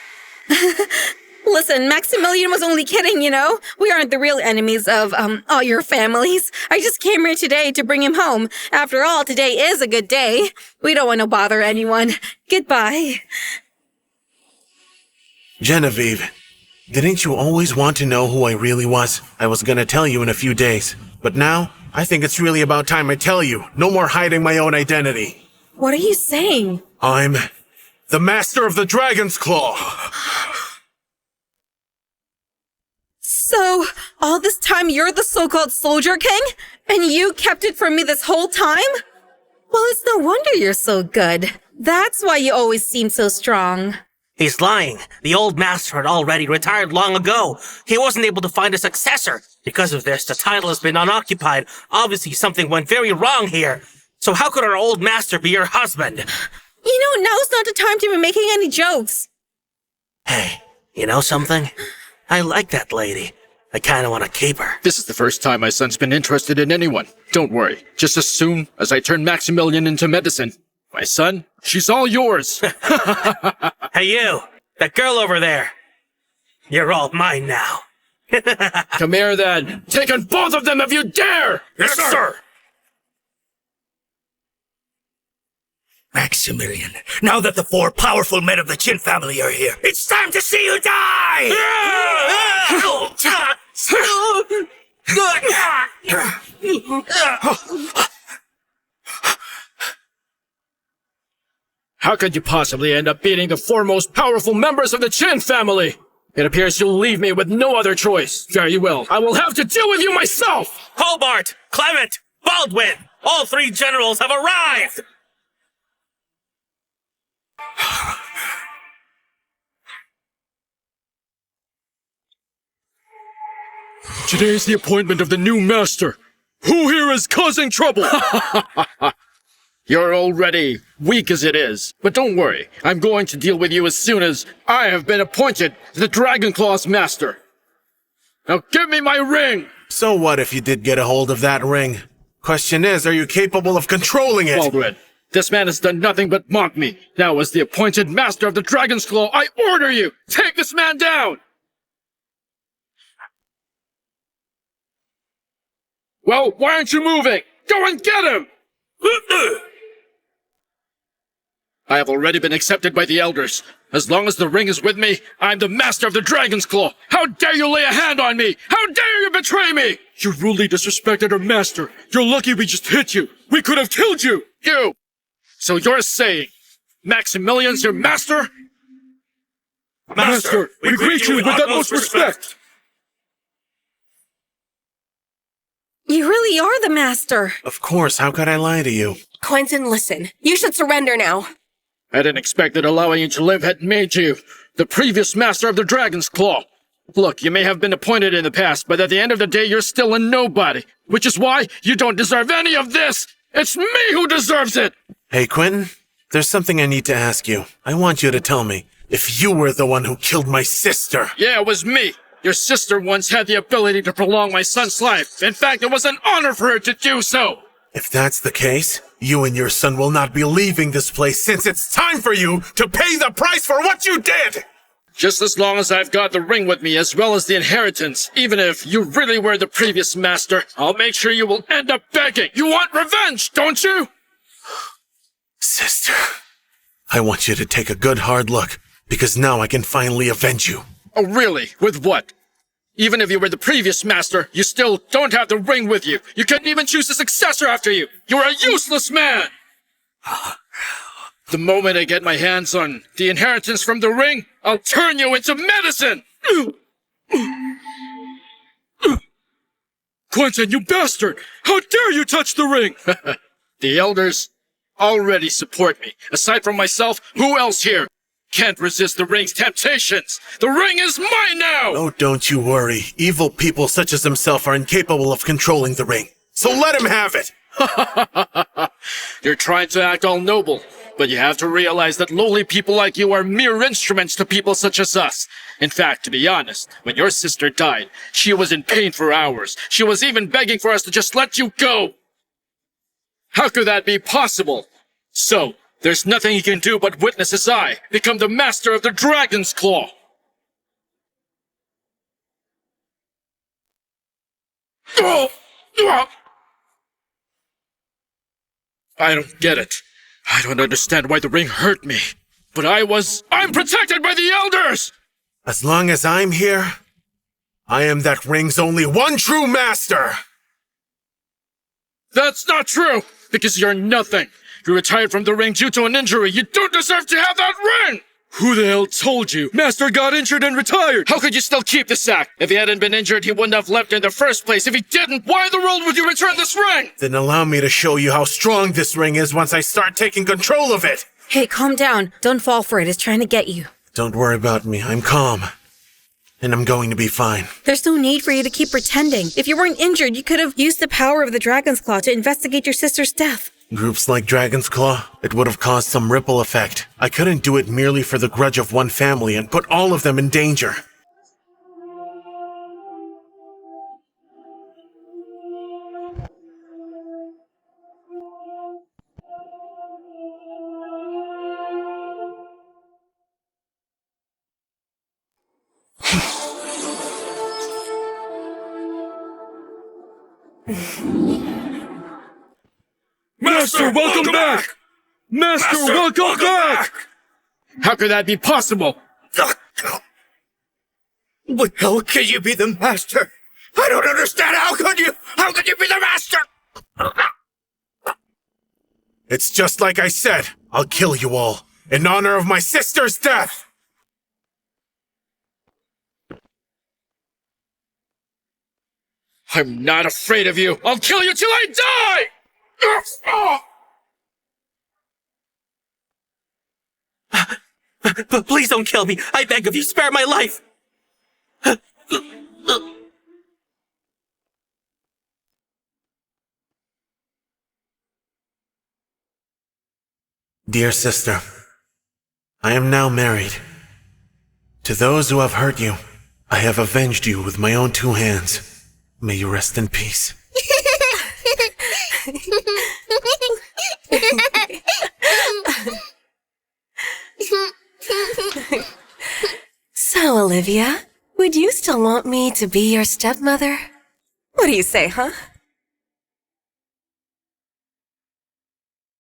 Listen, Maximilian was only kidding, you know? We aren't the real enemies of, all your families. I just came here today to bring him home. After all, today is a good day. We don't want to bother anyone. Goodbye. Genevieve, Didn't you always want to know who I really was? I was gonna tell you in a few days. But now, I think it's really about time I tell you. No more hiding my own identity. What are you saying? I'm the Master of the Dragon's Claw. So, all this time you're the so-called Soldier King? And you kept it from me this whole time? Well, it's no wonder you're so good. That's why you always seem so strong. He's lying. The old master had already retired long ago. He wasn't able to find a successor. Because of this, the title has been unoccupied. Obviously, something went very wrong here. So how could our old master be your husband? You know, now's not the time to be making any jokes. Hey, you know something? I like that lady. I kinda wanna keep her. This is the first time my son's been interested in anyone. Don't worry. Just as soon as I turn Maximilian into medicine, my son, she's all yours. Hey you, that girl over there. You're all mine now. Come here then. Take on both of them if you dare! Yes, sir! Maximilian, now that the 4 powerful men of the Qin family are here, it's time to see you die! How could you possibly end up beating the 4 most powerful members of the Qin family? It appears you'll leave me with no other choice. Very well. I will have to deal with you myself! Hobart, Clement, Baldwin, all 3 generals have arrived! Today is the appointment of the new master. Who here is causing trouble? You're already weak as it is. But don't worry, I'm going to deal with you as soon as I have been appointed the Dragon Claw's master. Now give me my ring! So what if you did get a hold of that ring? Question is, are you capable of controlling it? Baldwin, this man has done nothing but mock me. Now as the appointed master of the Dragon's Claw, I order you, take this man down! Well, why aren't you moving? Go and get him! I have already been accepted by the elders. As long as the ring is with me, I'm the master of the Dragon's Claw. How dare you lay a hand on me? How dare you betray me? You rudely disrespected our master. You're lucky we just hit you. We could have killed you. You! So you're saying Maximilian's your master? Master, we greet you with utmost respect. You really are the master. Of course, how could I lie to you? Quentin, listen. You should surrender now. I didn't expect that allowing you to live had made you the previous master of the Dragon's Claw. Look, you may have been appointed in the past, but at the end of the day, you're still a nobody. Which is why you don't deserve any of this! It's me who deserves it! Hey, Quentin, there's something I need to ask you. I want you to tell me if you were the one who killed my sister. Yeah, it was me. Your sister once had the ability to prolong my son's life. In fact, it was an honor for her to do so. If that's the case, you and your son will not be leaving this place since it's time for you to pay the price for what you did! Just as long as I've got the ring with me as well as the inheritance, even if you really were the previous master, I'll make sure you will end up begging. You want revenge, don't you? Sister, I want you to take a good hard look, because now I can finally avenge you. Oh, really? With what? Even if you were the previous master, you still don't have the ring with you. You couldn't even choose a successor after you. You're a useless man! The moment I get my hands on the inheritance from the ring, I'll turn you into medicine! Quentin, you bastard! How dare you touch the ring! The elders already support me. Aside from myself, who else here can't resist the ring's temptations? The ring is mine now! Oh, don't you worry. Evil people such as himself are incapable of controlling the ring. So let him have it! You're trying to act all noble, but you have to realize that lowly people like you are mere instruments to people such as us. In fact, to be honest, when your sister died, she was in pain for hours. She was even begging for us to just let you go. How could that be possible? So, there's nothing you can do but witness as I become the master of the Dragon's Claw. I don't get it. I don't understand why the ring hurt me. But I'm protected by the elders! As long as I'm here, I am that ring's only one true master! That's not true! Because you're nothing! You retired from the ring due to an injury. You don't deserve to have that ring! Who the hell told you? Master got injured and retired! How could you still keep the sack? If he hadn't been injured, he wouldn't have left in the first place. If he didn't, why in the world would you return this ring? Then allow me to show you how strong this ring is once I start taking control of it! Hey, calm down. Don't fall for it. It's trying to get you. Don't worry about me. I'm calm. And I'm going to be fine. There's no need for you to keep pretending. If you weren't injured, you could have used the power of the Dragon's Claw to investigate your sister's death. Groups like Dragon's Claw, it would have caused some ripple effect. I couldn't do it merely for the grudge of one family and put all of them in danger. Master, welcome back! Master, welcome back! How could that be possible? How can you be the master? I don't understand. How could you be the master? It's just like I said. I'll kill you all in honor of my sister's death! I'm not afraid of you. I'll kill you till I die! But please don't kill me. I beg of you, spare my life. Dear sister, I am now married. To those who have hurt you, I have avenged you with my own two hands. May you rest in peace. So, Olivia, would you still want me to be your stepmother? What do you say, huh?